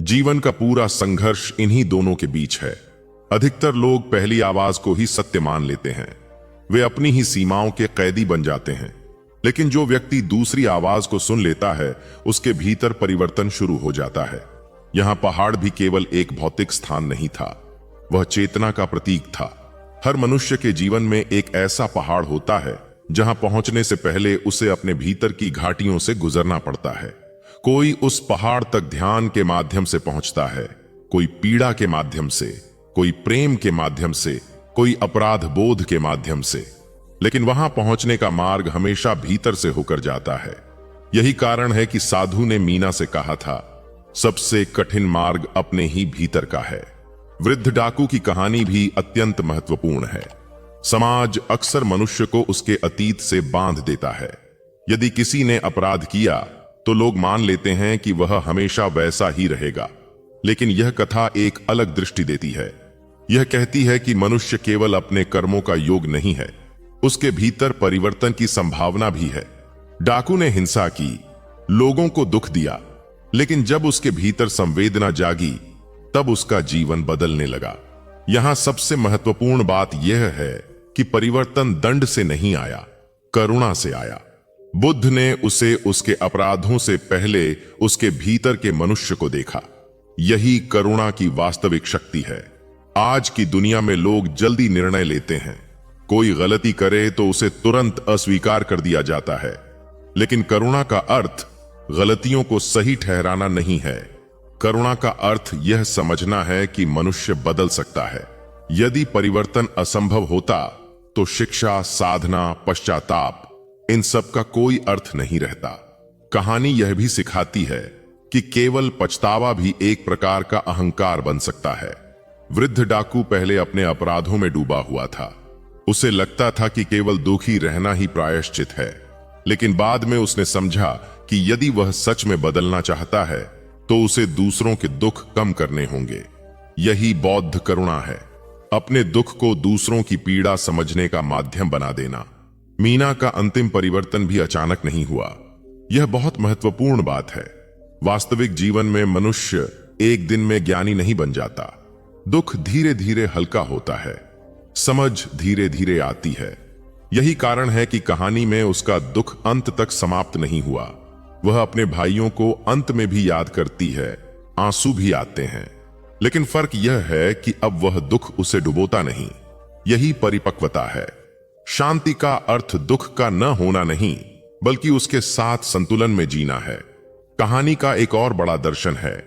जीवन का पूरा संघर्ष इन्हीं दोनों के बीच है। अधिकतर लोग पहली आवाज को ही सत्य मान लेते हैं। वे अपनी ही सीमाओं के कैदी बन जाते हैं। लेकिन जो व्यक्ति दूसरी आवाज को सुन लेता है उसके भीतर परिवर्तन शुरू हो जाता है। यहां पहाड़ भी केवल एक भौतिक स्थान नहीं था, वह चेतना का प्रतीक था। हर मनुष्य के जीवन में एक ऐसा पहाड़ होता है जहां पहुंचने से पहले उसे अपने भीतर की घाटियों से गुजरना पड़ता है। कोई उस पहाड़ तक ध्यान के माध्यम से पहुंचता है, कोई पीड़ा के माध्यम से, कोई प्रेम के माध्यम से, कोई अपराध बोध के माध्यम से। लेकिन वहां पहुंचने का मार्ग हमेशा भीतर से होकर जाता है। यही कारण है कि साधु ने मीना से कहा था, सबसे कठिन मार्ग अपने ही भीतर का है। वृद्ध डाकू की कहानी भी अत्यंत महत्वपूर्ण है। समाज अक्सर मनुष्य को उसके अतीत से बांध देता है। यदि किसी ने अपराध किया तो लोग मान लेते हैं कि वह हमेशा वैसा ही रहेगा। लेकिन यह कथा एक अलग दृष्टि देती है। यह कहती है कि मनुष्य केवल अपने कर्मों का योग नहीं है, उसके भीतर परिवर्तन की संभावना भी है। डाकू ने हिंसा की, लोगों को दुख दिया, लेकिन जब उसके भीतर संवेदना जागी तब उसका जीवन बदलने लगा। यहां सबसे महत्वपूर्ण बात यह है कि परिवर्तन दंड से नहीं आया, करुणा से आया। बुद्ध ने उसे उसके अपराधों से पहले उसके भीतर के मनुष्य को देखा। यही करुणा की वास्तविक शक्ति है। आज की दुनिया में लोग जल्दी निर्णय लेते हैं। कोई गलती करे तो उसे तुरंत अस्वीकार कर दिया जाता है। लेकिन करुणा का अर्थ गलतियों को सही ठहराना नहीं है। करुणा का अर्थ यह समझना है कि मनुष्य बदल सकता है। यदि परिवर्तन असंभव होता तो शिक्षा, साधना, पश्चाताप, इन सब का कोई अर्थ नहीं रहता। कहानी यह भी सिखाती है कि केवल पछतावा भी एक प्रकार का अहंकार बन सकता है। वृद्ध डाकू पहले अपने अपराधों में डूबा हुआ था। उसे लगता था कि केवल दुखी रहना ही प्रायश्चित है। लेकिन बाद में उसने समझा कि यदि वह सच में बदलना चाहता है तो उसे दूसरों के दुख कम करने होंगे। यही बौद्ध करुणा है। अपने दुख को दूसरों की पीड़ा समझने का माध्यम बना देना। मीना का अंतिम परिवर्तन भी अचानक नहीं हुआ। यह बहुत महत्वपूर्ण बात है। वास्तविक जीवन में मनुष्य एक दिन में ज्ञानी नहीं बन जाता। दुख धीरे धीरे हल्का होता है, समझ धीरे धीरे आती है। यही कारण है कि कहानी में उसका दुख अंत तक समाप्त नहीं हुआ। वह अपने भाइयों को अंत में भी याद करती है, आंसू भी आते हैं, लेकिन फर्क यह है कि अब वह दुख उसे डुबोता नहीं। यही परिपक्वता है। शांति का अर्थ दुख का न होना नहीं, बल्कि उसके साथ संतुलन में जीना है। कहानी का एक और बड़ा दर्शन है,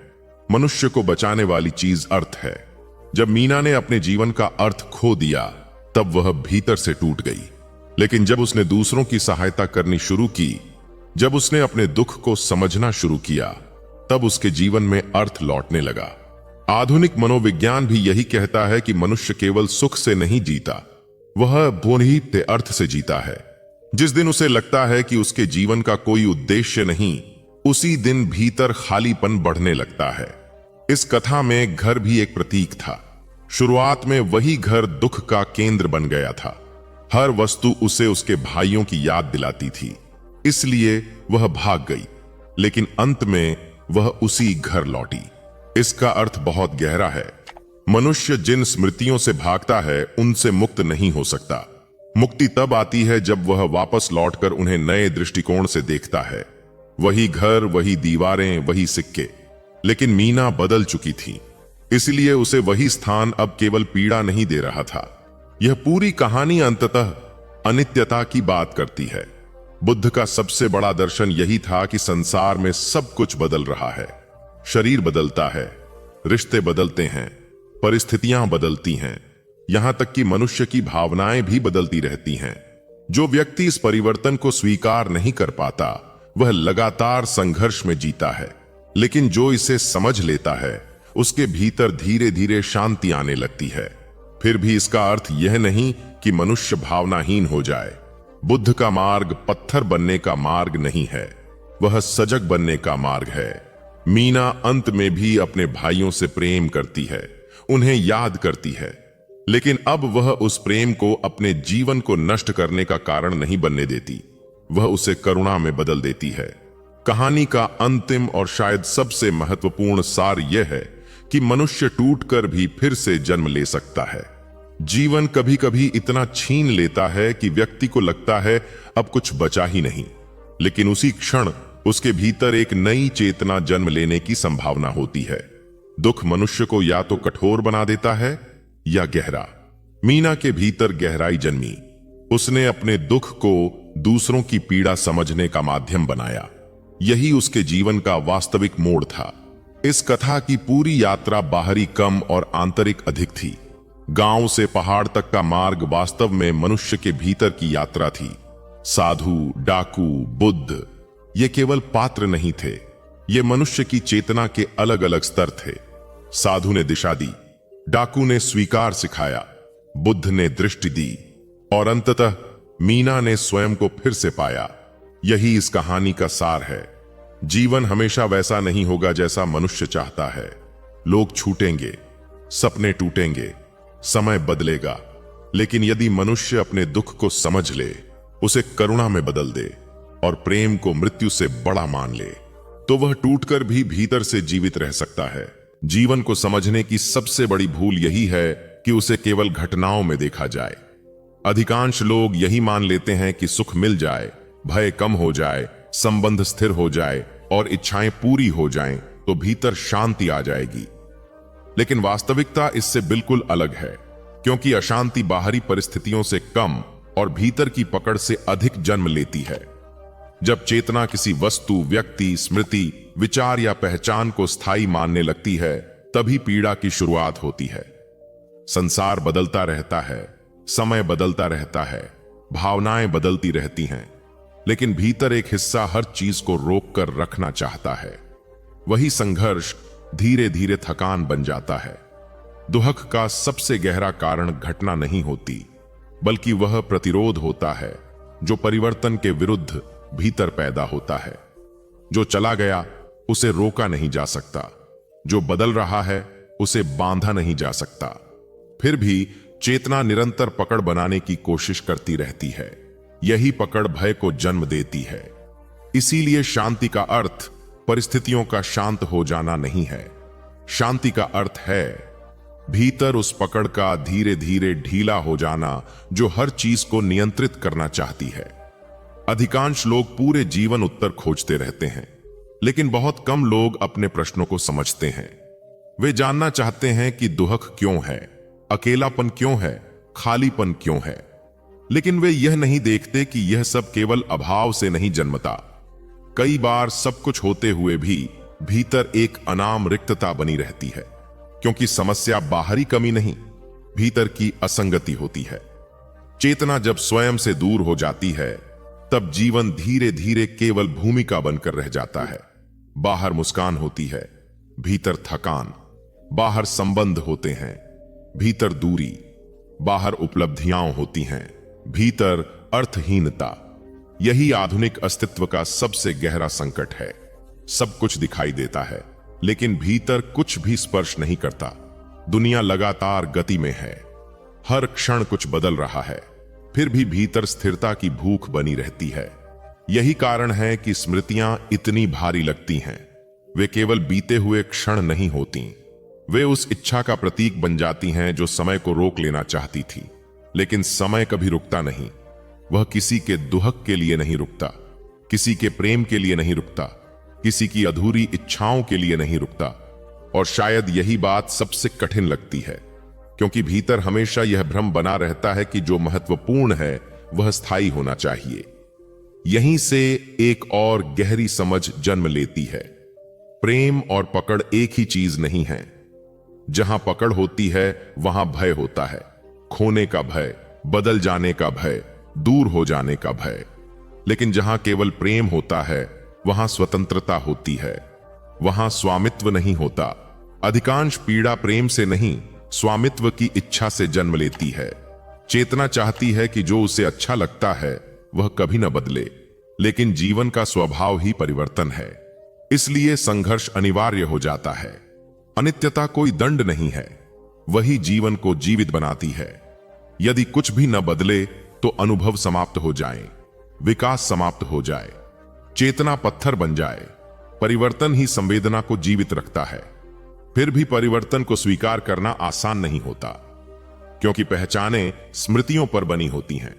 मनुष्य को बचाने वाली चीज अर्थ है। जब मीना ने अपने जीवन का अर्थ खो दिया, तब वह भीतर से टूट गई। लेकिन जब उसने दूसरों की सहायता करनी शुरू की, जब उसने अपने दुख को समझना शुरू किया, तब उसके जीवन में अर्थ लौटने लगा। आधुनिक मनोविज्ञान भी यही कहता है कि मनुष्य केवल सुख से नहीं जीता, वह पुनीत अर्थ से जीता है। जिस दिन उसे लगता है कि उसके जीवन का कोई उद्देश्य नहीं, उसी दिन भीतर खालीपन बढ़ने लगता है। इस कथा में घर भी एक प्रतीक था। शुरुआत में वही घर दुख का केंद्र बन गया था। हर वस्तु उसे उसके भाइयों की याद दिलाती थी, इसलिए वह भाग गई। लेकिन अंत में वह उसी घर लौटी। इसका अर्थ बहुत गहरा है। मनुष्य जिन स्मृतियों से भागता है, उनसे मुक्त नहीं हो सकता। मुक्ति तब आती है जब वह वापस लौटकर उन्हें नए दृष्टिकोण से देखता है। वही घर, वही दीवारें, वही सिक्के, लेकिन मीना बदल चुकी थी। इसलिए उसे वही स्थान अब केवल पीड़ा नहीं दे रहा था। यह पूरी कहानी अंततः अनित्यता की बात करती है। बुद्ध का सबसे बड़ा दर्शन यही था कि संसार में सब कुछ बदल रहा है। शरीर बदलता है, रिश्ते बदलते हैं, परिस्थितियां बदलती हैं, यहां तक कि मनुष्य की भावनाएं भी बदलती रहती हैं। जो व्यक्ति इस परिवर्तन को स्वीकार नहीं कर पाता, वह लगातार संघर्ष में जीता है। लेकिन जो इसे समझ लेता है, उसके भीतर धीरे धीरे शांति आने लगती है। फिर भी इसका अर्थ यह नहीं कि मनुष्य भावनाहीन हो जाए। बुद्ध का मार्ग पत्थर बनने का मार्ग नहीं है, वह सजग बनने का मार्ग है। मीना अंत में भी अपने भाइयों से प्रेम करती है, उन्हें याद करती है, लेकिन अब वह उस प्रेम को अपने जीवन को नष्ट करने का कारण नहीं बनने देती। वह उसे करुणा में बदल देती है। कहानी का अंतिम और शायद सबसे महत्वपूर्ण सार यह है कि मनुष्य टूटकर भी फिर से जन्म ले सकता है। जीवन कभी कभी इतना छीन लेता है कि व्यक्ति को लगता है अब कुछ बचा ही नहीं, लेकिन उसी क्षण उसके भीतर एक नई चेतना जन्म लेने की संभावना होती है। दुख मनुष्य को या तो कठोर बना देता है या गहरा। मीना के भीतर गहराई जन्मी। उसने अपने दुख को दूसरों की पीड़ा समझने का माध्यम बनाया। यही उसके जीवन का वास्तविक मोड़ था। इस कथा की पूरी यात्रा बाहरी कम और आंतरिक अधिक थी। गांव से पहाड़ तक का मार्ग वास्तव में मनुष्य के भीतर की यात्रा थी। साधु, डाकू, बुद्ध, ये केवल पात्र नहीं थे, ये मनुष्य की चेतना के अलग अलग स्तर थे। साधु ने दिशा दी, डाकू ने स्वीकार सिखाया, बुद्ध ने दृष्टि दी, और अंततः मीना ने स्वयं को फिर से पाया। यही इस कहानी का सार है। जीवन हमेशा वैसा नहीं होगा जैसा मनुष्य चाहता है। लोग छूटेंगे, सपने टूटेंगे, समय बदलेगा, लेकिन यदि मनुष्य अपने दुख को समझ ले, उसे करुणा में बदल दे और प्रेम को मृत्यु से बड़ा मान ले, तो वह टूटकर भी भीतर से जीवित रह सकता है। जीवन को समझने की सबसे बड़ी भूल यही है कि उसे केवल घटनाओं में देखा जाए। अधिकांश लोग यही मान लेते हैं कि सुख मिल जाए, भय कम हो जाए, संबंध स्थिर हो जाए और इच्छाएं पूरी हो जाएं, तो भीतर शांति आ जाएगी। लेकिन वास्तविकता इससे बिल्कुल अलग है, क्योंकि अशांति बाहरी परिस्थितियों से कम और भीतर की पकड़ से अधिक जन्म लेती है। जब चेतना किसी वस्तु, व्यक्ति, स्मृति, विचार या पहचान को स्थायी मानने लगती है, तभी पीड़ा की शुरुआत होती है। संसार बदलता रहता है, समय बदलता रहता है, भावनाएं बदलती रहती हैं, लेकिन भीतर एक हिस्सा हर चीज को रोक कर रखना चाहता है। वही संघर्ष धीरे धीरे थकान बन जाता है। दुख का सबसे गहरा कारण घटना नहीं होती, बल्कि वह प्रतिरोध होता है जो परिवर्तन के विरुद्ध भीतर पैदा होता है। जो चला गया उसे रोका नहीं जा सकता, जो बदल रहा है उसे बांधा नहीं जा सकता। फिर भी चेतना निरंतर पकड़ बनाने की कोशिश करती रहती है। यही पकड़ भय को जन्म देती है। इसीलिए शांति का अर्थ परिस्थितियों का शांत हो जाना नहीं है। शांति का अर्थ है भीतर उस पकड़ का धीरे धीरे ढीला हो जाना जो हर चीज को नियंत्रित करना चाहती है। अधिकांश लोग पूरे जीवन उत्तर खोजते रहते हैं, लेकिन बहुत कम लोग अपने प्रश्नों को समझते हैं। वे जानना चाहते हैं कि दुख क्यों है, अकेलापन क्यों है, खालीपन क्यों है, लेकिन वे यह नहीं देखते कि यह सब केवल अभाव से नहीं जन्मता। कई बार सब कुछ होते हुए भी भीतर एक अनाम रिक्तता बनी रहती है, क्योंकि समस्या बाहरी कमी नहीं, भीतर की असंगति होती है। चेतना जब स्वयं से दूर हो जाती है, तब जीवन धीरे धीरे केवल भूमिका बनकर रह जाता है। बाहर मुस्कान होती है, भीतर थकान। बाहर संबंध होते हैं, भीतर दूरी। बाहर उपलब्धियां होती हैं, भीतर अर्थहीनता। यही आधुनिक अस्तित्व का सबसे गहरा संकट है। सब कुछ दिखाई देता है, लेकिन भीतर कुछ भी स्पर्श नहीं करता। दुनिया लगातार गति में है, हर क्षण कुछ बदल रहा है, फिर भी भीतर स्थिरता की भूख बनी रहती है। यही कारण है कि स्मृतियां इतनी भारी लगती हैं। वे केवल बीते हुए क्षण नहीं होती, वे उस इच्छा का प्रतीक बन जाती हैं जो समय को रोक लेना चाहती थी, लेकिन समय कभी रुकता नहीं। वह किसी के दुहक के लिए नहीं रुकता, किसी के प्रेम के लिए नहीं रुकता, किसी की अधूरी इच्छाओं के लिए नहीं रुकता। और शायद यही बात सबसे कठिन लगती है, क्योंकि भीतर हमेशा यह भ्रम बना रहता है कि जो महत्वपूर्ण है वह स्थायी होना चाहिए। यहीं से एक और गहरी समझ जन्म लेती है। प्रेम और पकड़ एक ही चीज नहीं है। जहां पकड़ होती है वहां भय होता है, खोने का भय, बदल जाने का भय, दूर हो जाने का भय। लेकिन जहां केवल प्रेम होता है वहां स्वतंत्रता होती है, वहां स्वामित्व नहीं होता। अधिकांश पीड़ा प्रेम से नहीं, स्वामित्व की इच्छा से जन्म लेती है। चेतना चाहती है कि जो उसे अच्छा लगता है वह कभी न बदले, लेकिन जीवन का स्वभाव ही परिवर्तन है, इसलिए संघर्ष अनिवार्य हो जाता है। अनित्यता कोई दंड नहीं है, वही जीवन को जीवित बनाती है। यदि कुछ भी न बदले तो अनुभव समाप्त हो जाए, विकास समाप्त हो जाए, चेतना पत्थर बन जाए। परिवर्तन ही संवेदना को जीवित रखता है। फिर भी परिवर्तन को स्वीकार करना आसान नहीं होता, क्योंकि पहचानें स्मृतियों पर बनी होती हैं।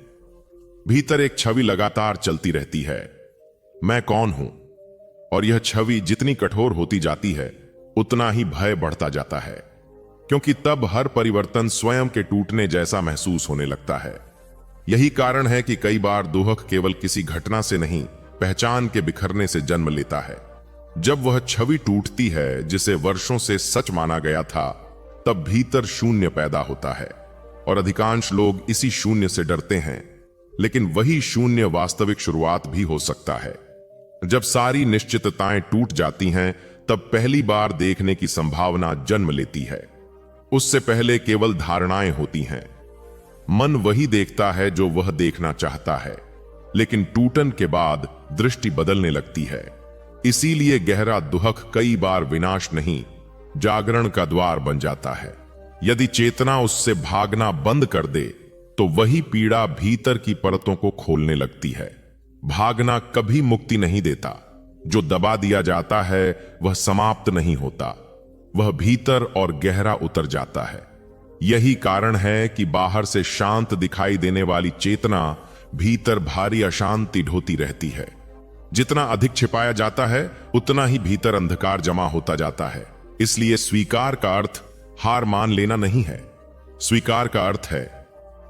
भीतर एक छवि लगातार चलती रहती है, मैं कौन हूं। और यह छवि जितनी कठोर होती जाती है उतना ही भय बढ़ता जाता है, क्योंकि तब हर परिवर्तन स्वयं के टूटने जैसा महसूस होने लगता है। यही कारण है कि कई बार दुहक केवल किसी घटना से नहीं, पहचान के बिखरने से जन्म लेता है। जब वह छवि टूटती है जिसे वर्षों से सच माना गया था, तब भीतर शून्य पैदा होता है। और अधिकांश लोग इसी शून्य से डरते हैं, लेकिन वही शून्य वास्तविक शुरुआत भी हो सकता है। जब सारी निश्चितताएं टूट जाती हैं, तब पहली बार देखने की संभावना जन्म लेती है। उससे पहले केवल धारणाएं होती हैं। मन वही देखता है जो वह देखना चाहता है, लेकिन टूटन के बाद दृष्टि बदलने लगती है। इसीलिए गहरा दुहक कई बार विनाश नहीं, जागरण का द्वार बन जाता है। यदि चेतना उससे भागना बंद कर दे तो वही पीड़ा भीतर की परतों को खोलने लगती है। भागना कभी मुक्ति नहीं देता। जो दबा दिया जाता है वह समाप्त नहीं होता, वह भीतर और गहरा उतर जाता है। यही कारण है कि बाहर से शांत दिखाई देने वाली चेतना भीतर भारी अशांति ढोती रहती है। जितना अधिक छिपाया जाता है उतना ही भीतर अंधकार जमा होता जाता है। इसलिए स्वीकार का अर्थ हार मान लेना नहीं है। स्वीकार का अर्थ है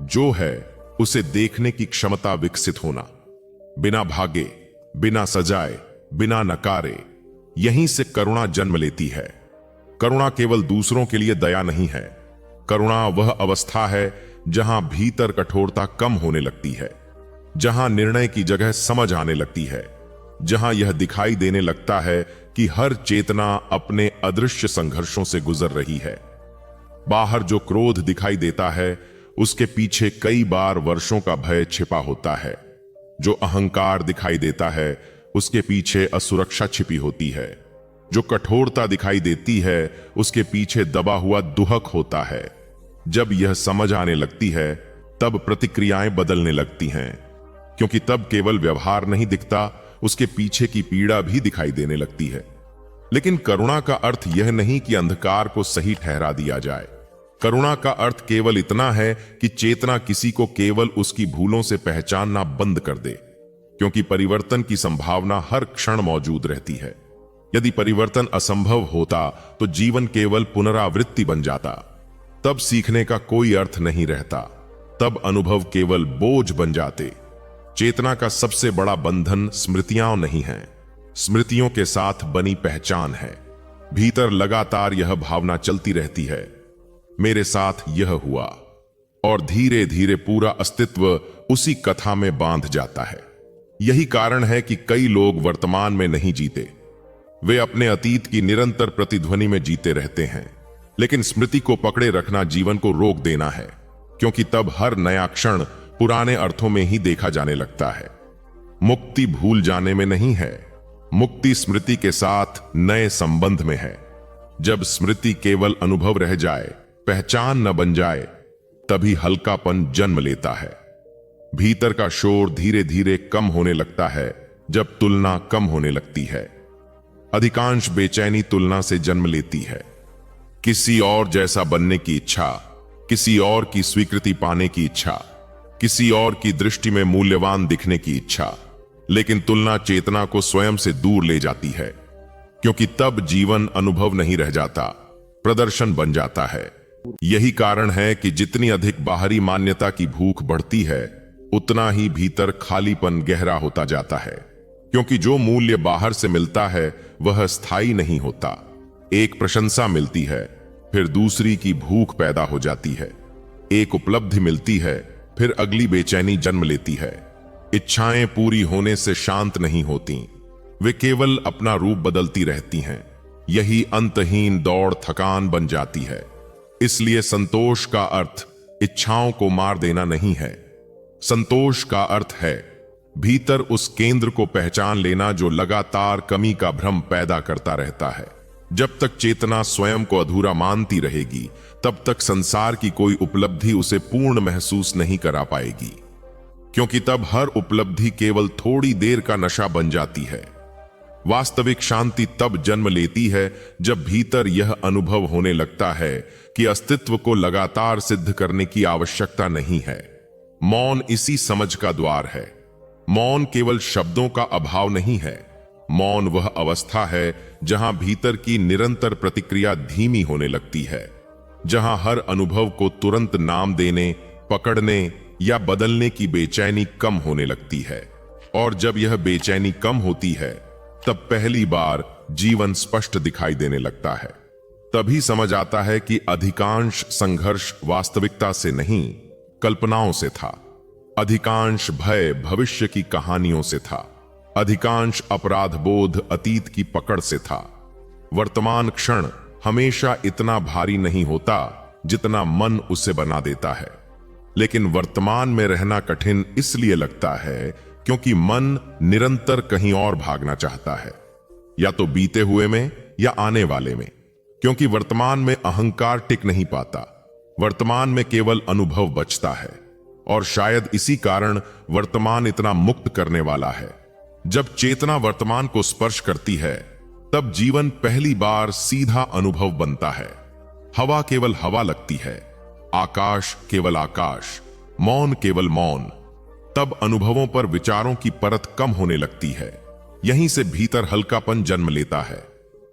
जो है उसे देखने की क्षमता विकसित होना, बिना भागे, बिना सजाए, बिना नकारे। यहीं से करुणा जन्म लेती है। करुणा केवल दूसरों के लिए दया नहीं है। करुणा वह अवस्था है जहां भीतर कठोरता कम होने लगती है, जहां निर्णय की जगह समझ आने लगती है, जहां यह दिखाई देने लगता है कि हर चेतना अपने अदृश्य संघर्षों से गुजर रही है। बाहर जो क्रोध दिखाई देता है उसके पीछे कई बार वर्षों का भय छिपा होता है। जो अहंकार दिखाई देता है उसके पीछे असुरक्षा छिपी होती है। जो कठोरता दिखाई देती है उसके पीछे दबा हुआ दुहक होता है। जब यह समझ आने लगती है तब प्रतिक्रियाएं बदलने लगती हैं, क्योंकि तब केवल व्यवहार नहीं दिखता, उसके पीछे की पीड़ा भी दिखाई देने लगती है। लेकिन करुणा का अर्थ यह नहीं कि अंधकार को सही ठहरा दिया जाए। करुणा का अर्थ केवल इतना है कि चेतना किसी को केवल उसकी भूलों से पहचानना बंद कर दे, क्योंकि परिवर्तन की संभावना हर क्षण मौजूद रहती है। यदि परिवर्तन असंभव होता तो जीवन केवल पुनरावृत्ति बन जाता। तब सीखने का कोई अर्थ नहीं रहता, तब अनुभव केवल बोझ बन जाते। चेतना का सबसे बड़ा बंधन स्मृतियां नहीं है, स्मृतियों के साथ बनी पहचान है। भीतर लगातार यह भावना चलती रहती है, मेरे साथ यह हुआ, और धीरे धीरे पूरा अस्तित्व उसी कथा में बांध जाता है। यही कारण है कि कई लोग वर्तमान में नहीं जीते, वे अपने अतीत की निरंतर प्रतिध्वनि में जीते रहते हैं। लेकिन स्मृति को पकड़े रखना जीवन को रोक देना है, क्योंकि तब हर नया क्षण पुराने अर्थों में ही देखा जाने लगता है। मुक्ति भूल जाने में नहीं है, मुक्ति स्मृति के साथ नए संबंध में है। जब स्मृति केवल अनुभव रह जाए, पहचान न बन जाए, तभी हल्कापन जन्म लेता है। भीतर का शोर धीरे धीरे कम होने लगता है जब तुलना कम होने लगती है। अधिकांश बेचैनी तुलना से जन्म लेती है। किसी और जैसा बनने की इच्छा, किसी और की स्वीकृति पाने की इच्छा, किसी और की दृष्टि में मूल्यवान दिखने की इच्छा। लेकिन तुलना चेतना को स्वयं से दूर ले जाती है, क्योंकि तब जीवन अनुभव नहीं रह जाता, प्रदर्शन बन जाता है। यही कारण है कि जितनी अधिक बाहरी मान्यता की भूख बढ़ती है, उतना ही भीतर खालीपन गहरा होता जाता है। क्योंकि जो मूल्य बाहर से मिलता है वह स्थायी नहीं होता। एक प्रशंसा मिलती है, फिर दूसरी की भूख पैदा हो जाती है। एक उपलब्धि मिलती है, फिर अगली बेचैनी जन्म लेती है। इच्छाएं पूरी होने से शांत नहीं होती, वे केवल अपना रूप बदलती रहती हैं। यही अंतहीन दौड़ थकान बन जाती है। इसलिए संतोष का अर्थ इच्छाओं को मार देना नहीं है। संतोष का अर्थ है भीतर उस केंद्र को पहचान लेना जो लगातार कमी का भ्रम पैदा करता रहता है। जब तक चेतना स्वयं को अधूरा मानती रहेगी, तब तक संसार की कोई उपलब्धि उसे पूर्ण महसूस नहीं करा पाएगी, क्योंकि तब हर उपलब्धि केवल थोड़ी देर का नशा बन जाती है। वास्तविक शांति तब जन्म लेती है जब भीतर यह अनुभव होने लगता है कि अस्तित्व को लगातार सिद्ध करने की आवश्यकता नहीं है। मौन इसी समझ का द्वार है। मौन केवल शब्दों का अभाव नहीं है, मौन वह अवस्था है जहां भीतर की निरंतर प्रतिक्रिया धीमी होने लगती है, जहां हर अनुभव को तुरंत नाम देने, पकड़ने या बदलने की बेचैनी कम होने लगती है। और जब यह बेचैनी कम होती है, तब पहली बार जीवन स्पष्ट दिखाई देने लगता है। तभी समझ आता है कि अधिकांश संघर्ष वास्तविकता से नहीं, कल्पनाओं से था। अधिकांश भय भविष्य की कहानियों से था। अधिकांश अपराध बोध अतीत की पकड़ से था। वर्तमान क्षण हमेशा इतना भारी नहीं होता जितना मन उसे बना देता है। लेकिन वर्तमान में रहना कठिन इसलिए लगता है क्योंकि मन निरंतर कहीं और भागना चाहता है, या तो बीते हुए में या आने वाले में। क्योंकि वर्तमान में अहंकार टिक नहीं पाता, वर्तमान में केवल अनुभव बचता है। और शायद इसी कारण वर्तमान इतना मुक्त करने वाला है। जब चेतना वर्तमान को स्पर्श करती है, तब जीवन पहली बार सीधा अनुभव बनता है। हवा केवल हवा लगती है, आकाश केवल आकाश, मौन केवल मौन। तब अनुभवों पर विचारों की परत कम होने लगती है। यहीं से भीतर हल्कापन जन्म लेता है।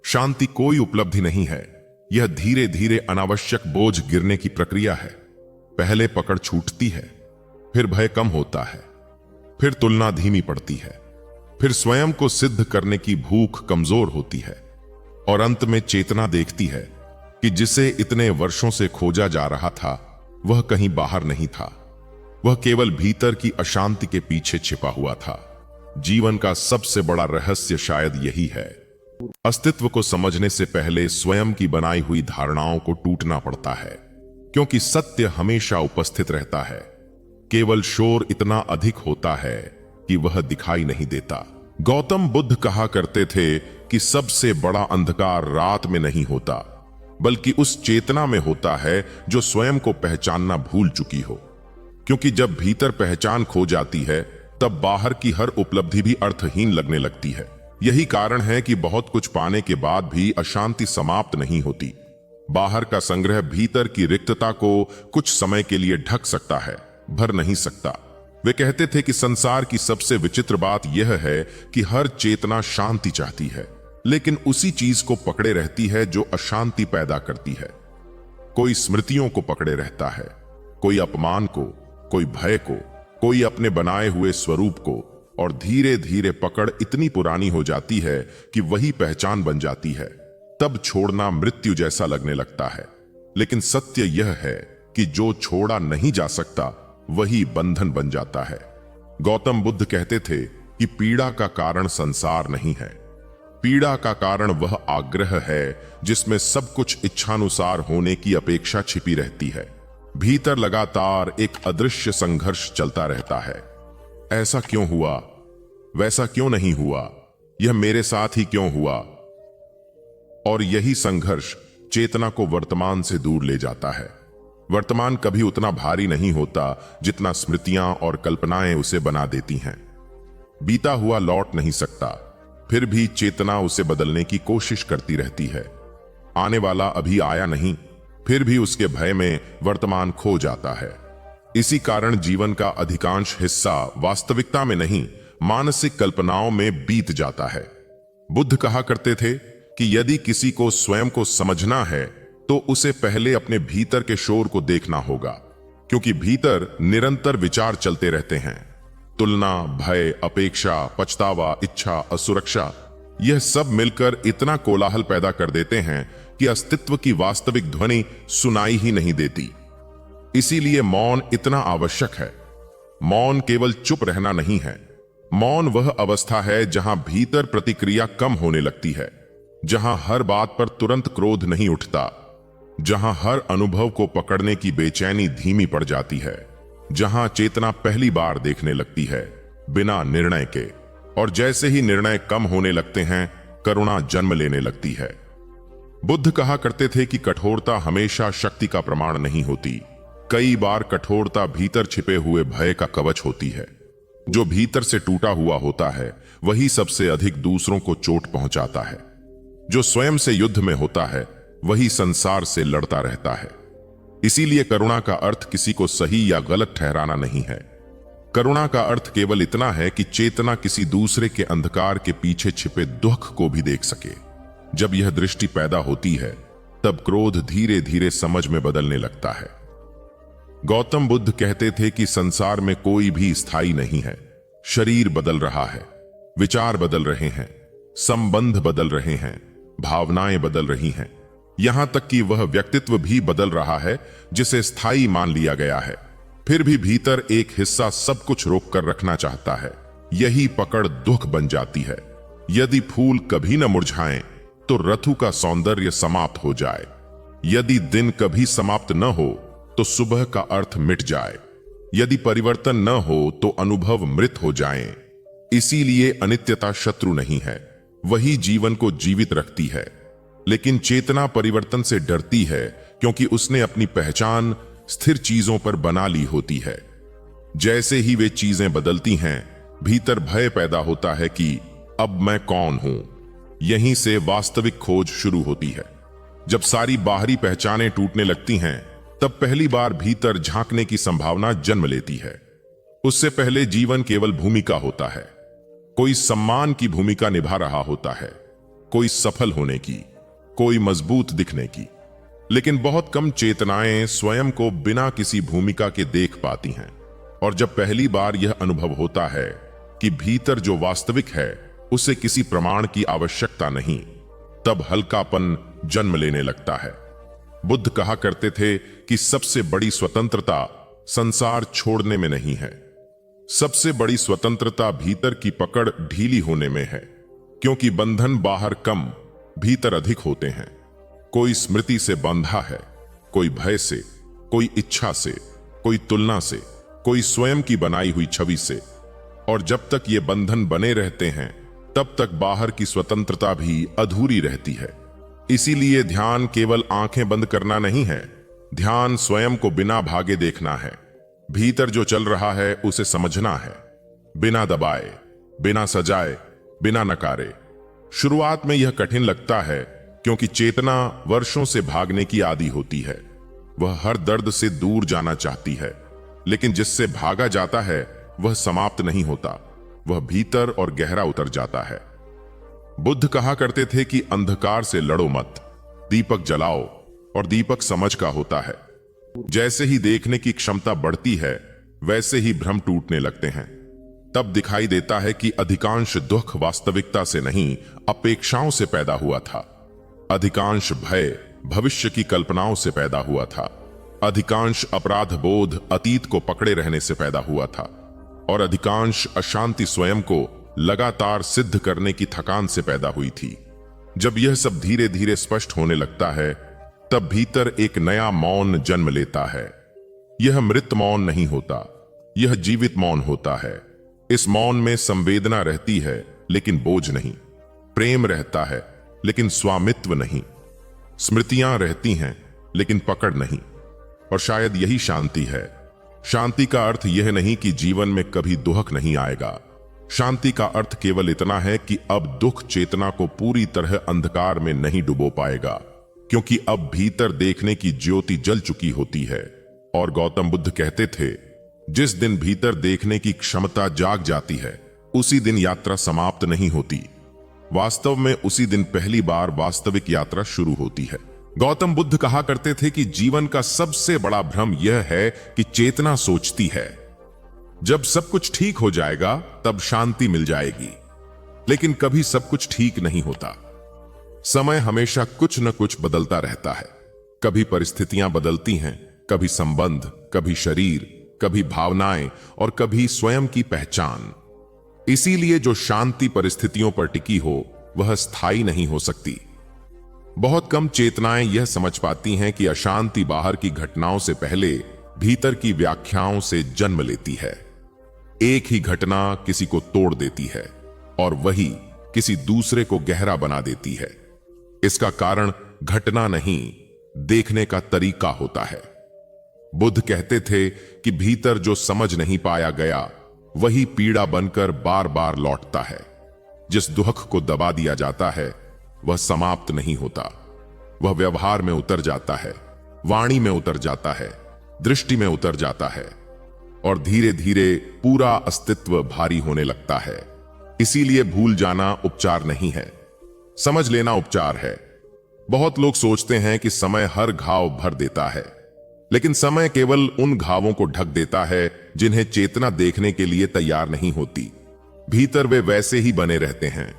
शांति कोई उपलब्धि नहीं है, यह धीरे धीरे अनावश्यक बोझ गिरने की प्रक्रिया है। पहले पकड़ छूटती है, फिर भय कम होता है, फिर तुलना धीमी पड़ती है, फिर स्वयं को सिद्ध करने की भूख कमजोर होती है, और अंत में चेतना देखती है कि जिसे इतने वर्षों से खोजा जा रहा था वह कहीं बाहर नहीं था, वह केवल भीतर की अशांति के पीछे छिपा हुआ था। जीवन का सबसे बड़ा रहस्य शायद यही है। अस्तित्व को समझने से पहले स्वयं की बनाई हुई धारणाओं को टूटना पड़ता है, क्योंकि सत्य हमेशा उपस्थित रहता है। केवल शोर इतना अधिक होता है कि वह दिखाई नहीं देता। गौतम बुद्ध कहा करते थे कि सबसे बड़ा अंधकार रात में नहीं होता, बल्कि उस चेतना में होता है जो स्वयं को पहचानना भूल चुकी हो। क्योंकि जब भीतर पहचान खो जाती है तब बाहर की हर उपलब्धि भी अर्थहीन लगने लगती है। यही कारण है कि बहुत कुछ पाने के बाद भी अशांति समाप्त नहीं होती। बाहर का संग्रह भीतर की रिक्तता को कुछ समय के लिए ढक सकता है, भर नहीं सकता। वे कहते थे कि संसार की सबसे विचित्र बात यह है कि हर चेतना शांति चाहती है, लेकिन उसी चीज को पकड़े रहती है जो अशांति पैदा करती है। कोई स्मृतियों को पकड़े रहता है, कोई अपमान को, कोई भय को, कोई अपने बनाए हुए स्वरूप को, और धीरे धीरे पकड़ इतनी पुरानी हो जाती है कि वही पहचान बन जाती है। तब छोड़ना मृत्यु जैसा लगने लगता है। लेकिन सत्य यह है कि जो छोड़ा नहीं जा सकता वही बंधन बन जाता है। गौतम बुद्ध कहते थे कि पीड़ा का कारण संसार नहीं है, पीड़ा का कारण वह आग्रह है जिसमें सब कुछ इच्छानुसार होने की अपेक्षा छिपी रहती है। भीतर लगातार एक अदृश्य संघर्ष चलता रहता है। ऐसा क्यों हुआ, वैसा क्यों नहीं हुआ, यह मेरे साथ ही क्यों हुआ। और यही संघर्ष चेतना को वर्तमान से दूर ले जाता है। वर्तमान कभी उतना भारी नहीं होता जितना स्मृतियां और कल्पनाएं उसे बना देती हैं। बीता हुआ लौट नहीं सकता, फिर भी चेतना उसे बदलने की कोशिश करती रहती है। आने वाला अभी आया नहीं, फिर भी उसके भय में वर्तमान खो जाता है। इसी कारण जीवन का अधिकांश हिस्सा वास्तविकता में नहीं, मानसिक कल्पनाओं में बीत जाता है। बुद्ध कहा करते थे कि यदि किसी को स्वयं को समझना है तो उसे पहले अपने भीतर के शोर को देखना होगा, क्योंकि भीतर निरंतर विचार चलते रहते हैं। तुलना, भय, अपेक्षा, पछतावा, इच्छा, असुरक्षा, यह सब मिलकर इतना कोलाहल पैदा कर देते हैं कि अस्तित्व की वास्तविक ध्वनि सुनाई ही नहीं देती। इसीलिए मौन इतना आवश्यक है। मौन केवल चुप रहना नहीं है, मौन वह अवस्था है जहां भीतर प्रतिक्रिया कम होने लगती है, जहां हर बात पर तुरंत क्रोध नहीं उठता, जहां हर अनुभव को पकड़ने की बेचैनी धीमी पड़ जाती है, जहां चेतना पहली बार देखने लगती है बिना निर्णय के, और जैसे ही निर्णय कम होने लगते हैं करुणा जन्म लेने लगती है। बुद्ध कहा करते थे कि कठोरता हमेशा शक्ति का प्रमाण नहीं होती। कई बार कठोरता भीतर छिपे हुए भय का कवच होती है। जो भीतर से टूटा हुआ होता है वही सबसे अधिक दूसरों को चोट पहुंचाता है। जो स्वयं से युद्ध में होता है वही संसार से लड़ता रहता है। इसीलिए करुणा का अर्थ किसी को सही या गलत ठहराना नहीं है। करुणा का अर्थ केवल इतना है कि चेतना किसी दूसरे के अंधकार के पीछे छिपे दुख को भी देख सके। जब यह दृष्टि पैदा होती है तब क्रोध धीरे धीरे समझ में बदलने लगता है। गौतम बुद्ध कहते थे कि संसार में कोई भी स्थायी नहीं है। शरीर बदल रहा है, विचार बदल रहे हैं, संबंध बदल रहे हैं, भावनाएं बदल रही हैं, यहां तक कि वह व्यक्तित्व भी बदल रहा है जिसे स्थायी मान लिया गया है। फिर भी भीतर एक हिस्सा सब कुछ रोक कर रखना चाहता है। यही पकड़ दुख बन जाती है। यदि फूल कभी न मुरझाएं तो ऋतु का सौंदर्य समाप्त हो जाए। यदि दिन कभी समाप्त न हो तो सुबह का अर्थ मिट जाए। यदि परिवर्तन न हो तो अनुभव मृत हो जाएं। इसीलिए अनित्यता शत्रु नहीं है, वही जीवन को जीवित रखती है। लेकिन चेतना परिवर्तन से डरती है क्योंकि उसने अपनी पहचान स्थिर चीजों पर बना ली होती है। जैसे ही वे चीजें बदलती हैं भीतर भय पैदा होता है कि अब मैं कौन हूं। यहीं से वास्तविक खोज शुरू होती है। जब सारी बाहरी पहचानें टूटने लगती हैं तब पहली बार भीतर झांकने की संभावना जन्म लेती है। उससे पहले जीवन केवल भूमिका होता है। कोई सम्मान की भूमिका निभा रहा होता है, कोई सफल होने की, कोई मजबूत दिखने की। लेकिन बहुत कम चेतनाएं स्वयं को बिना किसी भूमिका के देख पाती हैं। और जब पहली बार यह अनुभव होता है कि भीतर जो वास्तविक है उसे किसी प्रमाण की आवश्यकता नहीं, तब हल्कापन जन्म लेने लगता है। बुद्ध कहा करते थे कि सबसे बड़ी स्वतंत्रता संसार छोड़ने में नहीं है, सबसे बड़ी स्वतंत्रता भीतर की पकड़ ढीली होने में है। क्योंकि बंधन बाहर कम, भीतर अधिक होते हैं। कोई स्मृति से बंधा है, कोई भय से, कोई इच्छा से, कोई तुलना से, कोई स्वयं की बनाई हुई छवि से। और जब तक ये बंधन बने रहते हैं तब तक बाहर की स्वतंत्रता भी अधूरी रहती है। इसीलिए ध्यान केवल आंखें बंद करना नहीं है, ध्यान स्वयं को बिना भागे देखना है। भीतर जो चल रहा है उसे समझना है, बिना दबाए, बिना सजाए, बिना नकारे। शुरुआत में यह कठिन लगता है क्योंकि चेतना वर्षों से भागने की आदी होती है। वह हर दर्द से दूर जाना चाहती है, लेकिन जिससे भागा जाता है वह समाप्त नहीं होता, वह भीतर और गहरा उतर जाता है। बुद्ध कहा करते थे कि अंधकार से लड़ो मत, दीपक जलाओ, और दीपक समझ का होता है। जैसे ही देखने की क्षमता बढ़ती है वैसे ही भ्रम टूटने लगते हैं। तब दिखाई देता है कि अधिकांश दुख वास्तविकता से नहीं, अपेक्षाओं से पैदा हुआ था। अधिकांश भय भविष्य की कल्पनाओं से पैदा हुआ था। अधिकांश अपराध बोध अतीत को पकड़े रहने से पैदा हुआ था, और अधिकांश अशांति स्वयं को लगातार सिद्ध करने की थकान से पैदा हुई थी। जब यह सब धीरे धीरे स्पष्ट होने लगता है तब भीतर एक नया मौन जन्म लेता है। यह मृत मौन नहीं होता, यह जीवित मौन होता है। इस मौन में संवेदना रहती है लेकिन बोझ नहीं, प्रेम रहता है लेकिन स्वामित्व नहीं, स्मृतियां रहती हैं लेकिन पकड़ नहीं। और शायद यही शांति है। शांति का अर्थ यह नहीं कि जीवन में कभी दुख नहीं आएगा। शांति का अर्थ केवल इतना है कि अब दुख चेतना को पूरी तरह अंधकार में नहीं डुबो पाएगा, क्योंकि अब भीतर देखने की ज्योति जल चुकी होती है। और गौतम बुद्ध कहते थे, जिस दिन भीतर देखने की क्षमता जाग जाती है उसी दिन यात्रा समाप्त नहीं होती। वास्तव में उसी दिन पहली बार वास्तविक यात्रा शुरू होती है। गौतम बुद्ध कहा करते थे कि जीवन का सबसे बड़ा भ्रम यह है कि चेतना सोचती है जब सब कुछ ठीक हो जाएगा तब शांति मिल जाएगी, लेकिन कभी सब कुछ ठीक नहीं होता। समय हमेशा कुछ न कुछ बदलता रहता है। कभी परिस्थितियां बदलती हैं, कभी संबंध, कभी शरीर, कभी भावनाएं और कभी स्वयं की पहचान। इसीलिए जो शांति परिस्थितियों पर टिकी हो वह स्थायी नहीं हो सकती। बहुत कम चेतनाएं यह समझ पाती हैं कि अशांति बाहर की घटनाओं से पहले भीतर की व्याख्याओं से जन्म लेती है। एक ही घटना किसी को तोड़ देती है और वही किसी दूसरे को गहरा बना देती है। इसका कारण घटना नहीं, देखने का तरीका होता है। बुद्ध कहते थे कि भीतर जो समझ नहीं पाया गया वही पीड़ा बनकर बार बार लौटता है। जिस दुख को दबा दिया जाता है वह समाप्त नहीं होता, वह व्यवहार में उतर जाता है, वाणी में उतर जाता है, दृष्टि में उतर जाता है, और धीरे धीरे पूरा अस्तित्व भारी होने लगता है। इसीलिए भूल जाना उपचार नहीं है, समझ लेना उपचार है। बहुत लोग सोचते हैं कि समय हर घाव भर देता है, लेकिन समय केवल उन घावों को ढक देता है जिन्हें चेतना देखने के लिए तैयार नहीं होती। भीतर वे वैसे ही बने रहते हैं,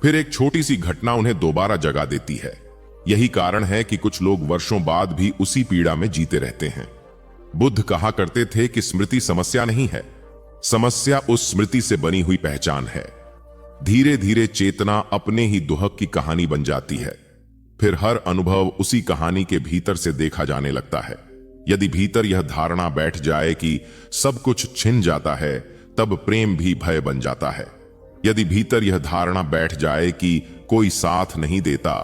फिर एक छोटी सी घटना उन्हें दोबारा जगा देती है। यही कारण है कि कुछ लोग वर्षों बाद भी उसी पीड़ा में जीते रहते हैं। बुद्ध कहा करते थे कि स्मृति समस्या नहीं है, समस्या उस स्मृति से बनी हुई पहचान है। धीरे धीरे चेतना अपने ही दुहक की कहानी बन जाती है, फिर हर अनुभव उसी कहानी के भीतर से देखा जाने लगता है। यदि भीतर यह धारणा बैठ जाए कि सब कुछ छिन जाता है, तब प्रेम भी भय बन जाता है। यदि भीतर यह धारणा बैठ जाए कि कोई साथ नहीं देता,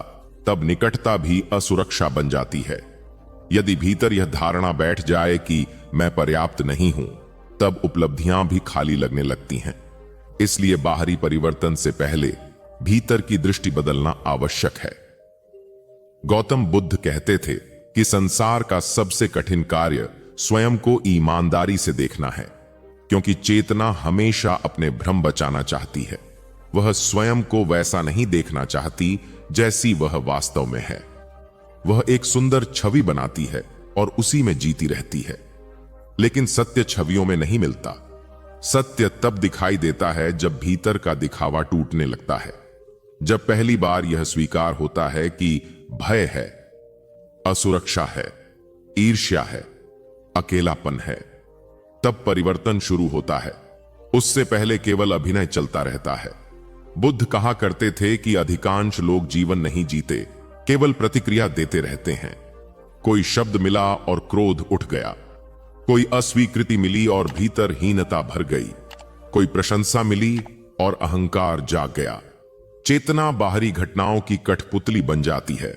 तब निकटता भी असुरक्षा बन जाती है। यदि भीतर यह धारणा बैठ जाए कि मैं पर्याप्त नहीं हूं, तब उपलब्धियां भी खाली लगने लगती हैं। इसलिए बाहरी परिवर्तन से पहले भीतर की दृष्टि बदलना आवश्यक है। गौतम बुद्ध कहते थे कि संसार का सबसे कठिन कार्य स्वयं को ईमानदारी से देखना है, क्योंकि चेतना हमेशा अपने भ्रम बचाना चाहती है। वह स्वयं को वैसा नहीं देखना चाहती जैसी वह वास्तव में है। वह एक सुंदर छवि बनाती है और उसी में जीती रहती है, लेकिन सत्य छवियों में नहीं मिलता। सत्य तब दिखाई देता है जब भीतर का दिखावा टूटने लगता है, जब पहली बार यह स्वीकार होता है कि भय है, असुरक्षा है, ईर्ष्या है, अकेलापन है। तब परिवर्तन शुरू होता है। उससे पहले केवल अभिनय चलता रहता है। बुद्ध कहा करते थे कि अधिकांश लोग जीवन नहीं जीते, केवल प्रतिक्रिया देते रहते हैं। कोई शब्द मिला और क्रोध उठ गया, कोई अस्वीकृति मिली और भीतर हीनता भर गई, कोई प्रशंसा मिली और अहंकार जाग गया। चेतना बाहरी घटनाओं की कठपुतली बन जाती है,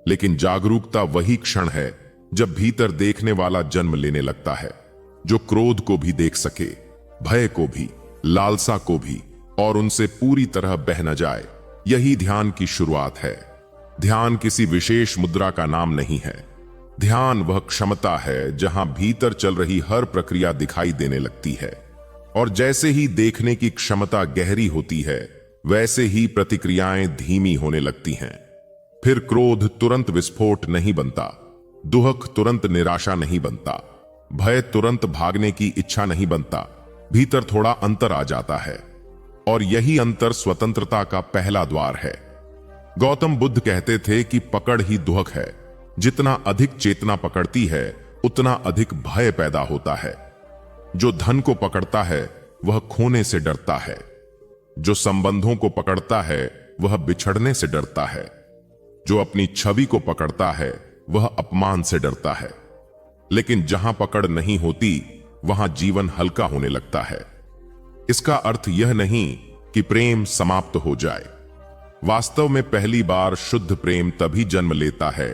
लेकिन जागरूकता वही क्षण है जब भीतर देखने वाला जन्म लेने लगता है, जो क्रोध को भी देख सके, भय को भी, लालसा को भी, और उनसे पूरी तरह बह न जाए। यही ध्यान की शुरुआत है। ध्यान किसी विशेष मुद्रा का नाम नहीं है। ध्यान वह क्षमता है जहां भीतर चल रही हर प्रक्रिया दिखाई देने लगती है, और जैसे ही देखने की क्षमता गहरी होती है, वैसे ही प्रतिक्रियाएं धीमी होने लगती हैं। फिर क्रोध तुरंत विस्फोट नहीं बनता, दुहक तुरंत निराशा नहीं बनता, भय तुरंत भागने की इच्छा नहीं बनता। भीतर थोड़ा अंतर आ जाता है, और यही अंतर स्वतंत्रता का पहला द्वार है। गौतम बुद्ध कहते थे कि पकड़ ही दुहक है। जितना अधिक चेतना पकड़ती है, उतना अधिक भय पैदा होता है। जो धन को पकड़ता है वह खोने से डरता है, जो संबंधों को पकड़ता है वह बिछड़ने से डरता है, जो अपनी छवि को पकड़ता है वह अपमान से डरता है। लेकिन जहां पकड़ नहीं होती, वहां जीवन हल्का होने लगता है। इसका अर्थ यह नहीं कि प्रेम समाप्त हो जाए। वास्तव में पहली बार शुद्ध प्रेम तभी जन्म लेता है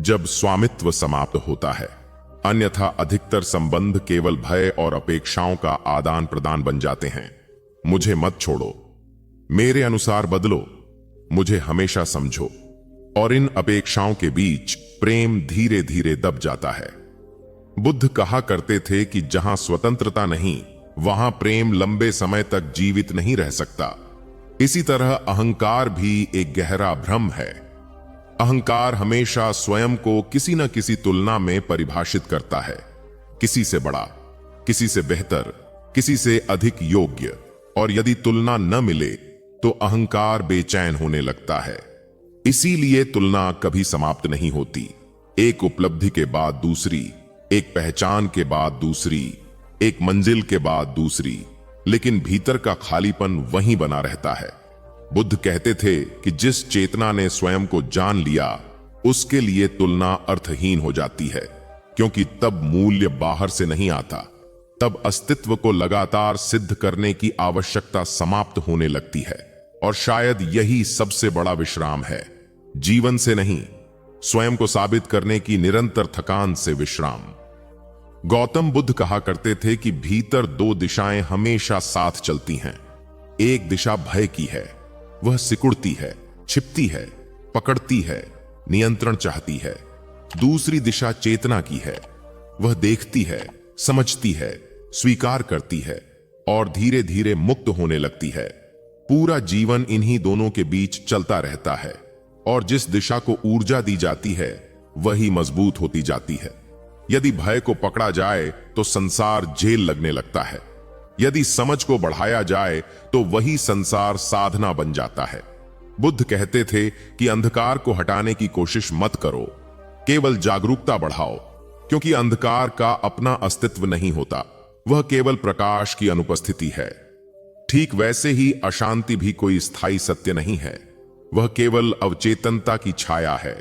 जब स्वामित्व समाप्त होता है। अन्यथा अधिकतर संबंध केवल भय और अपेक्षाओं का आदान प्रदान बन जाते हैं। मुझे मत छोड़ो, मेरे अनुसार बदलो, मुझे हमेशा समझो, और इन अपेक्षाओं के बीच प्रेम धीरे धीरे दब जाता है। बुद्ध कहा करते थे कि जहां स्वतंत्रता नहीं, वहां प्रेम लंबे समय तक जीवित नहीं रह सकता। इसी तरह अहंकार भी एक गहरा भ्रम है। अहंकार हमेशा स्वयं को किसी न किसी तुलना में परिभाषित करता है, किसी से बड़ा, किसी से बेहतर, किसी से अधिक योग्य, और यदि तुलना न मिले तो अहंकार बेचैन होने लगता है। इसीलिए तुलना कभी समाप्त नहीं होती। एक उपलब्धि के बाद दूसरी, एक पहचान के बाद दूसरी, एक मंजिल के बाद दूसरी, लेकिन भीतर का खालीपन वहीं बना रहता है। बुद्ध कहते थे कि जिस चेतना ने स्वयं को जान लिया, उसके लिए तुलना अर्थहीन हो जाती है, क्योंकि तब मूल्य बाहर से नहीं आता। तब अस्तित्व को लगातार सिद्ध करने की आवश्यकता समाप्त होने लगती है, और शायद यही सबसे बड़ा विश्राम है। जीवन से नहीं, स्वयं को साबित करने की निरंतर थकान से विश्राम। गौतम बुद्ध कहा करते थे कि भीतर दो दिशाएं हमेशा साथ चलती हैं। एक दिशा भय की है, वह सिकुड़ती है, छिपती है, पकड़ती है, नियंत्रण चाहती है। दूसरी दिशा चेतना की है, वह देखती है, समझती है, स्वीकार करती है, और धीरे धीरे मुक्त होने लगती है। पूरा जीवन इन्हीं दोनों के बीच चलता रहता है, और जिस दिशा को ऊर्जा दी जाती है वही मजबूत होती जाती है। यदि भय को पकड़ा जाए तो संसार जेल लगने लगता है। यदि समझ को बढ़ाया जाए तो वही संसार साधना बन जाता है। बुद्ध कहते थे कि अंधकार को हटाने की कोशिश मत करो, केवल जागरूकता बढ़ाओ, क्योंकि अंधकार का अपना अस्तित्व नहीं होता, वह केवल प्रकाश की अनुपस्थिति है। ठीक वैसे ही अशांति भी कोई स्थायी सत्य नहीं है, वह केवल अवचेतनता की छाया है।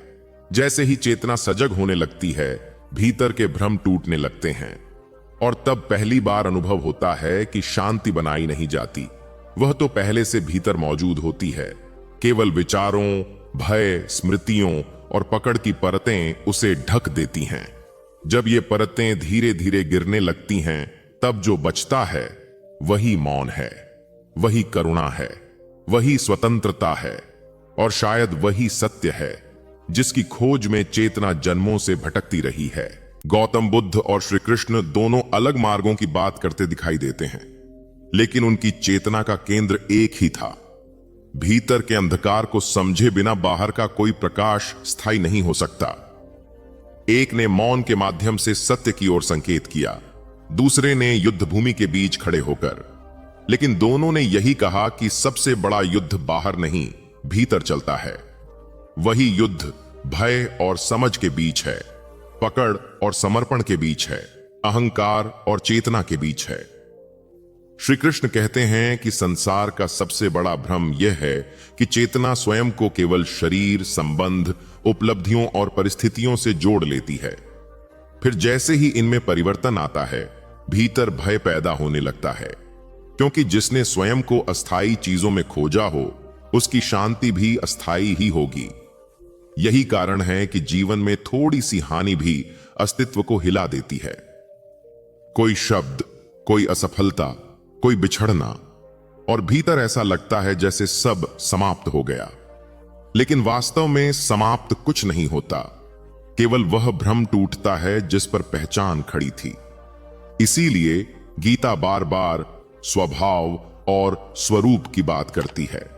जैसे ही चेतना सजग होने लगती है, भीतर के भ्रम टूटने लगते हैं, और तब पहली बार अनुभव होता है कि शांति बनाई नहीं जाती, वह तो पहले से भीतर मौजूद होती है। केवल विचारों, भय, स्मृतियों और पकड़ की परतें उसे ढक देती हैं। जब ये परतें धीरे धीरे गिरने लगती हैं, तब जो बचता है वही मौन है, वही करुणा है, वही स्वतंत्रता है, और शायद वही सत्य है जिसकी खोज में चेतना जन्मों से भटकती रही है। गौतम बुद्ध और श्री कृष्ण दोनों अलग मार्गों की बात करते दिखाई देते हैं, लेकिन उनकी चेतना का केंद्र एक ही था। भीतर के अंधकार को समझे बिना बाहर का कोई प्रकाश स्थायी नहीं हो सकता। एक ने मौन के माध्यम से सत्य की ओर संकेत किया, दूसरे ने युद्ध भूमि के बीच खड़े होकर। लेकिन दोनों ने यही कहा कि सबसे बड़ा युद्ध बाहर नहीं, भीतर चलता है। वही युद्ध भय और समझ के बीच है, पकड़ और समर्पण के बीच है, अहंकार और चेतना के बीच है। श्री कृष्ण कहते हैं कि संसार का सबसे बड़ा भ्रम यह है कि चेतना स्वयं को केवल शरीर, संबंध, उपलब्धियों और परिस्थितियों से जोड़ लेती है। फिर जैसे ही इनमें परिवर्तन आता है, भीतर भय पैदा होने लगता है, क्योंकि जिसने स्वयं को अस्थायी चीजों में खोजा हो, उसकी शांति भी अस्थायी ही होगी। यही कारण है कि जीवन में थोड़ी सी हानि भी अस्तित्व को हिला देती है। कोई शब्द, कोई असफलता, कोई बिछड़ना, और भीतर ऐसा लगता है जैसे सब समाप्त हो गया। लेकिन वास्तव में समाप्त कुछ नहीं होता, केवल वह भ्रम टूटता है जिस पर पहचान खड़ी थी। इसीलिए गीता बार बार स्वभाव और स्वरूप की बात करती है।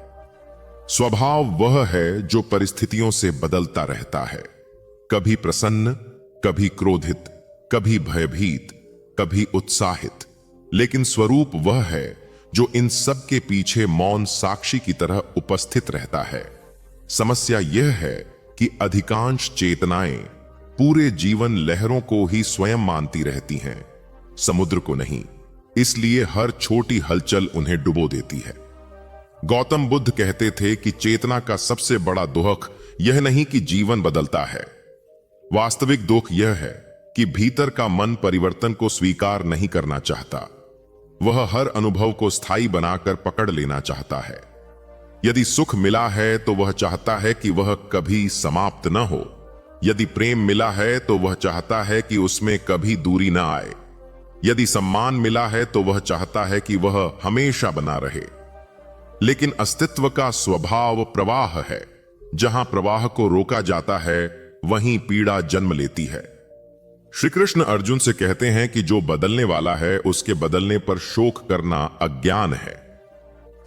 स्वभाव वह है जो परिस्थितियों से बदलता रहता है, कभी प्रसन्न, कभी क्रोधित, कभी भयभीत, कभी उत्साहित। लेकिन स्वरूप वह है जो इन सब के पीछे मौन साक्षी की तरह उपस्थित रहता है। समस्या यह है कि अधिकांश चेतनाएं पूरे जीवन लहरों को ही स्वयं मानती रहती हैं, समुद्र को नहीं। इसलिए हर छोटी हलचल उन्हें डुबो देती है। गौतम बुद्ध कहते थे कि चेतना का सबसे बड़ा दुख यह नहीं कि जीवन बदलता है, वास्तविक दुख यह है कि भीतर का मन परिवर्तन को स्वीकार नहीं करना चाहता। वह हर अनुभव को स्थायी बनाकर पकड़ लेना चाहता है। यदि सुख मिला है तो वह चाहता है कि वह कभी समाप्त न हो। यदि प्रेम मिला है तो वह चाहता है कि उसमें कभी दूरी न आए। यदि सम्मान मिला है तो वह चाहता है कि वह हमेशा बना रहे। लेकिन अस्तित्व का स्वभाव प्रवाह है। जहां प्रवाह को रोका जाता है वहीं पीड़ा जन्म लेती है। श्री कृष्ण अर्जुन से कहते हैं कि जो बदलने वाला है उसके बदलने पर शोक करना अज्ञान है।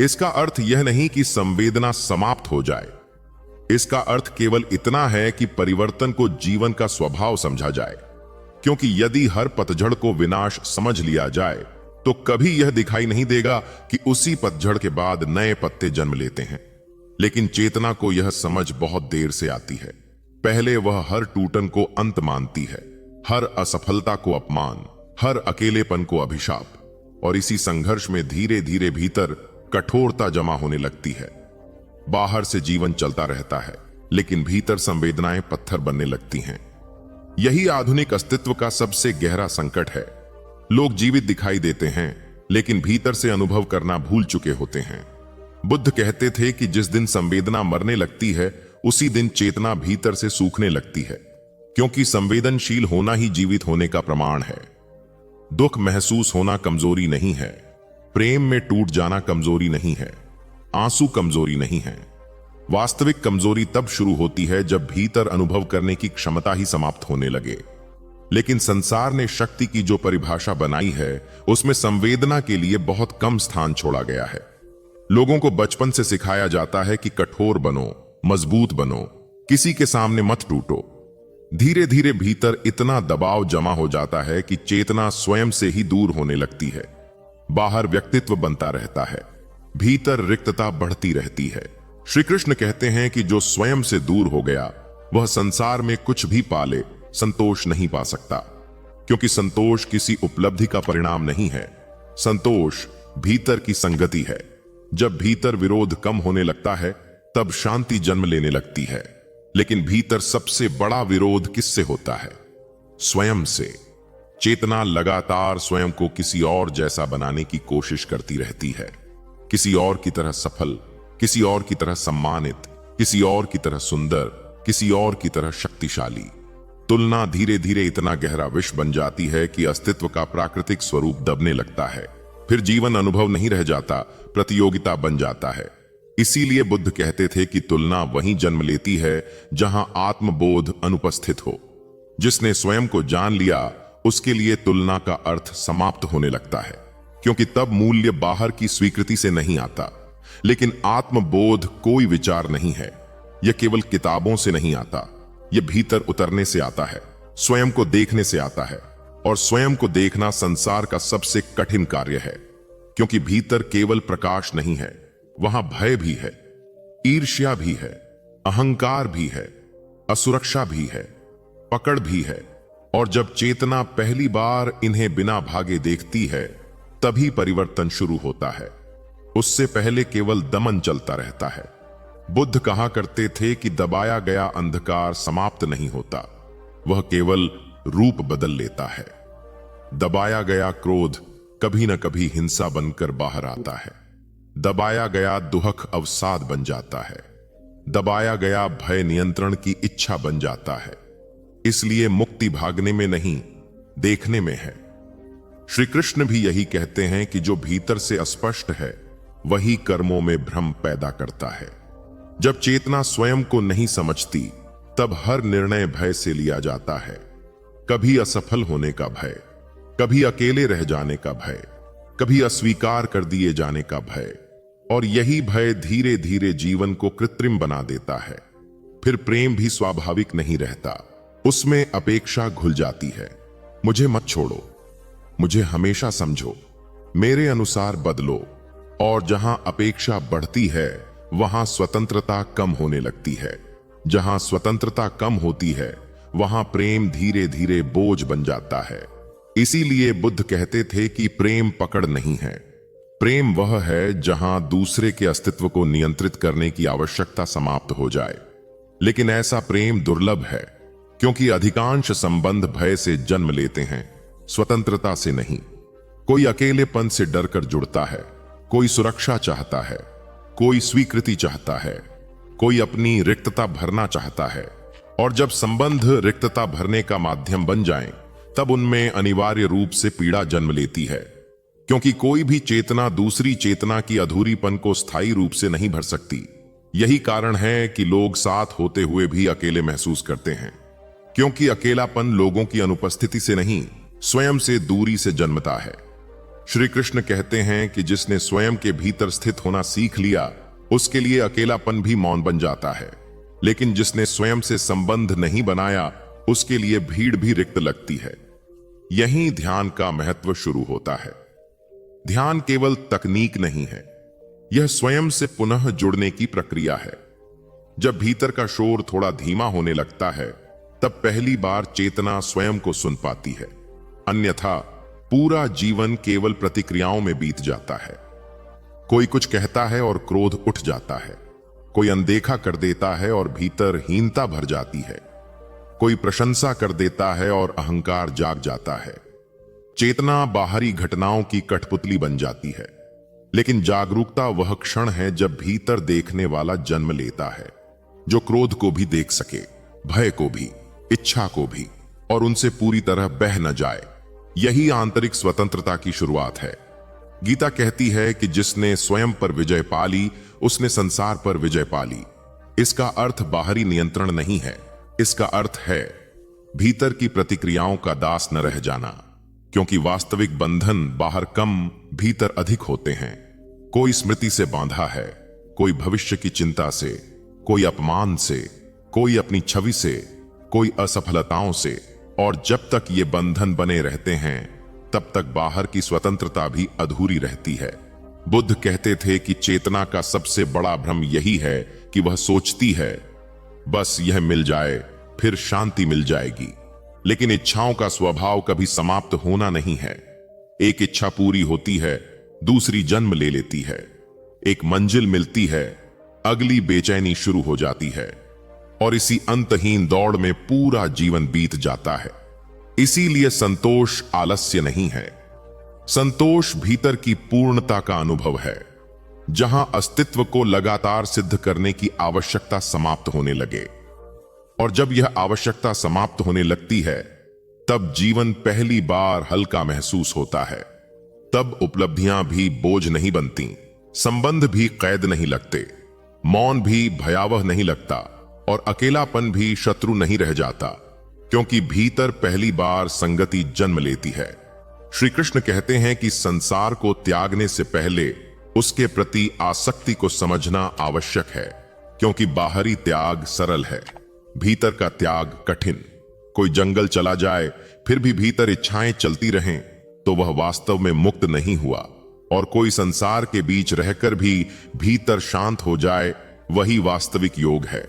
इसका अर्थ यह नहीं कि संवेदना समाप्त हो जाए। इसका अर्थ केवल इतना है कि परिवर्तन को जीवन का स्वभाव समझा जाए। क्योंकि यदि हर पतझड़ को विनाश समझ लिया जाए तो कभी यह दिखाई नहीं देगा कि उसी पतझड़ के बाद नए पत्ते जन्म लेते हैं। लेकिन चेतना को यह समझ बहुत देर से आती है। पहले वह हर टूटन को अंत मानती है, हर असफलता को अपमान, हर अकेलेपन को अभिशाप। और इसी संघर्ष में धीरे धीरे भीतर कठोरता जमा होने लगती है। बाहर से जीवन चलता रहता है, लेकिन भीतर संवेदनाएं पत्थर बनने लगती हैं। यही आधुनिक अस्तित्व का सबसे गहरा संकट है। लोग जीवित दिखाई देते हैं, लेकिन भीतर से अनुभव करना भूल चुके होते हैं। बुद्ध कहते थे कि जिस दिन संवेदना मरने लगती है उसी दिन चेतना भीतर से सूखने लगती है, क्योंकि संवेदनशील होना ही जीवित होने का प्रमाण है। दुख महसूस होना कमजोरी नहीं है, प्रेम में टूट जाना कमजोरी नहीं है, आंसू कमजोरी नहीं है। वास्तविक कमजोरी तब शुरू होती है जब भीतर अनुभव करने की क्षमता ही समाप्त होने लगे। लेकिन संसार ने शक्ति की जो परिभाषा बनाई है उसमें संवेदना के लिए बहुत कम स्थान छोड़ा गया है। लोगों को बचपन से सिखाया जाता है कि कठोर बनो, मजबूत बनो, किसी के सामने मत टूटो। धीरे धीरे भीतर इतना दबाव जमा हो जाता है कि चेतना स्वयं से ही दूर होने लगती है। बाहर व्यक्तित्व बनता रहता है, भीतर रिक्तता बढ़ती रहती है। श्री कृष्ण कहते हैं कि जो स्वयं से दूर हो गया वह संसार में कुछ भी पाले संतोष नहीं पा सकता, क्योंकि संतोष किसी उपलब्धि का परिणाम नहीं है। संतोष भीतर की संगति है। जब भीतर विरोध कम होने लगता है तब शांति जन्म लेने लगती है। लेकिन भीतर सबसे बड़ा विरोध किससे होता है? स्वयं से। चेतना लगातार स्वयं को किसी और जैसा बनाने की कोशिश करती रहती है, किसी और की तरह सफल, किसी और की तरह सम्मानित, किसी और की तरह सुंदर, किसी और की तरह शक्तिशाली। तुलना धीरे धीरे इतना गहरा विष बन जाती है कि अस्तित्व का प्राकृतिक स्वरूप दबने लगता है। फिर जीवन अनुभव नहीं रह जाता, प्रतियोगिता बन जाता है। इसीलिए बुद्ध कहते थे कि तुलना वहीं जन्म लेती है जहां आत्मबोध अनुपस्थित हो। जिसने स्वयं को जान लिया उसके लिए तुलना का अर्थ समाप्त होने लगता है, क्योंकि तब मूल्य बाहर की स्वीकृति से नहीं आता। लेकिन आत्मबोध कोई विचार नहीं है, यह केवल किताबों से नहीं आता, यह भीतर उतरने से आता है, स्वयं को देखने से आता है। और स्वयं को देखना संसार का सबसे कठिन कार्य है, क्योंकि भीतर केवल प्रकाश नहीं है, वहां भय भी है, ईर्ष्या भी है, अहंकार भी है, असुरक्षा भी है, पकड़ भी है। और जब चेतना पहली बार इन्हें बिना भागे देखती है तभी परिवर्तन शुरू होता है। उससे पहले केवल दमन चलता रहता है। बुद्ध कहा करते थे कि दबाया गया अंधकार समाप्त नहीं होता, वह केवल रूप बदल लेता है। दबाया गया क्रोध कभी न कभी हिंसा बनकर बाहर आता है। दबाया गया दुहक अवसाद बन जाता है। दबाया गया भय नियंत्रण की इच्छा बन जाता है। इसलिए मुक्ति भागने में नहीं, देखने में है। श्री कृष्ण भी यही कहते हैं कि जो भीतर से अस्पष्ट है वही कर्मों में भ्रम पैदा करता है। जब चेतना स्वयं को नहीं समझती तब हर निर्णय भय से लिया जाता है। कभी असफल होने का भय, कभी अकेले रह जाने का भय, कभी अस्वीकार कर दिए जाने का भय। और यही भय धीरे धीरे जीवन को कृत्रिम बना देता है। फिर प्रेम भी स्वाभाविक नहीं रहता, उसमें अपेक्षा घुल जाती है। मुझे मत छोड़ो, मुझे हमेशा समझो, मेरे अनुसार बदलो। और जहां अपेक्षा बढ़ती है वहां स्वतंत्रता कम होने लगती है। जहां स्वतंत्रता कम होती है वहां प्रेम धीरे धीरे बोझ बन जाता है। इसीलिए बुद्ध कहते थे कि प्रेम पकड़ नहीं है। प्रेम वह है जहां दूसरे के अस्तित्व को नियंत्रित करने की आवश्यकता समाप्त हो जाए। लेकिन ऐसा प्रेम दुर्लभ है, क्योंकि अधिकांश संबंध भय से जन्म लेते हैं, स्वतंत्रता से नहीं। कोई अकेलेपन से डरकर जुड़ता है, कोई सुरक्षा चाहता है, कोई स्वीकृति चाहता है, कोई अपनी रिक्तता भरना चाहता है। और जब संबंध रिक्तता भरने का माध्यम बन जाएं, तब उनमें अनिवार्य रूप से पीड़ा जन्म लेती है, क्योंकि कोई भी चेतना दूसरी चेतना की अधूरीपन को स्थायी रूप से नहीं भर सकती। यही कारण है कि लोग साथ होते हुए भी अकेले महसूस करते हैं, क्योंकि अकेलापन लोगों की अनुपस्थिति से नहीं, स्वयं से दूरी से जन्मता है। श्री कृष्ण कहते हैं कि जिसने स्वयं के भीतर स्थित होना सीख लिया उसके लिए अकेलापन भी मौन बन जाता है। लेकिन जिसने स्वयं से संबंध नहीं बनाया उसके लिए भीड़ भी रिक्त लगती है। यहीं ध्यान का महत्व शुरू होता है। ध्यान केवल तकनीक नहीं है, यह स्वयं से पुनः जुड़ने की प्रक्रिया है। जब भीतर का शोर थोड़ा धीमा होने लगता है तब पहली बार चेतना स्वयं को सुन पाती है। अन्यथा पूरा जीवन केवल प्रतिक्रियाओं में बीत जाता है। कोई कुछ कहता है और क्रोध उठ जाता है, कोई अनदेखा कर देता है और भीतर हीनता भर जाती है, कोई प्रशंसा कर देता है और अहंकार जाग जाता है। चेतना बाहरी घटनाओं की कठपुतली बन जाती है, लेकिन जागरूकता वह क्षण है जब भीतर देखने वाला जन्म लेता है, जो क्रोध को भी देख सके, भय को भी, इच्छा को भी, और उनसे पूरी तरह बह न जाए। यही आंतरिक स्वतंत्रता की शुरुआत है। गीता कहती है कि जिसने स्वयं पर विजय पा ली उसने संसार पर विजय पा ली। इसका अर्थ बाहरी नियंत्रण नहीं है, इसका अर्थ है भीतर की प्रतिक्रियाओं का दास न रह जाना, क्योंकि वास्तविक बंधन बाहर कम, भीतर अधिक होते हैं। कोई स्मृति से बांधा है, कोई भविष्य की चिंता से, कोई अपमान से, कोई अपनी छवि से, कोई असफलताओं से। और जब तक ये बंधन बने रहते हैं तब तक बाहर की स्वतंत्रता भी अधूरी रहती है। बुद्ध कहते थे कि चेतना का सबसे बड़ा भ्रम यही है कि वह सोचती है बस यह मिल जाए फिर शांति मिल जाएगी। लेकिन इच्छाओं का स्वभाव कभी समाप्त होना नहीं है। एक इच्छा पूरी होती है, दूसरी जन्म ले लेती है। एक मंजिल मिलती है, अगली बेचैनी शुरू हो जाती है, और इसी अंतहीन दौड़ में पूरा जीवन बीत जाता है। इसीलिए संतोष आलस्य नहीं है, संतोष भीतर की पूर्णता का अनुभव है, जहां अस्तित्व को लगातार सिद्ध करने की आवश्यकता समाप्त होने लगे। और जब यह आवश्यकता समाप्त होने लगती है तब जीवन पहली बार हल्का महसूस होता है। तब उपलब्धियां भी बोझ नहीं बनती, संबंध भी कैद नहीं लगते, मौन भी भयावह नहीं लगता, और अकेलापन भी शत्रु नहीं रह जाता, क्योंकि भीतर पहली बार संगति जन्म लेती है। श्री कृष्ण कहते हैं कि संसार को त्यागने से पहले उसके प्रति आसक्ति को समझना आवश्यक है, क्योंकि बाहरी त्याग सरल है, भीतर का त्याग कठिन। कोई जंगल चला जाए फिर भी भीतर इच्छाएं चलती रहें तो वह वास्तव में मुक्त नहीं हुआ, और कोई संसार के बीच रहकर भी भीतर शांत हो जाए वही वास्तविक योग है।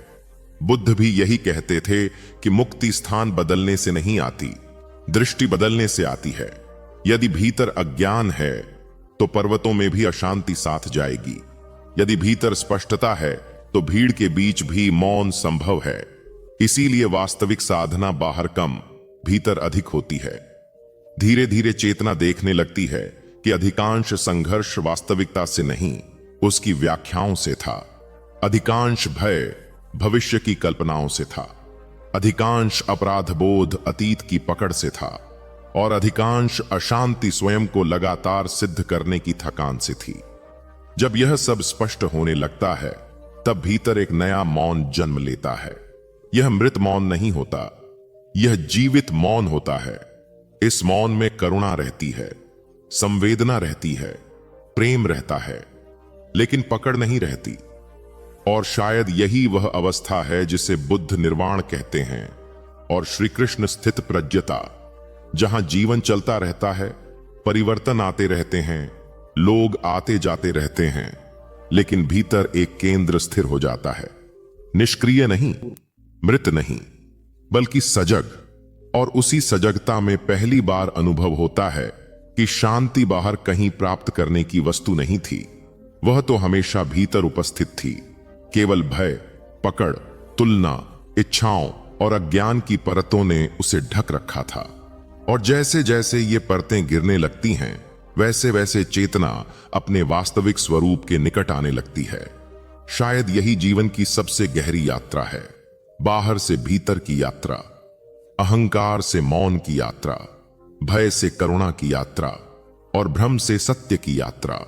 बुद्ध भी यही कहते थे कि मुक्ति स्थान बदलने से नहीं आती, दृष्टि बदलने से आती है। यदि भीतर अज्ञान है तो पर्वतों में भी अशांति साथ जाएगी। यदि भीतर स्पष्टता है तो भीड़ के बीच भी मौन संभव है। इसीलिए वास्तविक साधना बाहर कम, भीतर अधिक होती है। धीरे धीरे चेतना देखने लगती है कि अधिकांश संघर्ष वास्तविकता से नहीं, उसकी व्याख्याओं से था। अधिकांश भय भविष्य की कल्पनाओं से था, अधिकांश अपराध बोध अतीत की पकड़ से था और अधिकांश अशांति स्वयं को लगातार सिद्ध करने की थकान से थी। जब यह सब स्पष्ट होने लगता है तब भीतर एक नया मौन जन्म लेता है। यह मृत मौन नहीं होता, यह जीवित मौन होता है। इस मौन में करुणा रहती है, संवेदना रहती है, प्रेम रहता है, लेकिन पकड़ नहीं रहती। और शायद यही वह अवस्था है जिसे बुद्ध निर्वाण कहते हैं और श्री कृष्ण स्थित प्रज्ञता, जहां जीवन चलता रहता है, परिवर्तन आते रहते हैं, लोग आते जाते रहते हैं, लेकिन भीतर एक केंद्र स्थिर हो जाता है, निष्क्रिय नहीं, मृत नहीं, बल्कि सजग। और उसी सजगता में पहली बार अनुभव होता है कि शांति बाहर कहीं प्राप्त करने की वस्तु नहीं थी, वह तो हमेशा भीतर उपस्थित थी। केवल भय, पकड़, तुलना, इच्छाओं और अज्ञान की परतों ने उसे ढक रखा था। और जैसे जैसे ये परतें गिरने लगती हैं, वैसे वैसे चेतना अपने वास्तविक स्वरूप के निकट आने लगती है। शायद यही जीवन की सबसे गहरी यात्रा है, बाहर से भीतर की यात्रा, अहंकार से मौन की यात्रा, भय से करुणा की यात्रा और भ्रम से सत्य की यात्रा।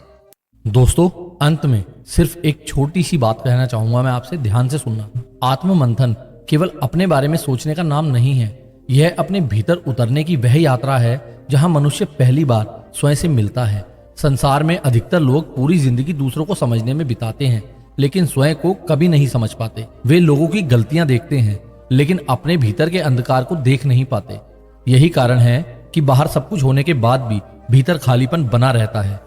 दोस्तों, अंत में सिर्फ एक छोटी सी बात कहना चाहूंगा, मैं आपसे ध्यान से सुनना। आत्म मंथन केवल अपने बारे में सोचने का नाम नहीं है, यह अपने भीतर उतरने की वह यात्रा है जहां मनुष्य पहली बार स्वयं से मिलता है। संसार में अधिकतर लोग पूरी जिंदगी दूसरों को समझने में बिताते हैं, लेकिन स्वयं को कभी नहीं समझ पाते। वे लोगों की गलतियां देखते हैं, लेकिन अपने भीतर के अंधकार को देख नहीं पाते। यही कारण है कि बाहर सब कुछ होने के बाद भी भीतर खालीपन बना रहता है।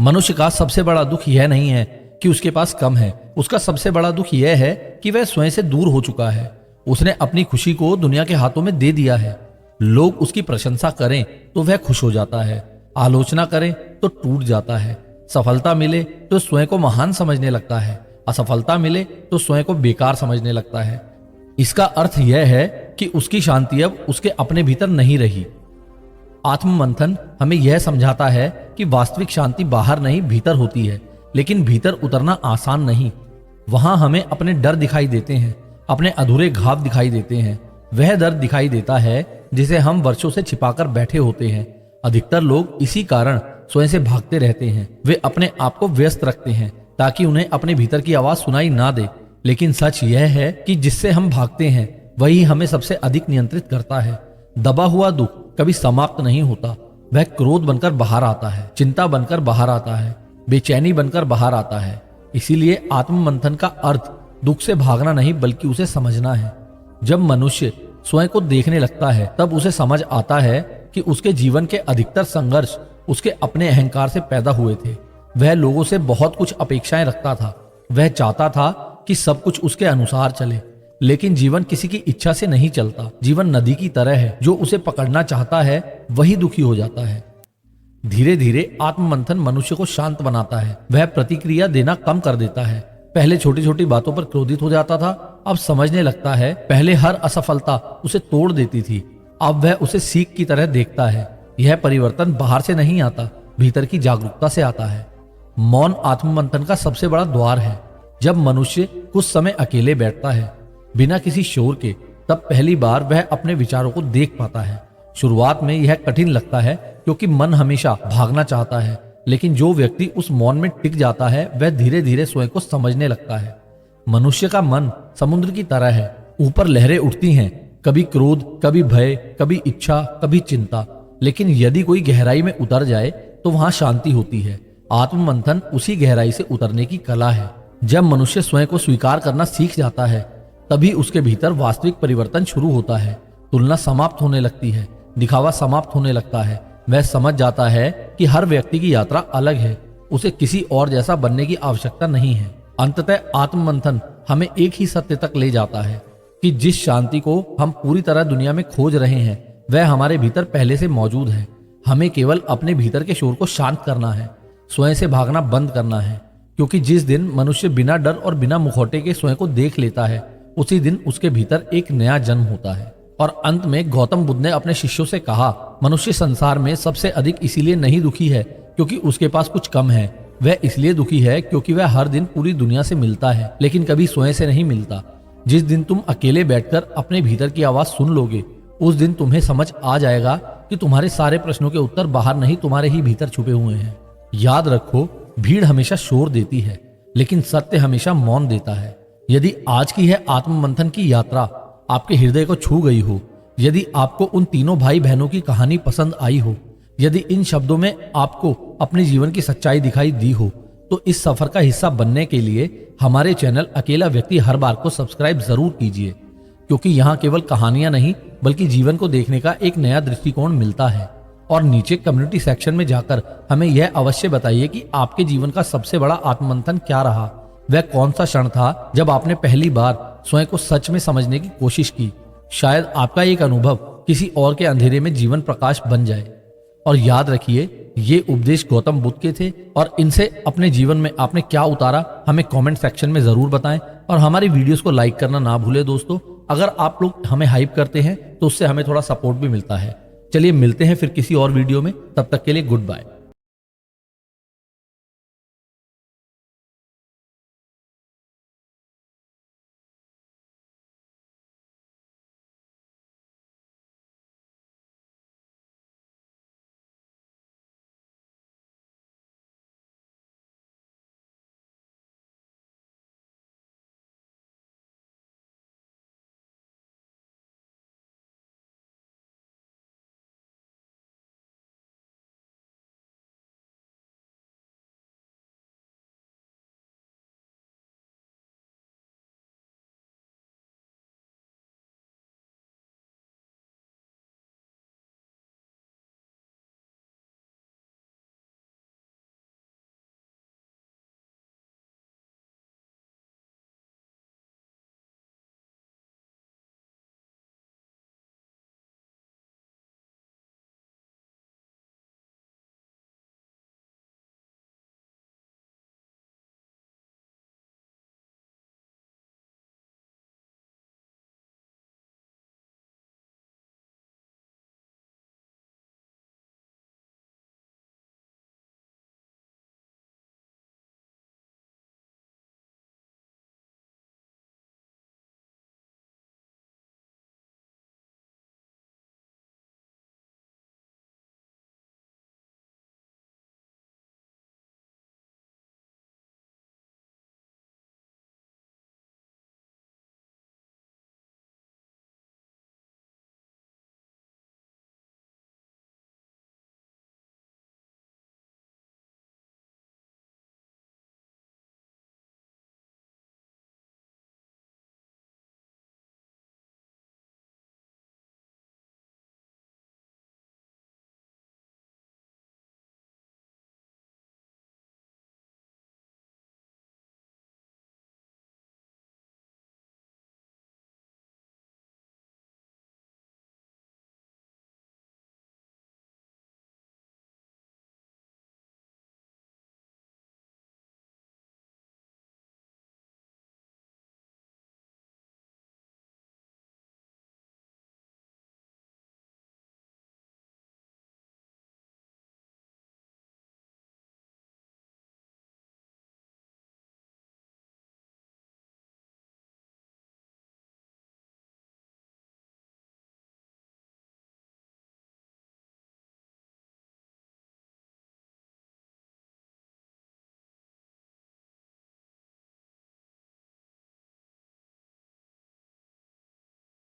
मनुष्य का सबसे बड़ा दुख यह नहीं है कि उसके पास कम है, उसका सबसे बड़ा दुख यह है कि वह स्वयं से दूर हो चुका है। उसने अपनी खुशी को दुनिया के हाथों में दे दिया है। लोग उसकी प्रशंसा करें तो वह खुश हो जाता है, आलोचना करें तो टूट जाता है, सफलता मिले तो स्वयं को महान समझने लगता है, असफलता मिले तो स्वयं को बेकार समझने लगता है। इसका अर्थ यह है कि उसकी शांति अब उसके अपने भीतर नहीं रही। आत्म मंथन हमें यह समझाता है कि वास्तविक शांति बाहर नहीं भीतर होती है, लेकिन भीतर उतरना आसान नहीं। वहां हमें अपने डर दिखाई देते हैं, अपने अधूरे घाव दिखाई देते हैं, वह दर्द दिखाई देता है जिसे हम वर्षों से छिपाकर बैठे होते हैं। अधिकतर लोग इसी कारण स्वयं से भागते रहते हैं। वे अपने आप को व्यस्त रखते हैं ताकि उन्हें अपने भीतर की आवाज सुनाई ना दे। लेकिन सच यह है कि जिससे हम भागते हैं वही हमें सबसे अधिक नियंत्रित करता है। दबा हुआ दुख कभी समाप्त नहीं होता, वह क्रोध बनकर बाहर आता है, चिंता बनकर बाहर आता है, बेचैनी बनकर बाहर आता है। इसीलिए आत्म मंथन का अर्थ दुख से भागना नहीं बल्कि उसे समझना है। जब मनुष्य स्वयं को देखने लगता है तब उसे समझ आता है कि उसके जीवन के अधिकतर संघर्ष उसके अपने अहंकार से पैदा हुए थे। वह लोगों से बहुत कुछ अपेक्षाएं रखता था, वह चाहता था कि सब कुछ उसके अनुसार चले, लेकिन जीवन किसी की इच्छा से नहीं चलता। जीवन नदी की तरह है, जो उसे पकड़ना चाहता है वही दुखी हो जाता है। धीरे धीरे आत्म मंथन मनुष्य को शांत बनाता है, वह प्रतिक्रिया देना कम कर देता है। पहले छोटी छोटी बातों पर क्रोधित हो जाता था, अब समझने लगता है। पहले हर असफलता उसे तोड़ देती थी, अब वह उसे सीख की तरह देखता है। यह परिवर्तन बाहर से नहीं आता, भीतर की जागरूकता से आता है। मौन आत्म मंथन का सबसे बड़ा द्वार है। जब मनुष्य कुछ समय अकेले बैठता है बिना किसी शोर के, तब पहली बार वह अपने विचारों को देख पाता है। शुरुआत में यह कठिन लगता है क्योंकि मन हमेशा भागना चाहता है, लेकिन जो व्यक्ति उस मौन में टिक जाता है वह धीरे धीरे स्वयं को समझने लगता है। मनुष्य का मन समुद्र की तरह है, ऊपर लहरें उठती हैं, कभी क्रोध, कभी भय, कभी इच्छा, कभी चिंता। लेकिन यदि कोई गहराई में उतर जाए तो वहां शांति होती है। आत्म मंथन उसी गहराई से उतरने की कला है। जब मनुष्य स्वयं को स्वीकार करना सीख जाता है तभी उसके भीतर वास्तविक परिवर्तन शुरू होता है। तुलना समाप्त होने लगती है, दिखावा समाप्त होने लगता है। वह समझ जाता है कि हर व्यक्ति की यात्रा अलग है, उसे किसी और जैसा बनने की आवश्यकता नहीं है। अंततः आत्म मंथन हमें एक ही सत्य तक ले जाता है कि जिस शांति को हम पूरी तरह दुनिया में खोज रहे हैं वह हमारे भीतर पहले से मौजूद है। हमें केवल अपने भीतर के शोर को शांत करना है, स्वयं से भागना बंद करना है। क्योंकि जिस दिन मनुष्य बिना डर और बिना मुखौटे के स्वयं को देख लेता है उसी दिन उसके भीतर एक नया जन्म होता है। और अंत में गौतम बुद्ध ने अपने शिष्यों से कहा, मनुष्य संसार में सबसे अधिक इसीलिए नहीं दुखी है क्योंकि उसके पास कुछ कम है, वह इसलिए दुखी है क्योंकि वह हर दिन पूरी दुनिया से मिलता है लेकिन कभी स्वयं से नहीं मिलता। जिस दिन तुम अकेले बैठकर अपने भीतर की आवाज सुन लोगे, उस दिन तुम्हें समझ आ जाएगा कि तुम्हारे सारे प्रश्नों के उत्तर बाहर नहीं, तुम्हारे ही भीतर छुपे हुए हैं। याद रखो, भीड़ हमेशा शोर देती है, लेकिन सत्य हमेशा मौन देता है। यदि आज की है आत्ममंथन की यात्रा आपके हृदय को छू गई हो, यदि आपको उन तीनों भाई बहनों की कहानी पसंद आई हो, यदि इन शब्दों में आपको अपने जीवन की सच्चाई दिखाई दी हो, तो इस सफर का हिस्सा बनने के लिए हमारे चैनल अकेला व्यक्ति हर बार को सब्सक्राइब जरूर कीजिए, क्योंकि यहाँ केवल कहानियां नहीं बल्कि जीवन को देखने का एक नया दृष्टिकोण मिलता है। और नीचे कम्युनिटी सेक्शन में जाकर हमें यह अवश्य बताइए कि आपके जीवन का सबसे बड़ा आत्ममंथन क्या रहा। वह कौन सा क्षण था जब आपने पहली बार स्वयं को सच में समझने की कोशिश की। शायद आपका एक अनुभव किसी और के अंधेरे में जीवन प्रकाश बन जाए। और याद रखिए, ये उपदेश गौतम बुद्ध के थे और इनसे अपने जीवन में आपने क्या उतारा, हमें कमेंट सेक्शन में जरूर बताएं। और हमारी वीडियोस को लाइक करना ना भूलें दोस्तों। अगर आप लोग हमें हाइप करते हैं तो उससे हमें थोड़ा सपोर्ट भी मिलता है। चलिए मिलते हैं फिर किसी और वीडियो में, तब तक के लिए गुड बाय।